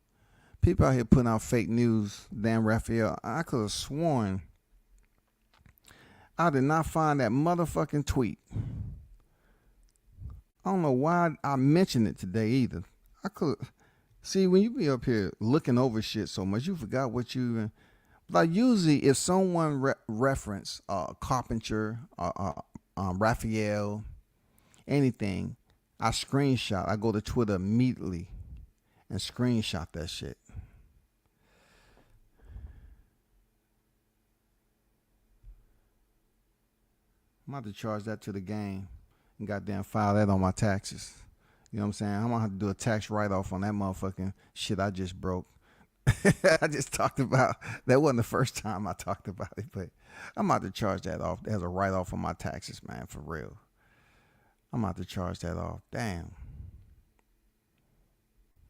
People out here putting out fake news. Damn, Raphael, I could have sworn I did not find that motherfucking tweet. I don't know why I mentioned it today either. I could see when you be up here looking over shit so much, you forgot what you. Like usually, if someone reference Carpenter, Raphael, anything, I screenshot. I go to Twitter immediately and screenshot that shit. I'm about to charge that to the game and goddamn file that on my taxes. You know what I'm saying? I'm going to have to do a tax write-off on that motherfucking shit I just broke. I just talked about, that wasn't the first time I talked about it, but I'm about to charge that off as a write-off on my taxes, man, for real. I'm about to charge that off. Damn.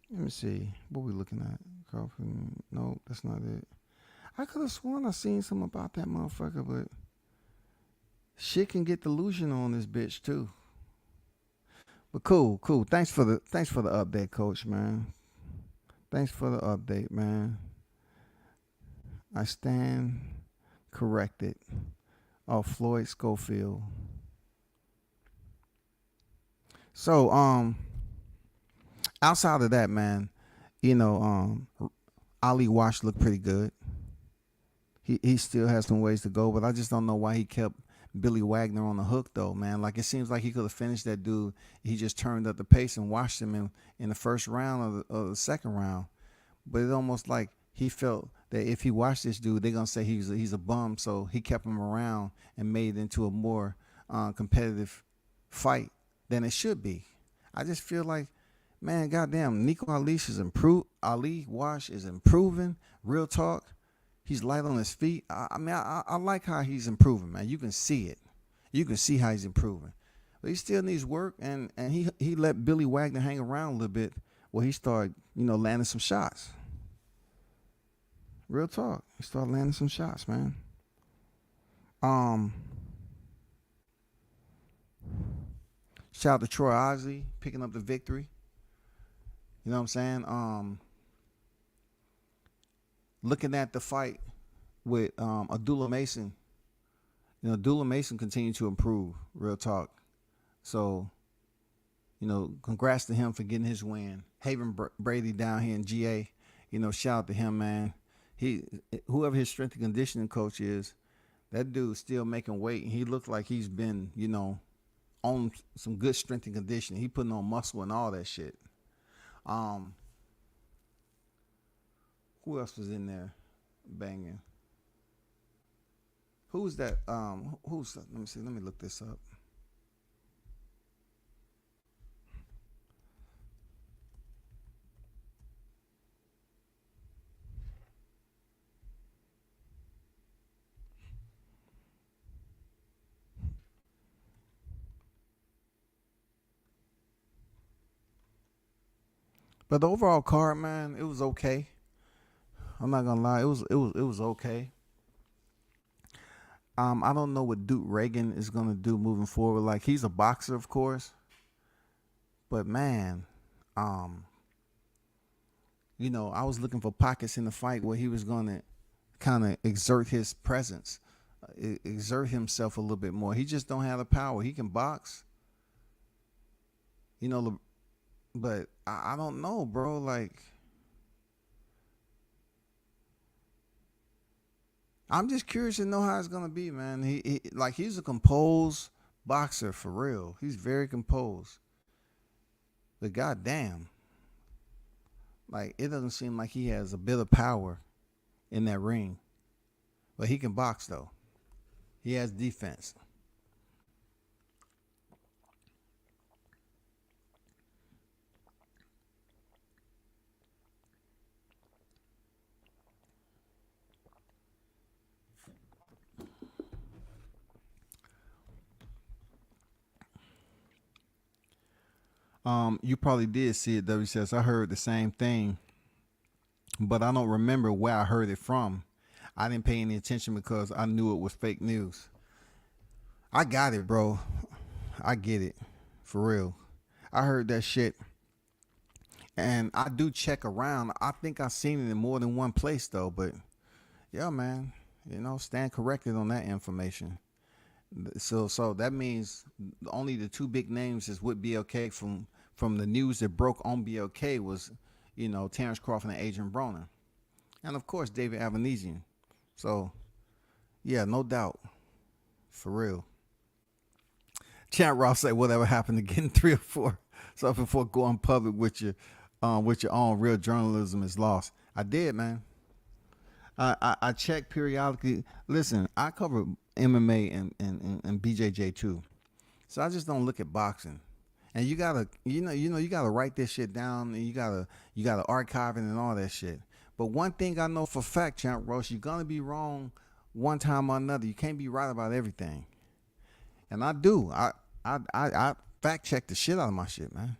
Let me see. What we looking at? No, that's not it. I could have sworn I seen something about that motherfucker, but shit can get delusional on this bitch, too. But cool. Thanks for the update, Coach, man. Thanks for the update, man. I stand corrected. Oh, Floyd Schofield. So, outside of that, man, you know, Ali Wash looked pretty good. He still has some ways to go, but I just don't know why he kept Billy Wagner on the hook, though, man. Like, it seems like he could have finished that dude. He just turned up the pace and watched him in the first round or the second round. But it's almost like he felt that if he watched this dude, they're going to say he's a bum. So he kept him around and made it into a more competitive fight than it should be. I just feel like, man, goddamn, Nico Ali Wash is improving. Real talk. He's light on his feet. I like how he's improving, man. You can see it. You can see how he's improving. But he still needs work, and he let Billy Wagner hang around a little bit where he started, landing some shots. Real talk. He started landing some shots, man. Shout out to Troy Osley picking up the victory. You know what I'm saying? Looking at the fight with Abdullah Mason, Abdullah Mason continued to improve, real talk. So, congrats to him for getting his win. Haven Brady down here in GA, shout out to him, man. Whoever his strength and conditioning coach is, that dude's still making weight, and he looked like he's been, on some good strength and conditioning. He putting on muscle and all that shit. Who else was in there banging? Who's that? Who's? Let me see. Let me look this up. But the overall card, man, it was okay. I'm not gonna lie, it was okay. I don't know what Duke Reagan is gonna do moving forward. Like he's a boxer, of course, but man, um, I was looking for pockets in the fight where he was gonna kind of exert his presence, exert himself a little bit more. He just don't have the power. He can box, you know, but I don't know, bro. Like I'm just curious to know how it's gonna be, man. He's a composed boxer for real. He's very composed. But goddamn, like it doesn't seem like he has a bit of power in that ring. But he can box though. He has defense. You probably did see it, WCS. I heard the same thing, but I don't remember where I heard it from. I didn't pay any attention because I knew it was fake news. I got it, bro. I get it. For real. I heard that shit. And I do check around. I think I've seen it in more than one place though, but yeah, man. Stand corrected on that information. So that means only the two big names is with BLK from the news that broke on BLK was, Terrence Crawford and Adrian Broner. And of course, David Avanesian. So, yeah, no doubt. For real. Chant Ross said, whatever happened to getting 3 or 4 stuff before going public with your own real journalism is lost. I did, man. I check periodically. Listen, I cover MMA and BJJ too. So I just don't look at boxing. And you gotta, you gotta write this shit down, and you gotta archive it and all that shit. But one thing I know for a fact, Champ Ross, you're gonna be wrong one time or another. You can't be right about everything. And I do. I fact check the shit out of my shit, man.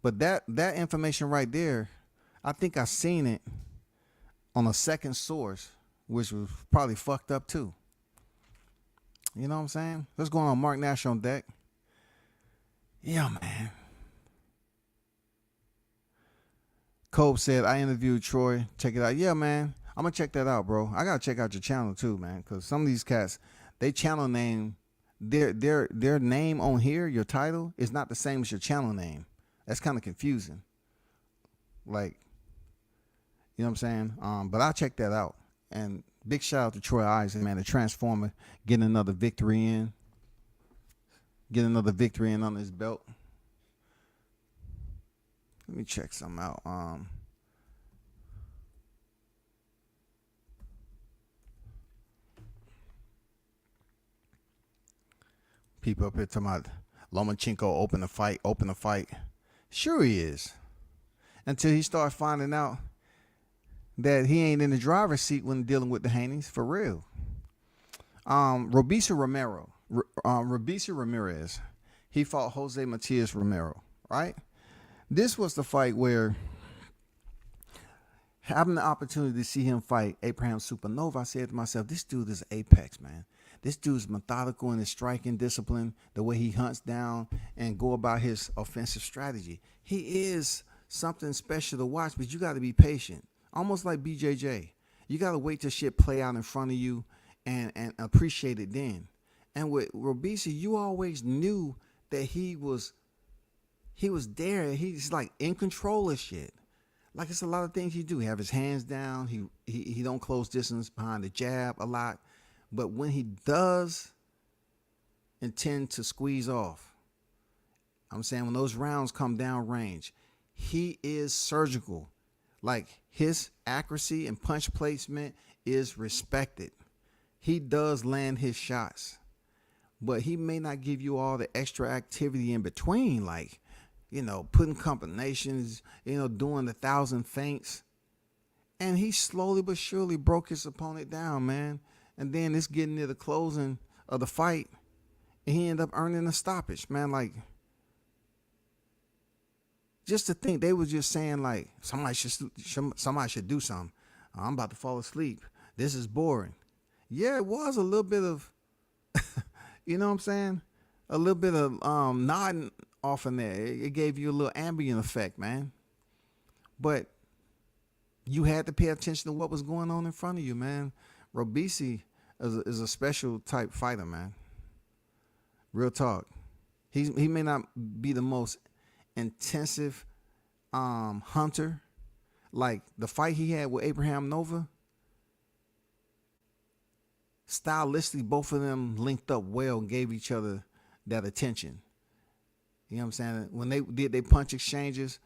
But that information right there, I think I seen it on a second source, which was probably fucked up too. You know what I'm saying? What's going on? Mark Nash on deck. Yeah, man. Cope said, I interviewed Troy. Check it out. Yeah, man. I'm going to check that out, bro. I got to check out your channel too, man. Because some of these cats, they channel name, their name on here, your title, is not the same as your channel name. That's kind of confusing. Like, you know what I'm saying? But I'll check that out. And big shout out to Troy Isaac, man, the Transformer, getting another victory in. Get another victory in on his belt. Let me check something out. People up here talking about Lomachenko open the fight. Sure he is. Until he starts finding out that he ain't in the driver's seat when dealing with the Haneys, for real. Robisa Ramirez, he fought Jose Matias Romero, right? This was the fight where, having the opportunity to see him fight Abraham Supernova, I said to myself, this dude is apex, man. This dude's methodical in his striking discipline, the way he hunts down and go about his offensive strategy. He is something special to watch, but you got to be patient. Almost like BJJ. You got to wait till shit play out in front of you and appreciate it then. And with Robisi, you always knew that he was there. He's like in control of shit. Like it's a lot of things he do. He have his hands down. He don't close distance behind the jab a lot. But when he does intend to squeeze off, I'm saying when those rounds come down range, he is surgical. Like his accuracy and punch placement is respected. he does land his shots, but he may not give you all the extra activity in between, like, putting combinations, doing the 1,000 feints. And he slowly but surely broke his opponent down, man. And then it's getting near the closing of the fight, and he ended up earning a stoppage, man. Like, just to think they was just saying, like, somebody should do something. I'm about to fall asleep. This is boring. Yeah, it was a little bit of, you know what I'm saying? A little bit of nodding off in there. It gave you a little ambient effect, man. But you had to pay attention to what was going on in front of you, man. Robisi is a special type fighter, man. Real talk. He may not be the most intensive hunter. Like the fight he had with Abraham Nova, stylistically, both of them linked up well and gave each other that attention. You know what I'm saying? When they did their punch exchanges,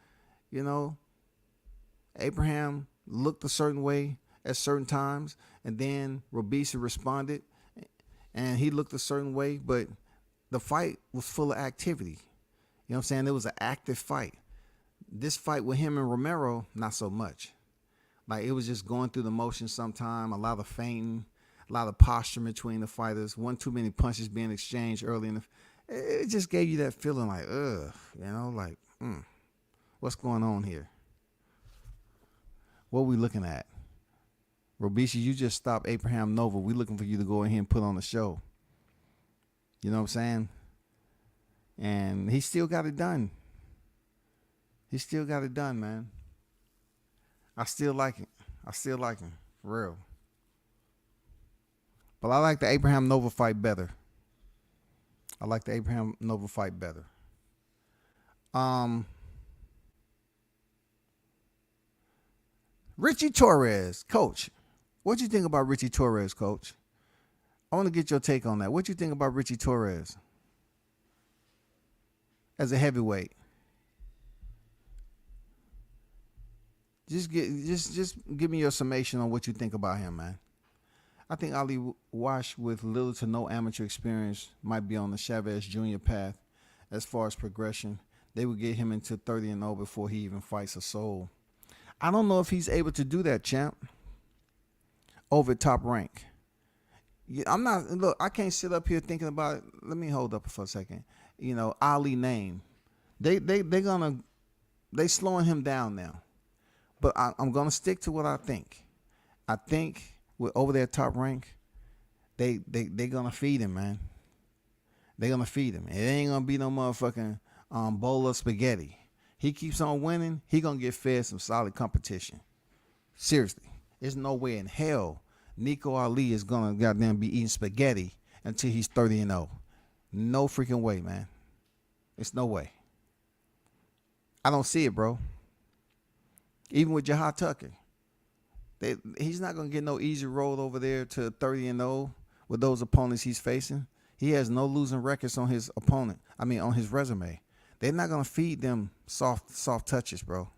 Abraham looked a certain way at certain times, and then Robisi responded, and he looked a certain way, but the fight was full of activity. You know what I'm saying? It was an active fight. This fight with him and Romero, not so much. Like, it was just going through the motions sometime, a lot of feinting, a lot of posture between the fighters, one too many punches being exchanged early in the. It just gave you that feeling like, what's going on here? What are we looking at? Robisi, you just stopped Abraham Nova. We looking for you to go ahead and put on the show. You know what I'm saying? And he still got it done. He still got it done, man. I still like it. For real. But I like the Abraham Nova fight better. Richie Torres, coach. What you think about Richie Torres, coach? I want to get your take on that. What you think about Richie Torres as a heavyweight? Just give me your summation on what you think about him, man. I think Ali Wash, with little to no amateur experience, might be on the Chavez Jr. path as far as progression. They would get him into 30-0 before he even fights a soul. I don't know if he's able to do that, champ, over Top Rank. Yeah, I can't sit up here thinking about it. Let me hold up for a second. Ali name. They slowing him down now. But I'm going to stick to what I think. I think with over there Top Rank, they going to feed him, man. They're going to feed him. It ain't going to be no motherfucking bowl of spaghetti. He keeps on winning, he going to get fed some solid competition. Seriously. There's no way in hell Nico Ali is going to goddamn be eating spaghetti until he's 30-0. No freaking way, man. It's no way. I don't see it, bro. Even with Jahad Tucker, he's not going to get no easy road over there to 30-0 with those opponents he's facing. He has no losing records on his on his resume. They're not going to feed them soft touches, bro.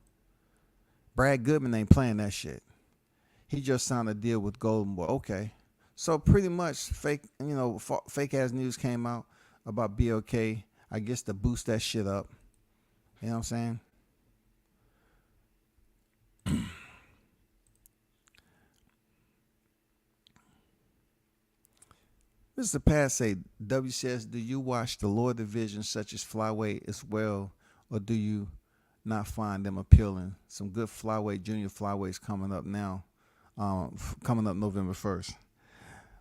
Brad Goodman ain't playing that shit. He just signed a deal with Golden Boy. Okay. So pretty much fake ass news came out about BLK, I guess, to boost that shit up. You know what I'm saying? Mr. Pass say, W says, do you watch the lower divisions such as flyweight as well, or do you not find them appealing? Some good flyweight, junior flyweights coming up now, coming up November 1st.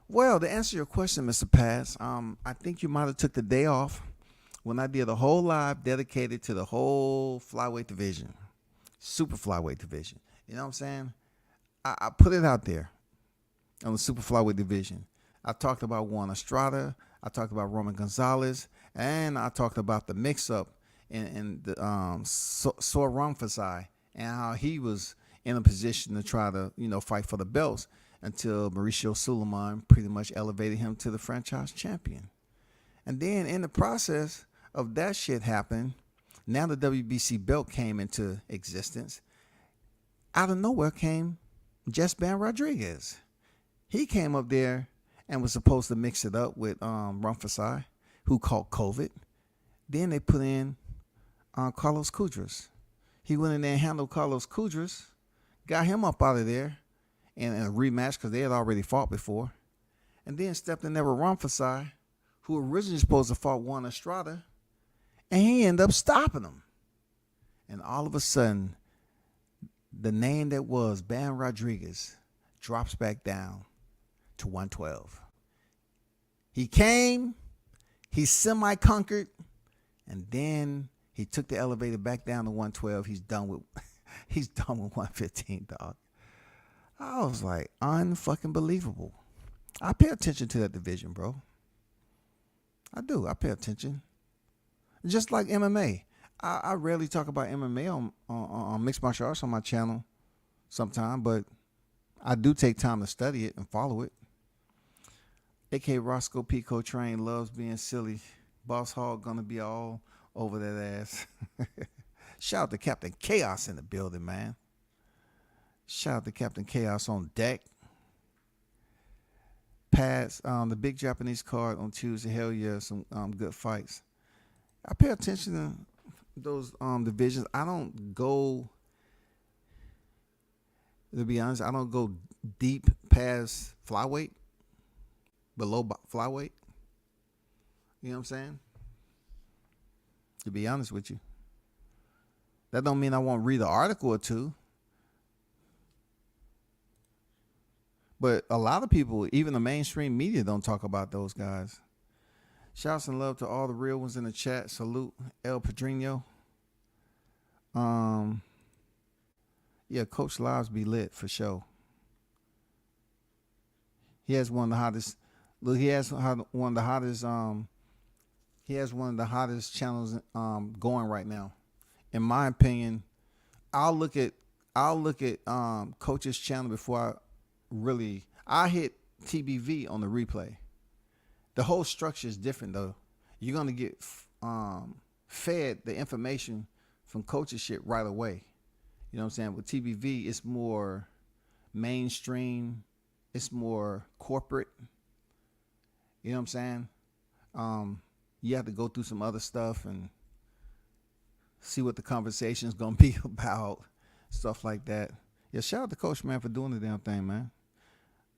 Well, to answer your question, Mr. Pass, I think you might have took the day off when I did a whole live dedicated to the whole flyweight division, super flyweight division. You know what I'm saying? I put it out there on the super flyweight division. I talked about Juan Estrada, I talked about Roman Gonzalez, and I talked about the mix-up in the Sor Ramphasai and how he was in a position to try to, fight for the belts until Mauricio Suleiman pretty much elevated him to the franchise champion. And then in the process of that shit happening, now the WBC belt came into existence. Out of nowhere came Jesban Rodriguez. He came up there and was supposed to mix it up with Rumfasai, who caught COVID. Then they put in Carlos Kudras. He went in there and handled Carlos Kudras, got him up out of there in a rematch because they had already fought before. And then stepped in there with Rumfasai, who originally supposed to fight Juan Estrada, and he ended up stopping him. And all of a sudden, the name that was Ban Rodriguez drops back down to 112. He came, he semi-conquered, and then he took the elevator back down to 112. He's done with 115, dog. I was like, unfucking believable. I pay attention to that division, bro. I do. I pay attention. Just like MMA. I rarely talk about MMA on mixed martial arts on my channel sometime, but I do take time to study it and follow it. A.K. Roscoe Pico Train loves being silly. Boss Hog gonna be all over that ass. Shout out to Captain Chaos in the building, man. Shout out to Captain Chaos on deck. Pads, the big Japanese card on Tuesday. Hell yeah, some good fights. I pay attention to those divisions. I don't go, to be honest, I don't go deep past flyweight, below flyweight. You know what I'm saying? To be honest with you. That don't mean I won't read an article or two. But a lot of people, even the mainstream media, don't talk about those guys. Shouts and love to all the real ones in the chat. Salute El Padrino. Yeah, Coach Lives be lit for sure. He has one of the hottest. Look, he has one of the hottest. He has one of the hottest channels going right now. In my opinion, I'll look at Coach's channel before I hit TBV on the replay. The whole structure is different though. You're gonna get fed the information from Coach's shit right away. You know what I'm saying? With TBV, it's more mainstream. It's more corporate. You know what I'm saying? You have to go through some other stuff and see what the conversation is gonna be about, stuff like that. Yeah, shout out to Coach, man, for doing the damn thing, man.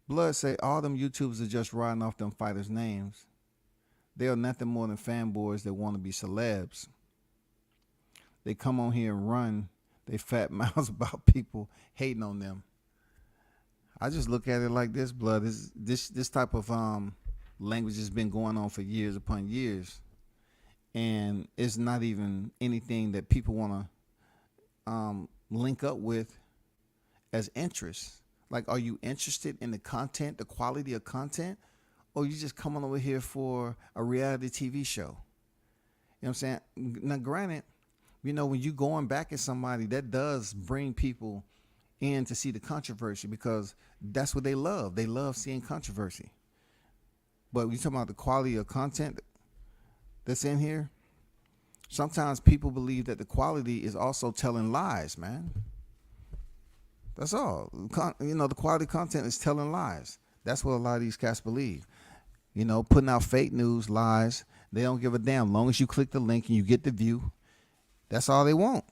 Blood say all them YouTubers are just riding off them fighters' names. They are nothing more than fanboys that want to be celebs. They come on here and run they fat mouths about people hating on them. I just look at it like this, Blood. This type of language has been going on for years upon years. And it's not even anything that people want to link up with as interests. Like, are you interested in the content, the quality of content, or you just coming over here for a reality TV show? You know what I'm saying? Now, granted, you know, when you going back at somebody, that does bring people in to see the controversy because that's what they love. They love seeing controversy. But when you talking about the quality of content that's in here, sometimes people believe that the quality is also telling lies, man. That's all. You know, the quality content is telling lies. That's what a lot of these cats believe. You know, putting out fake news, lies. They don't give a damn. As long as you click the link and you get the view, that's all they want.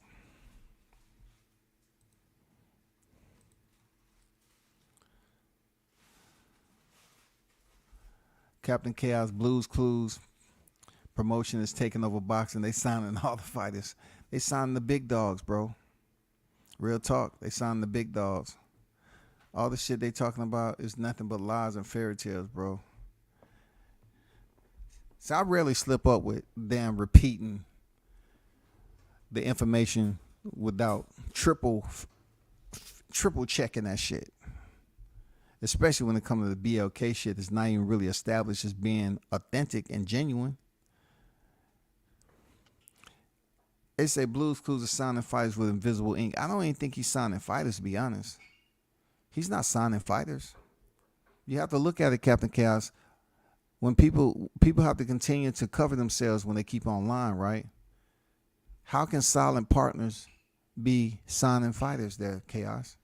Captain Chaos Blues Clues promotion is taking over boxing. They signing all the fighters. They signing the big dogs, bro. Real talk. They signing the big dogs. All the shit they talking about is nothing but lies and fairy tales, bro. So I rarely slip up with damn repeating the information without triple checking that shit. Especially when it comes to the BLK shit that's not even really established as being authentic and genuine. They say Blues Clues are signing fighters with invisible ink. I don't even think he's signing fighters, to be honest. He's not signing fighters. You have to look at it, Captain Chaos. When people have to continue to cover themselves when they keep online, right? How can silent partners be signing fighters there, Chaos?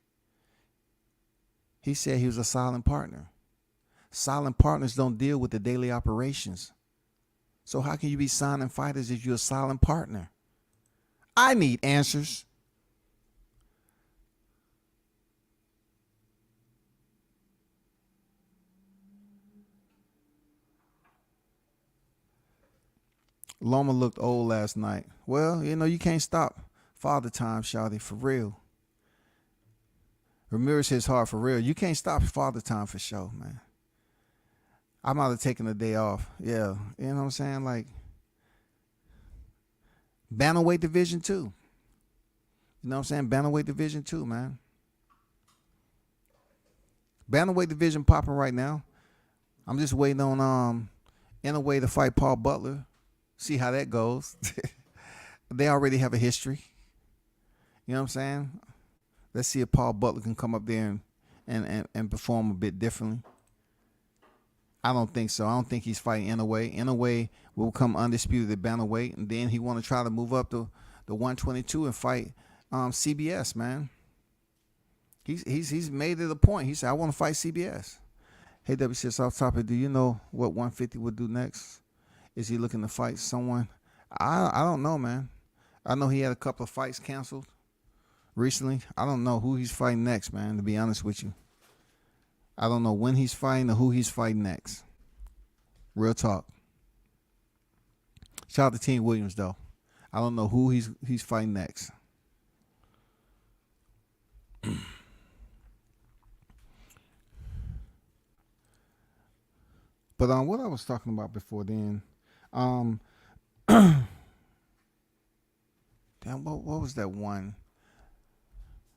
He said he was a silent partner. Silent partners don't deal with the daily operations. So how can you be signing fighters if you're a silent partner? I need answers. Loma looked old last night. Well, you can't stop Father Time, shawty, for real. Ramirez hits hard for real. You can't stop Father Time for sure, man. I might have taken a day off. Yeah, you know what I'm saying? Like, Bantamweight Division 2. You know what I'm saying? Bantamweight Division 2, man. Bantamweight Division popping right now. I'm just waiting on Inouye to fight Paul Butler. See how that goes. They already have a history. You know what I'm saying? Let's see if Paul Butler can come up there and perform a bit differently. I don't think so. I don't think he's fighting Inouye. Inouye will come undisputed at bantamweight, and then he want to try to move up to the 122 and fight CBS, man. He's made it a point. He said, I want to fight CBS. Hey, WCS off topic, do you know what 150 would do next? Is he looking to fight someone? I don't know, man. I know he had a couple of fights canceled recently. I don't know who he's fighting next, man, to be honest with you. I don't know when he's fighting or who he's fighting next. Real talk. Shout out to Team Williams, though. I don't know who he's fighting next. But what I was talking about before then, damn, what was that one?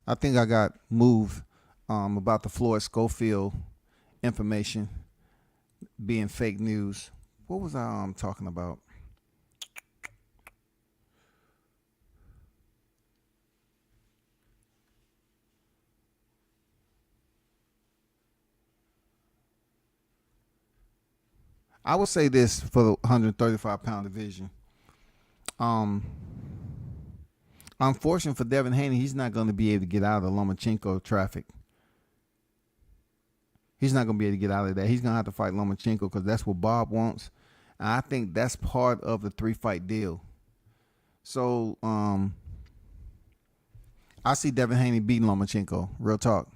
I think I got moved about the Floyd Schofield information being fake news. What was I talking about? I would say this for the 135-pound division. Unfortunately for Devin Haney, he's not going to be able to get out of the Lomachenko traffic. He's not going to be able to get out of that. He's going to have to fight Lomachenko because that's what Bob wants. And I think that's part of the 3-fight deal. So I see Devin Haney beating Lomachenko. Real talk.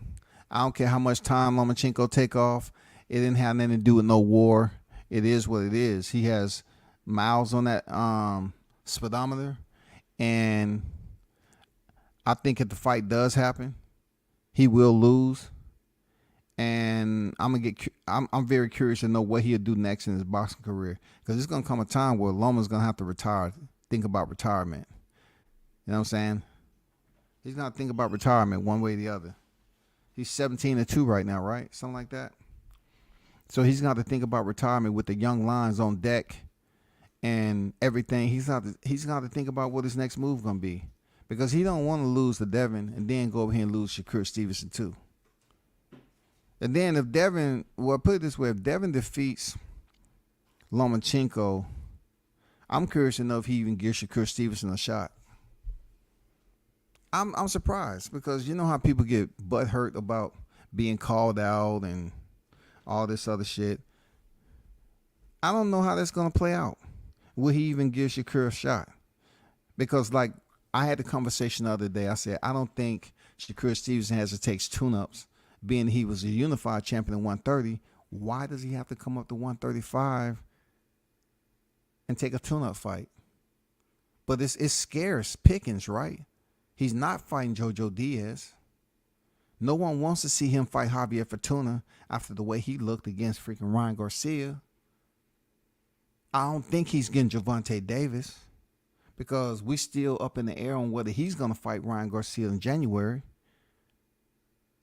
I don't care how much time Lomachenko take off. It didn't have nothing to do with no war. It is what it is. He has miles on that speedometer. And I think if the fight does happen, he will lose. And I'm very curious to know what he'll do next in his boxing career, because there's gonna come a time where Loma's gonna have to retire, think about retirement. You know what I'm saying? He's gonna think about retirement one way or the other. He's 17-2 right now, right? Something like that. So he's gonna have to think about retirement with the young lions on deck and everything. He's gonna have to think about what his next move gonna be, because he don't want to lose to Devin and then go over here and lose Shakur Stevenson too. And then if Devin, well, put it this way, if Devin defeats Lomachenko, I'm curious to know if he even gives Shakur Stevenson a shot. I'm surprised, because you know how people get butthurt about being called out and all this other shit. I don't know how that's going to play out. Will he even give Shakur a shot? Because, like, I had the conversation the other day. I said, I don't think Shakur Stevenson has to take tune-ups. Being he was a unified champion at 130, why does he have to come up to 135 and take a tune-up fight? But it's scarce pickings, right? He's not fighting Jojo Diaz. No one wants to see him fight Javier Fortuna after the way he looked against freaking Ryan Garcia. I don't think he's getting Gervonta Davis, because we still up in the air on whether he's going to fight Ryan Garcia in January.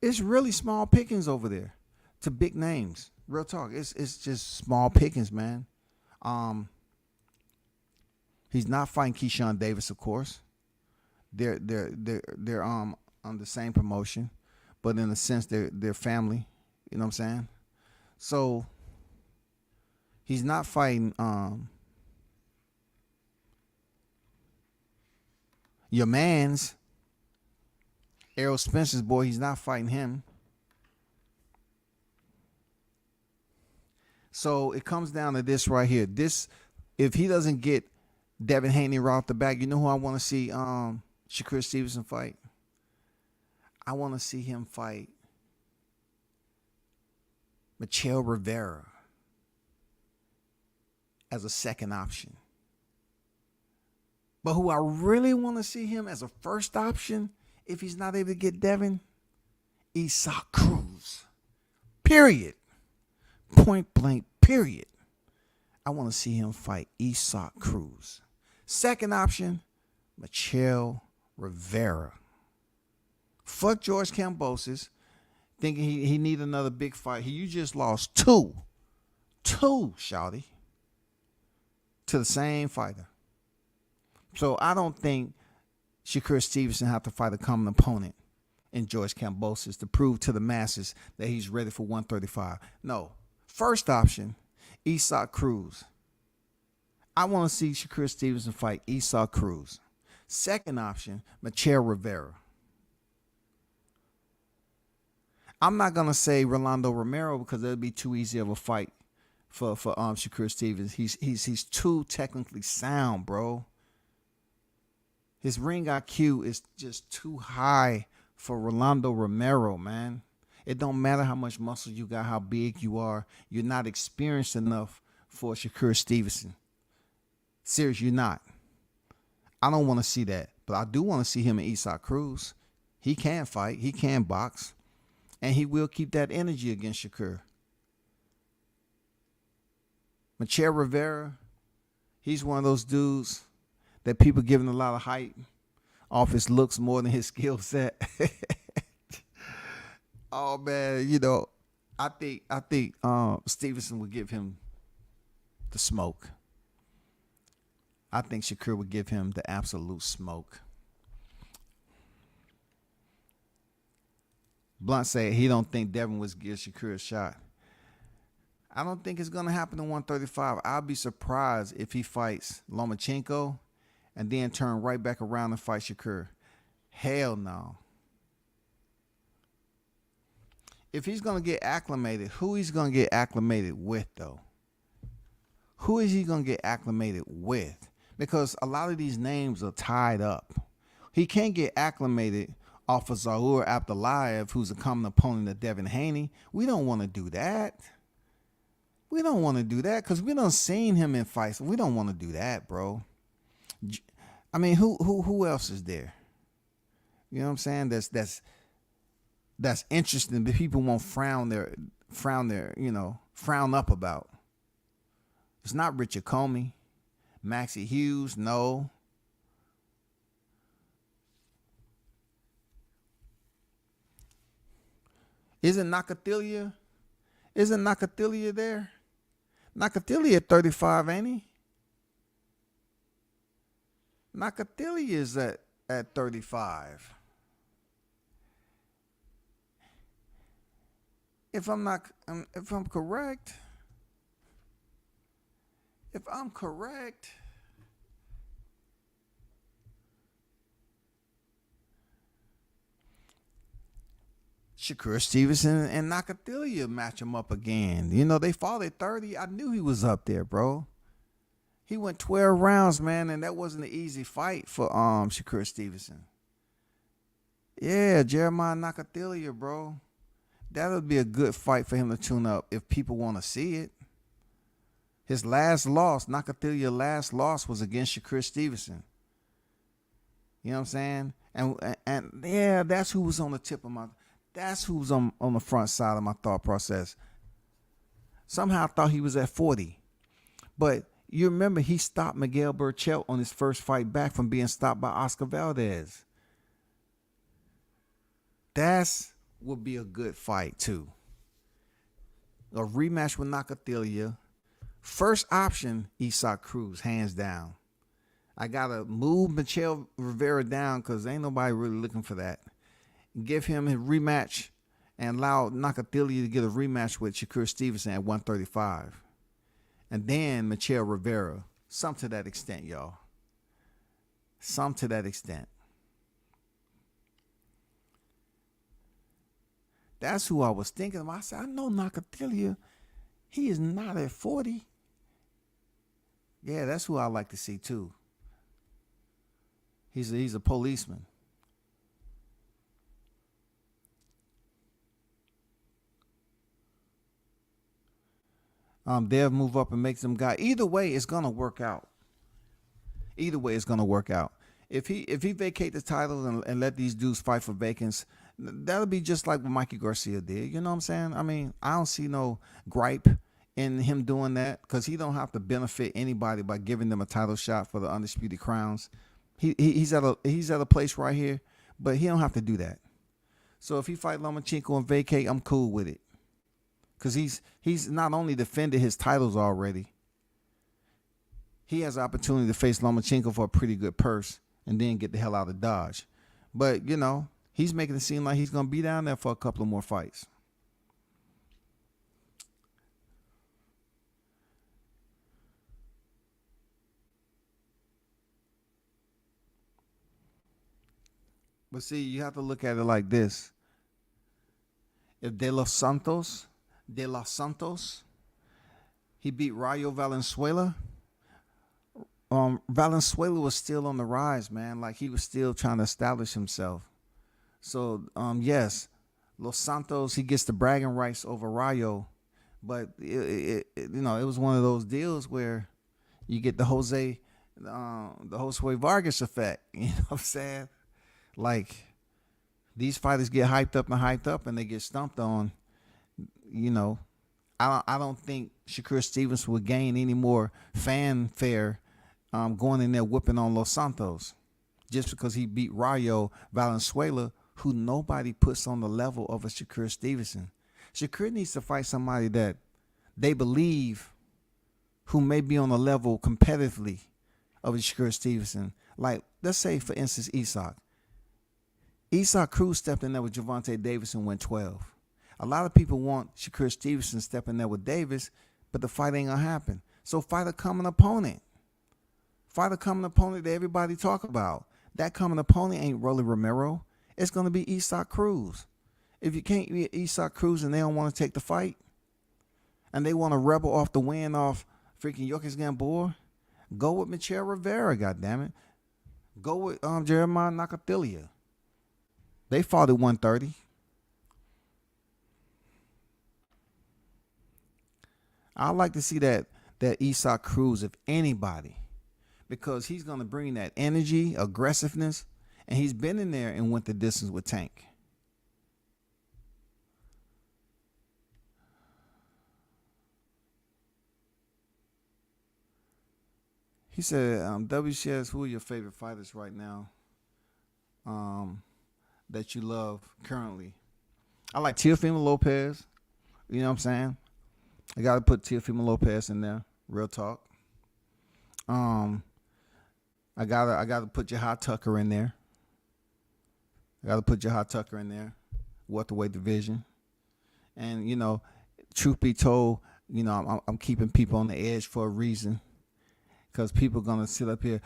It's really small pickings over there to big names. Real talk. It's just small pickings, man. He's not fighting Keyshawn Davis, of course. They're on the same promotion, but in a sense they're family. You know what I'm saying? So he's not fighting your man's Errol Spencer's boy. He's not fighting him. So it comes down to this right here. This, if he doesn't get Devin Haney right off the back, you know who I want to see Shakur Stevenson fight? I want to see him fight Michelle Rivera as a second option. But who I really want to see him as a first option, if he's not able to get Devin, Isaac Cruz. Period. Point blank, period. I want to see him fight Isaac Cruz. Second option, Michelle Rivera. Fuck George Kambosos, thinking he need another big fight. You just lost two, shawty, to the same fighter. So I don't think Shakur Stevenson have to fight a common opponent in George Kambosos to prove to the masses that he's ready for 135. No. First option, Isaac Cruz. I want to see Shakur Stevenson fight Isaac Cruz. Second option, Michelle Rivera. I'm not going to say Rolando Romero because it would be too easy of a fight for Shakur Stevenson. He's too technically sound, bro. His ring IQ is just too high for Rolando Romero, man. It don't matter how much muscle you got, how big you are. You're not experienced enough for Shakur Stevenson. Serious, you're not. I don't want to see that. But I do want to see him and Isaac Cruz. He can fight. He can box. And he will keep that energy against Shakur. Michelle Rivera, he's one of those dudes that people giving a lot of hype off his looks more than his skill set. Oh man, you know, I think Stevenson would give him the smoke. I think Shakur would give him the absolute smoke. Blunt said he don't think Devin would give Shakur a shot. I don't think it's gonna happen in 135. I'll be surprised if he fights Lomachenko and then turn right back around and fight Shakur. Hell no. If he's going to get acclimated, who he's going to get acclimated with, though? Who is he going to get acclimated with? Because a lot of these names are tied up. He can't get acclimated off of Zaur Abdullayev, who's a common opponent of Devin Haney. We don't want to do that. We don't want to do that because we done seen him in fights. We don't want to do that, bro. I mean, who else is there? You know what I'm saying? That's interesting, but people won't frown up about. It's not Richard Comey, Maxie Hughes, no. Isn't Nakatilia there? Nakatilia at 35, ain't he? Nakatilia is at 35. If I'm correct, Shakur Stevenson and Nakatilia match him up again. You know, they fought at 30. I knew he was up there, bro. He went 12 rounds, man, and that wasn't an easy fight for Shakur Stevenson. Yeah, Jeremiah Nakatilia, bro. That would be a good fight for him to tune up if people want to see it. His last loss, Nakatilia's last loss was against Shakur Stevenson. You know what I'm saying? And yeah, that's who was on the tip of my, that's who was on the front side of my thought process. Somehow I thought he was at 40. But you remember he stopped Miguel Berchelt on his first fight back from being stopped by Oscar Valdez. That's would be a good fight too. A rematch with Nakatilia. First option, Isaac Cruz, hands down. I gotta move Michelle Rivera down because ain't nobody really looking for that. Give him a rematch and allow Nakatilia to get a rematch with Shakur Stevenson at 135. And then Michelle Rivera. Some to that extent, y'all. Some to that extent. That's who I was thinking of. I said, I know Nakatilia. He is not at 40. Yeah, that's who I like to see too. He's a policeman. They'll move up and make some guy. Either way, it's gonna work out. Either way, it's gonna work out. If he vacate the title and let these dudes fight for vacants, that'll be just like what Mikey Garcia did. You know what I'm saying? I mean, I don't see no gripe in him doing that because he don't have to benefit anybody by giving them a title shot for the undisputed crowns. He's at a place right here, but he don't have to do that. So if he fight Lomachenko and vacate, I'm cool with it. Because he's not only defended his titles already, he has the opportunity to face Lomachenko for a pretty good purse and then get the hell out of Dodge. But, you know, he's making it seem like he's going to be down there for a couple of more fights. But see, you have to look at it like this. If De Los Santos, he beat Rayo Valenzuela. Valenzuela was still on the rise, man. Like he was still trying to establish himself. So, yes, Los Santos, he gets the bragging rights over Rayo. But, it was one of those deals where you get the Jose Vargas effect. You know what I'm saying? Like, these fighters get hyped up and they get stumped on. You know, I don't think Shakur Stevenson would gain any more fanfare going in there whipping on Los Santos just because he beat Rayo Valenzuela, who nobody puts on the level of a Shakur Stevenson. Shakur needs to fight somebody that they believe who may be on the level competitively of a Shakur Stevenson. Like, let's say, for instance, Isak Cruz stepped in there with Gervonta Davis and went 12. A lot of people want Shakur Stevenson stepping there with Davis, but the fight ain't going to happen. So fight a common opponent. Fight a common opponent that everybody talk about. That common opponent ain't Rolly Romero. It's going to be Isak Cruz. If you can't beat Isak Cruz and they don't want to take the fight, and they want to rebel off the win off freaking Yokis Gamboa, go with Michelle Rivera, goddammit. Go with Jeremiah Nakatilia. They fought at 130. I like to see that Isak Cruz, if anybody, because he's going to bring that energy, aggressiveness, and he's been in there and went the distance with Tank. He said, WCS, who are your favorite fighters right now that you love currently? I like Teofimo Lopez. You know what I'm saying? I got to put Teofimo Lopez in there. Real talk. I gotta put Jahad Tucker in there. Welterweight division. And, you know, truth be told, you know, I'm keeping people on the edge for a reason. Because people are going to sit up here,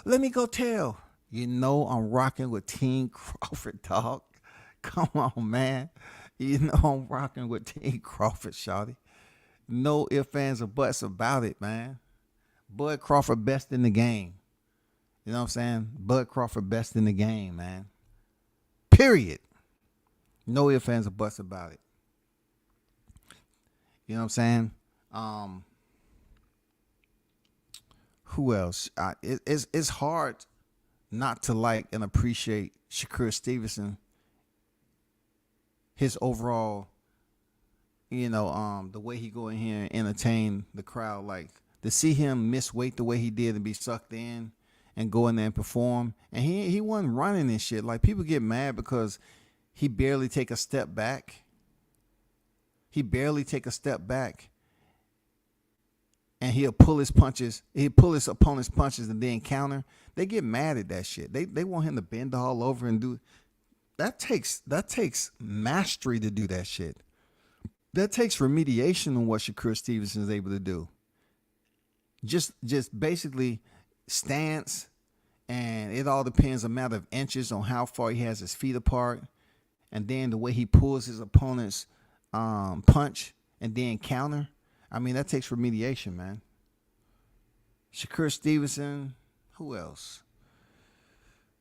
let me go tell. You know I'm rocking with Team Crawford, dog. Come on, man. You know I'm rocking with Team Crawford, shawty. No ifs, ands, or buts about it, man. Bud Crawford best in the game. You know what I'm saying? Bud Crawford best in the game, man. Period. No ifs, ands, or buts about it. You know what I'm saying? Who else? It's hard not to like and appreciate Shakur Stevenson. His overall, you know, the way he go in here and entertain the crowd, like to see him miss weight the way he did and be sucked in and go in there and perform. And he wasn't running and shit. Like, people get mad because he barely take a step back. And he'll pull his punches. He'll pull his opponent's punches and then counter. They get mad at that shit. They want him to bend all over and do. That takes mastery to do that shit. That takes remediation on what Shakur Stevenson is able to do. Just basically stance, and it all depends a matter of inches on how far he has his feet apart, and then the way he pulls his opponent's punch and then counter. I mean, that takes remediation, man. Shakur Stevenson. Who else?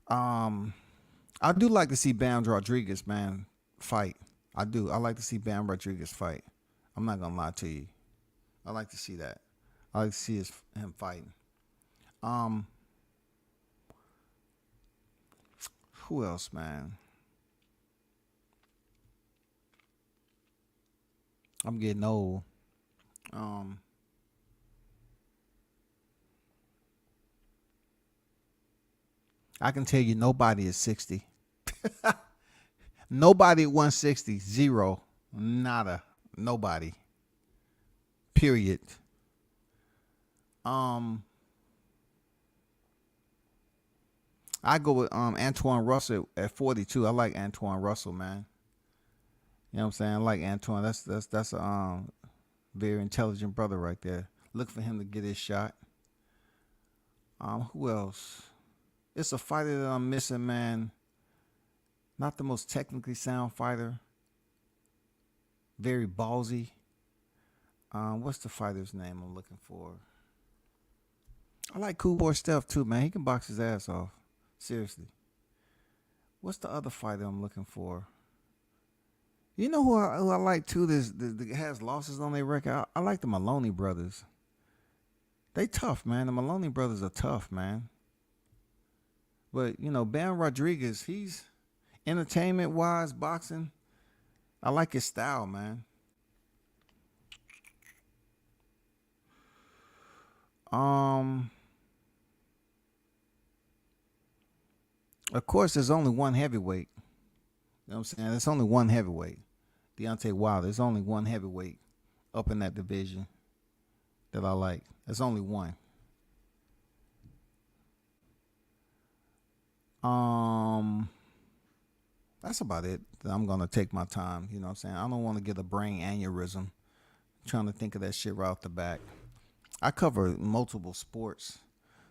I do like to see Bam Rodriguez, man, fight. I do. I like to see Bam Rodriguez fight. I'm not gonna lie to you. I like to see that. I like to see him fighting. Who else, man? I'm getting old. I can tell you nobody is 60. Nobody at 160. Zero. Nada. Nobody. Period. I go with Antoine Russell at 42. I like Antoine Russell, man. You know what I'm saying? I like Antoine. That's a very intelligent brother right there. Look for him to get his shot. Who else? It's a fighter that I'm missing, man. Not the most technically sound fighter. Very ballsy. What's the fighter's name I'm looking for? I like Cool Boy Steph too, man. He can box his ass off. Seriously. What's the other fighter I'm looking for? You know who I like too? That has losses on their record. I like the Maloney brothers. They tough, man. The Maloney brothers are tough, man. But you know, Bam Rodriguez, he's entertainment wise, boxing. I like his style, man. Of course, there's only one heavyweight. You know what I'm saying? There's only one heavyweight. Deontay Wilder. There's only one heavyweight up in that division that I like. There's only one. That's about it. I'm gonna take my time. You know what I'm saying? I don't want to get a brain aneurysm. I'm trying to think of that shit right off the back. I cover multiple sports,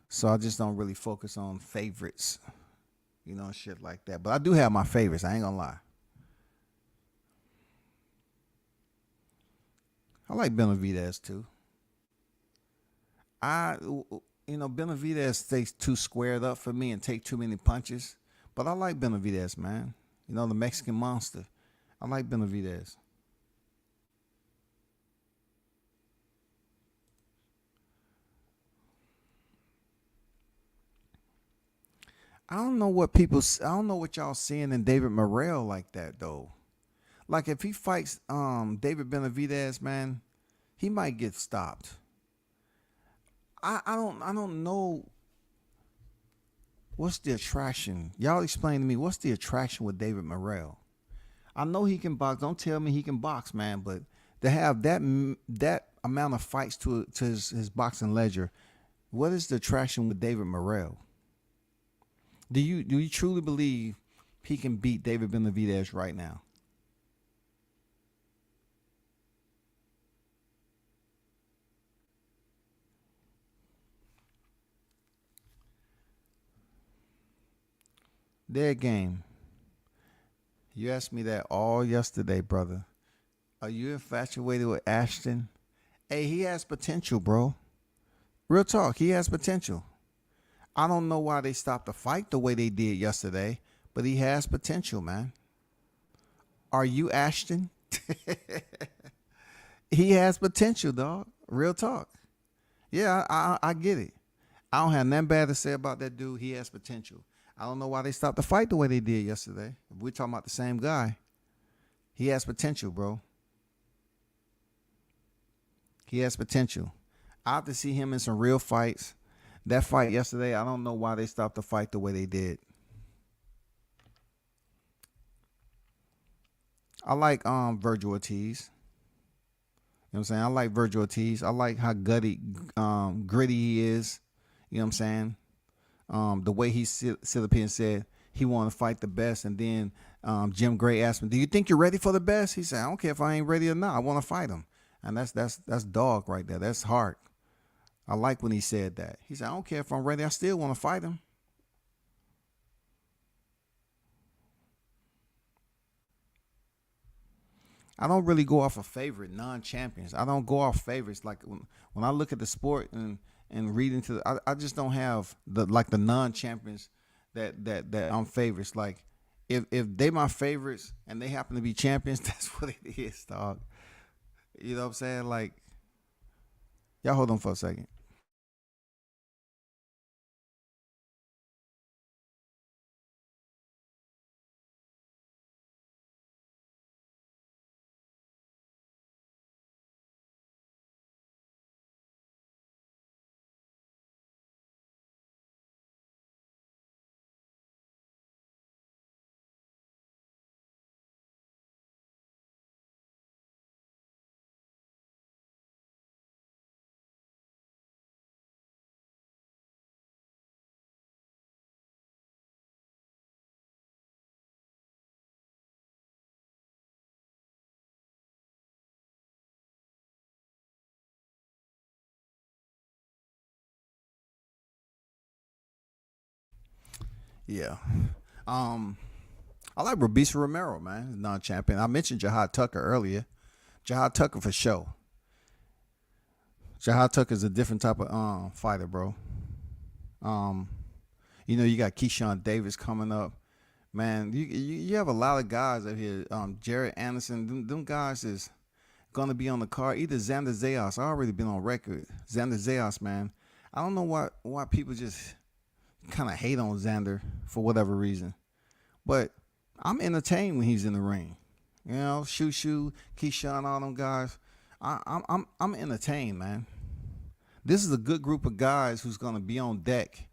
so I just don't really focus on favorites. You know, shit like that. But I do have my favorites. I ain't gonna lie. I like Benavidez too. Benavidez stays too squared up for me and take too many punches. But I like Benavidez, man. You know, the Mexican monster. I like Benavidez. I don't know what y'all seeing in David Morrell like that though. Like if he fights David Benavidez, man, he might get stopped. I don't know what's the attraction. Y'all explain to me what's the attraction with David Morrell. I know he can box. Don't tell me he can box, man, but to have that amount of fights to his boxing ledger, what is the attraction with David Morrell? Do you truly believe he can beat David Benavidez right now? Dead game. You asked me that all yesterday, brother. Are you infatuated with Ashton? Hey, he has potential, bro. Real talk, he has potential. I don't know why they stopped the fight the way they did yesterday, but he has potential, man. Are you Ashton? He has potential, dog. Real talk. Yeah, I get it. I don't have nothing bad to say about that dude. He has potential. I don't know why they stopped the fight the way they did yesterday. If we're talking about the same guy, he has potential, bro. He has potential. I have to see him in some real fights. That fight yesterday, I don't know why they stopped the fight the way they did. I like Virgil Ortiz. You know what I'm saying? I like Virgil Ortiz. I like how gritty he is. You know what I'm saying? The way he sit up here and said he wanted to fight the best, and then Jim Gray asked him, "Do you think you're ready for the best?" He said, "I don't care if I ain't ready or not. I want to fight him." And that's dog right there. That's heart. I like when he said that. He said, "I don't care if I'm ready. I still want to fight him." I don't really go off of favorite non-champions. I don't go off favorites. Like when I look at the sport and read into I just don't have the non-champions that I'm favorites. Like if they my favorites and they happen to be champions, that's what it is, dog. You know what I'm saying? Like, y'all hold on for a second. Yeah. I like Robisa Romero, man, non-champion. I mentioned Jahad Tucker earlier. Jahad Tucker for sure. Jahad Tucker is a different type of fighter, bro. Um, you got Keyshawn Davis coming up. Man, you have a lot of guys up here. Jared Anderson, them guys is gonna be on the card. Either Xander Zayas. I already been on record. Xander Zayas, man. I don't know why people just kind of hate on Xander for whatever reason, but I'm entertained when he's in the ring. Shoo, Keyshawn, all them guys. I'm entertained, man. This is a good group of guys who's gonna be on deck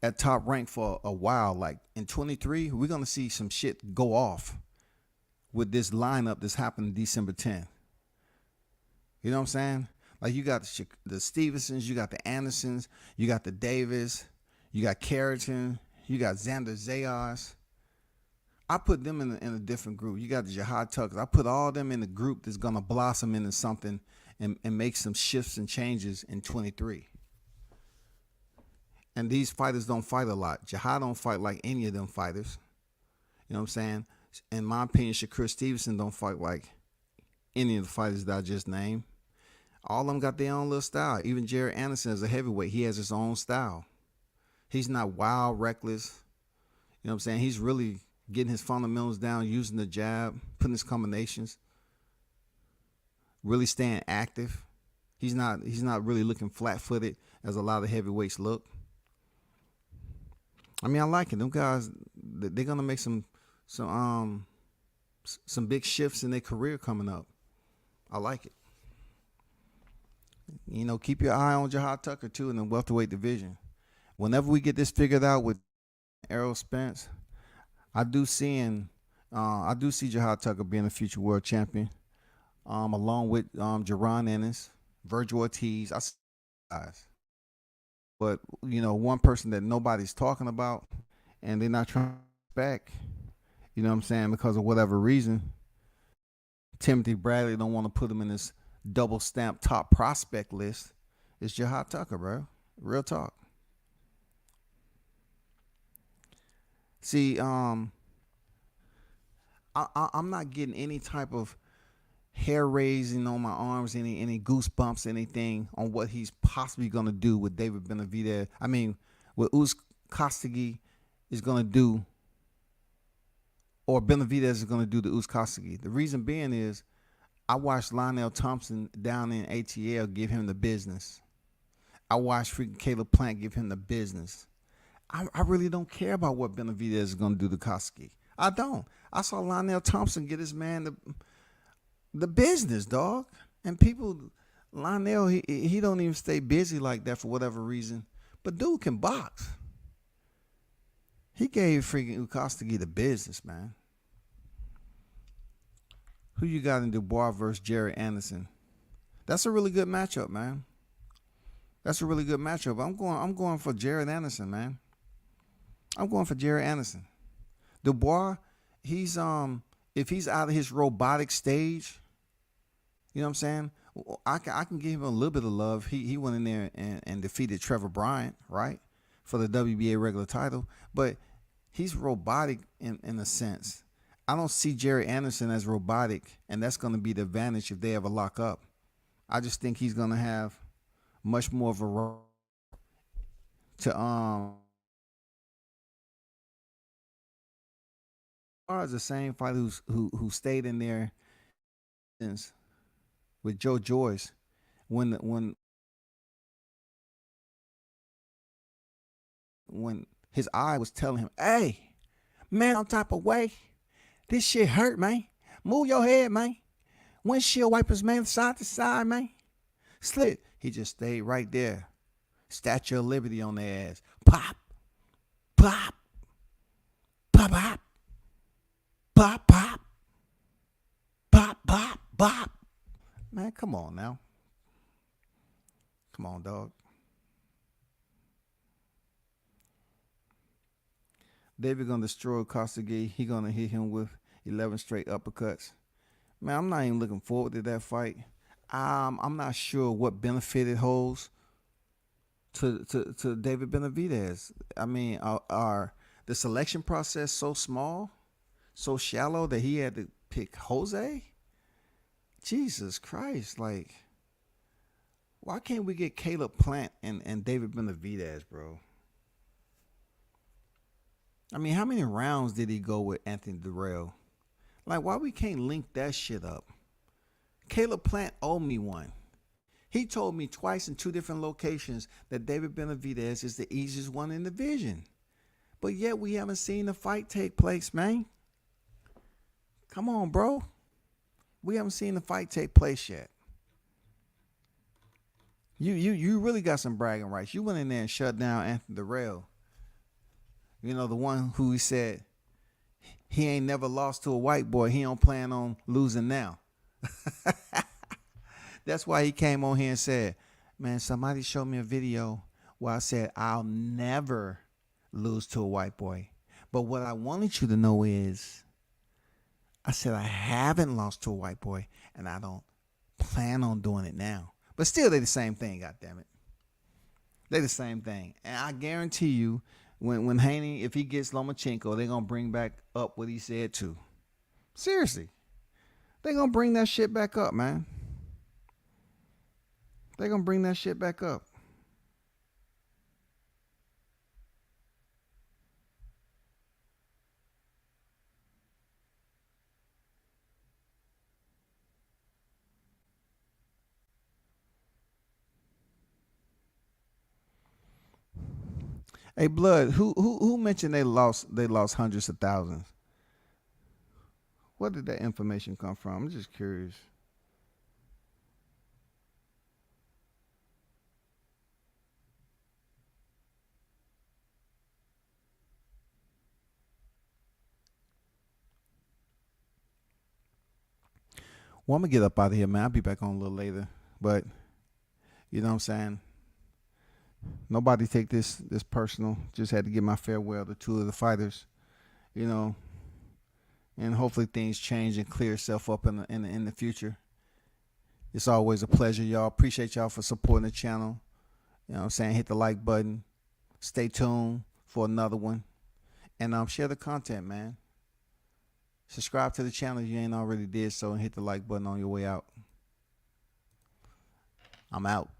at top rank for a while. Like in 23, we're gonna see some shit go off with this lineup that's happening December 10th. You know what I'm saying? Like you got the Stevensons, you got the Andersons, you got the Davis, you got Carrington, you got Xander Zayas. I put them in a different group. You got the Jahad Tuckers. I put all them in the group that's gonna blossom into something and make some shifts and changes in 23. And these fighters don't fight a lot. Jahad don't fight like any of them fighters. You know what I'm saying? In my opinion, Shakur Stevenson don't fight like any of the fighters that I just named. All of them got their own little style. Even Jared Anderson is a heavyweight. He has his own style. He's not wild, reckless. You know what I'm saying? He's really getting his fundamentals down, using the jab, putting his combinations, really staying active. He's not really looking flat-footed as a lot of heavyweights look. I mean, I like it. Them guys, they're gonna make some big shifts in their career coming up. I like it. Keep your eye on Jahad Tucker too in the welterweight division. Whenever we get this figured out with Errol Spence, I do see Jahad Tucker being a future world champion, along with Jaron Ennis, Virgil Ortiz. I see guys. But, one person that nobody's talking about and they're not trying to back, you know what I'm saying, because of whatever reason, Timothy Bradley don't want to put him in this double stamp top prospect list, is Jahad Tucker, bro. Real talk. See, I'm not getting any type of hair raising on my arms, any goosebumps, anything on what he's possibly going to do with David Benavidez. I mean, what Uz Kostagi is going to do, or Benavidez is going to do to Uz Kostagi. The reason being is I watched Lionel Thompson down in ATL give him the business. I watched freaking Caleb Plant give him the business. I really don't care about what Benavidez is going to do to Kostagi. I don't. I saw Lionel Thompson get his man the business, dog. And people, Lionel, he don't even stay busy like that for whatever reason. But dude can box. He gave freaking Kostagi the business, man. Who you got in Dubois versus Jared Anderson? That's a really good matchup, man. That's a really good matchup. I'm going for Jared Anderson, man. I'm going for Jared Anderson. Dubois, he's if he's out of his robotic stage, you know what I'm saying? I can give him a little bit of love. He went in there and defeated Trevor Bryant, right, for the WBA regular title. But he's robotic in a sense. I don't see Jerry Anderson as robotic, and that's going to be the advantage if they ever lock up. I just think he's going to have much more of a role to as the same fighter who stayed in there with Joe Joyce when his eye was telling him, "Hey, man, on top of way, this shit hurt, man. Move your head, man. Windshield wipers, man, side to side, man. Slip." He just stayed right there. Statue of Liberty on their ass. Pop, pop, pop, pop, pop, pop, pop, pop, pop. Man, come on now. Come on, dog. David gonna destroy Kostegui. He gonna hit him with 11 straight uppercuts. Man, I'm not even looking forward to that fight. I'm not sure what benefit it holds to David Benavidez. I mean, are the selection process so small, so shallow that he had to pick Jose? Jesus Christ, like, why can't we get Caleb Plant and David Benavidez, bro? I mean, how many rounds did he go with Anthony Durrell? Like, why we can't link that shit up? Caleb Plant owed me one. He told me twice in 2 different locations that David Benavidez is the easiest one in the division. But yet we haven't seen the fight take place, man. Come on, bro. We haven't seen the fight take place yet. You really got some bragging rights. You went in there and shut down Anthony Durrell. You know, the one who he said he ain't never lost to a white boy. He don't plan on losing now. That's why he came on here and said, man, somebody showed me a video where I said I'll never lose to a white boy. But what I wanted you to know is I said I haven't lost to a white boy, and I don't plan on doing it now. But still, they're the same thing, goddammit. They're the same thing. And I guarantee you, when Haney, if he gets Lomachenko, they're going to bring back up what he said too. Seriously. They're going to bring that shit back up, man. They're going to bring that shit back up. Hey, Blood, who mentioned they lost hundreds of thousands? Where did that information come from? I'm just curious. Well, I'm going to get up out of here, man. I'll be back on a little later. But, you know what I'm saying? Nobody take this personal. Just had to give my farewell to 2 of the fighters, you know. And hopefully things change and clear itself up in the future. It's always a pleasure, y'all. Appreciate y'all for supporting the channel. You know what I'm saying? Hit the like button. Stay tuned for another one. And share the content, man. Subscribe to the channel if you ain't already did so, and hit the like button on your way out. I'm out.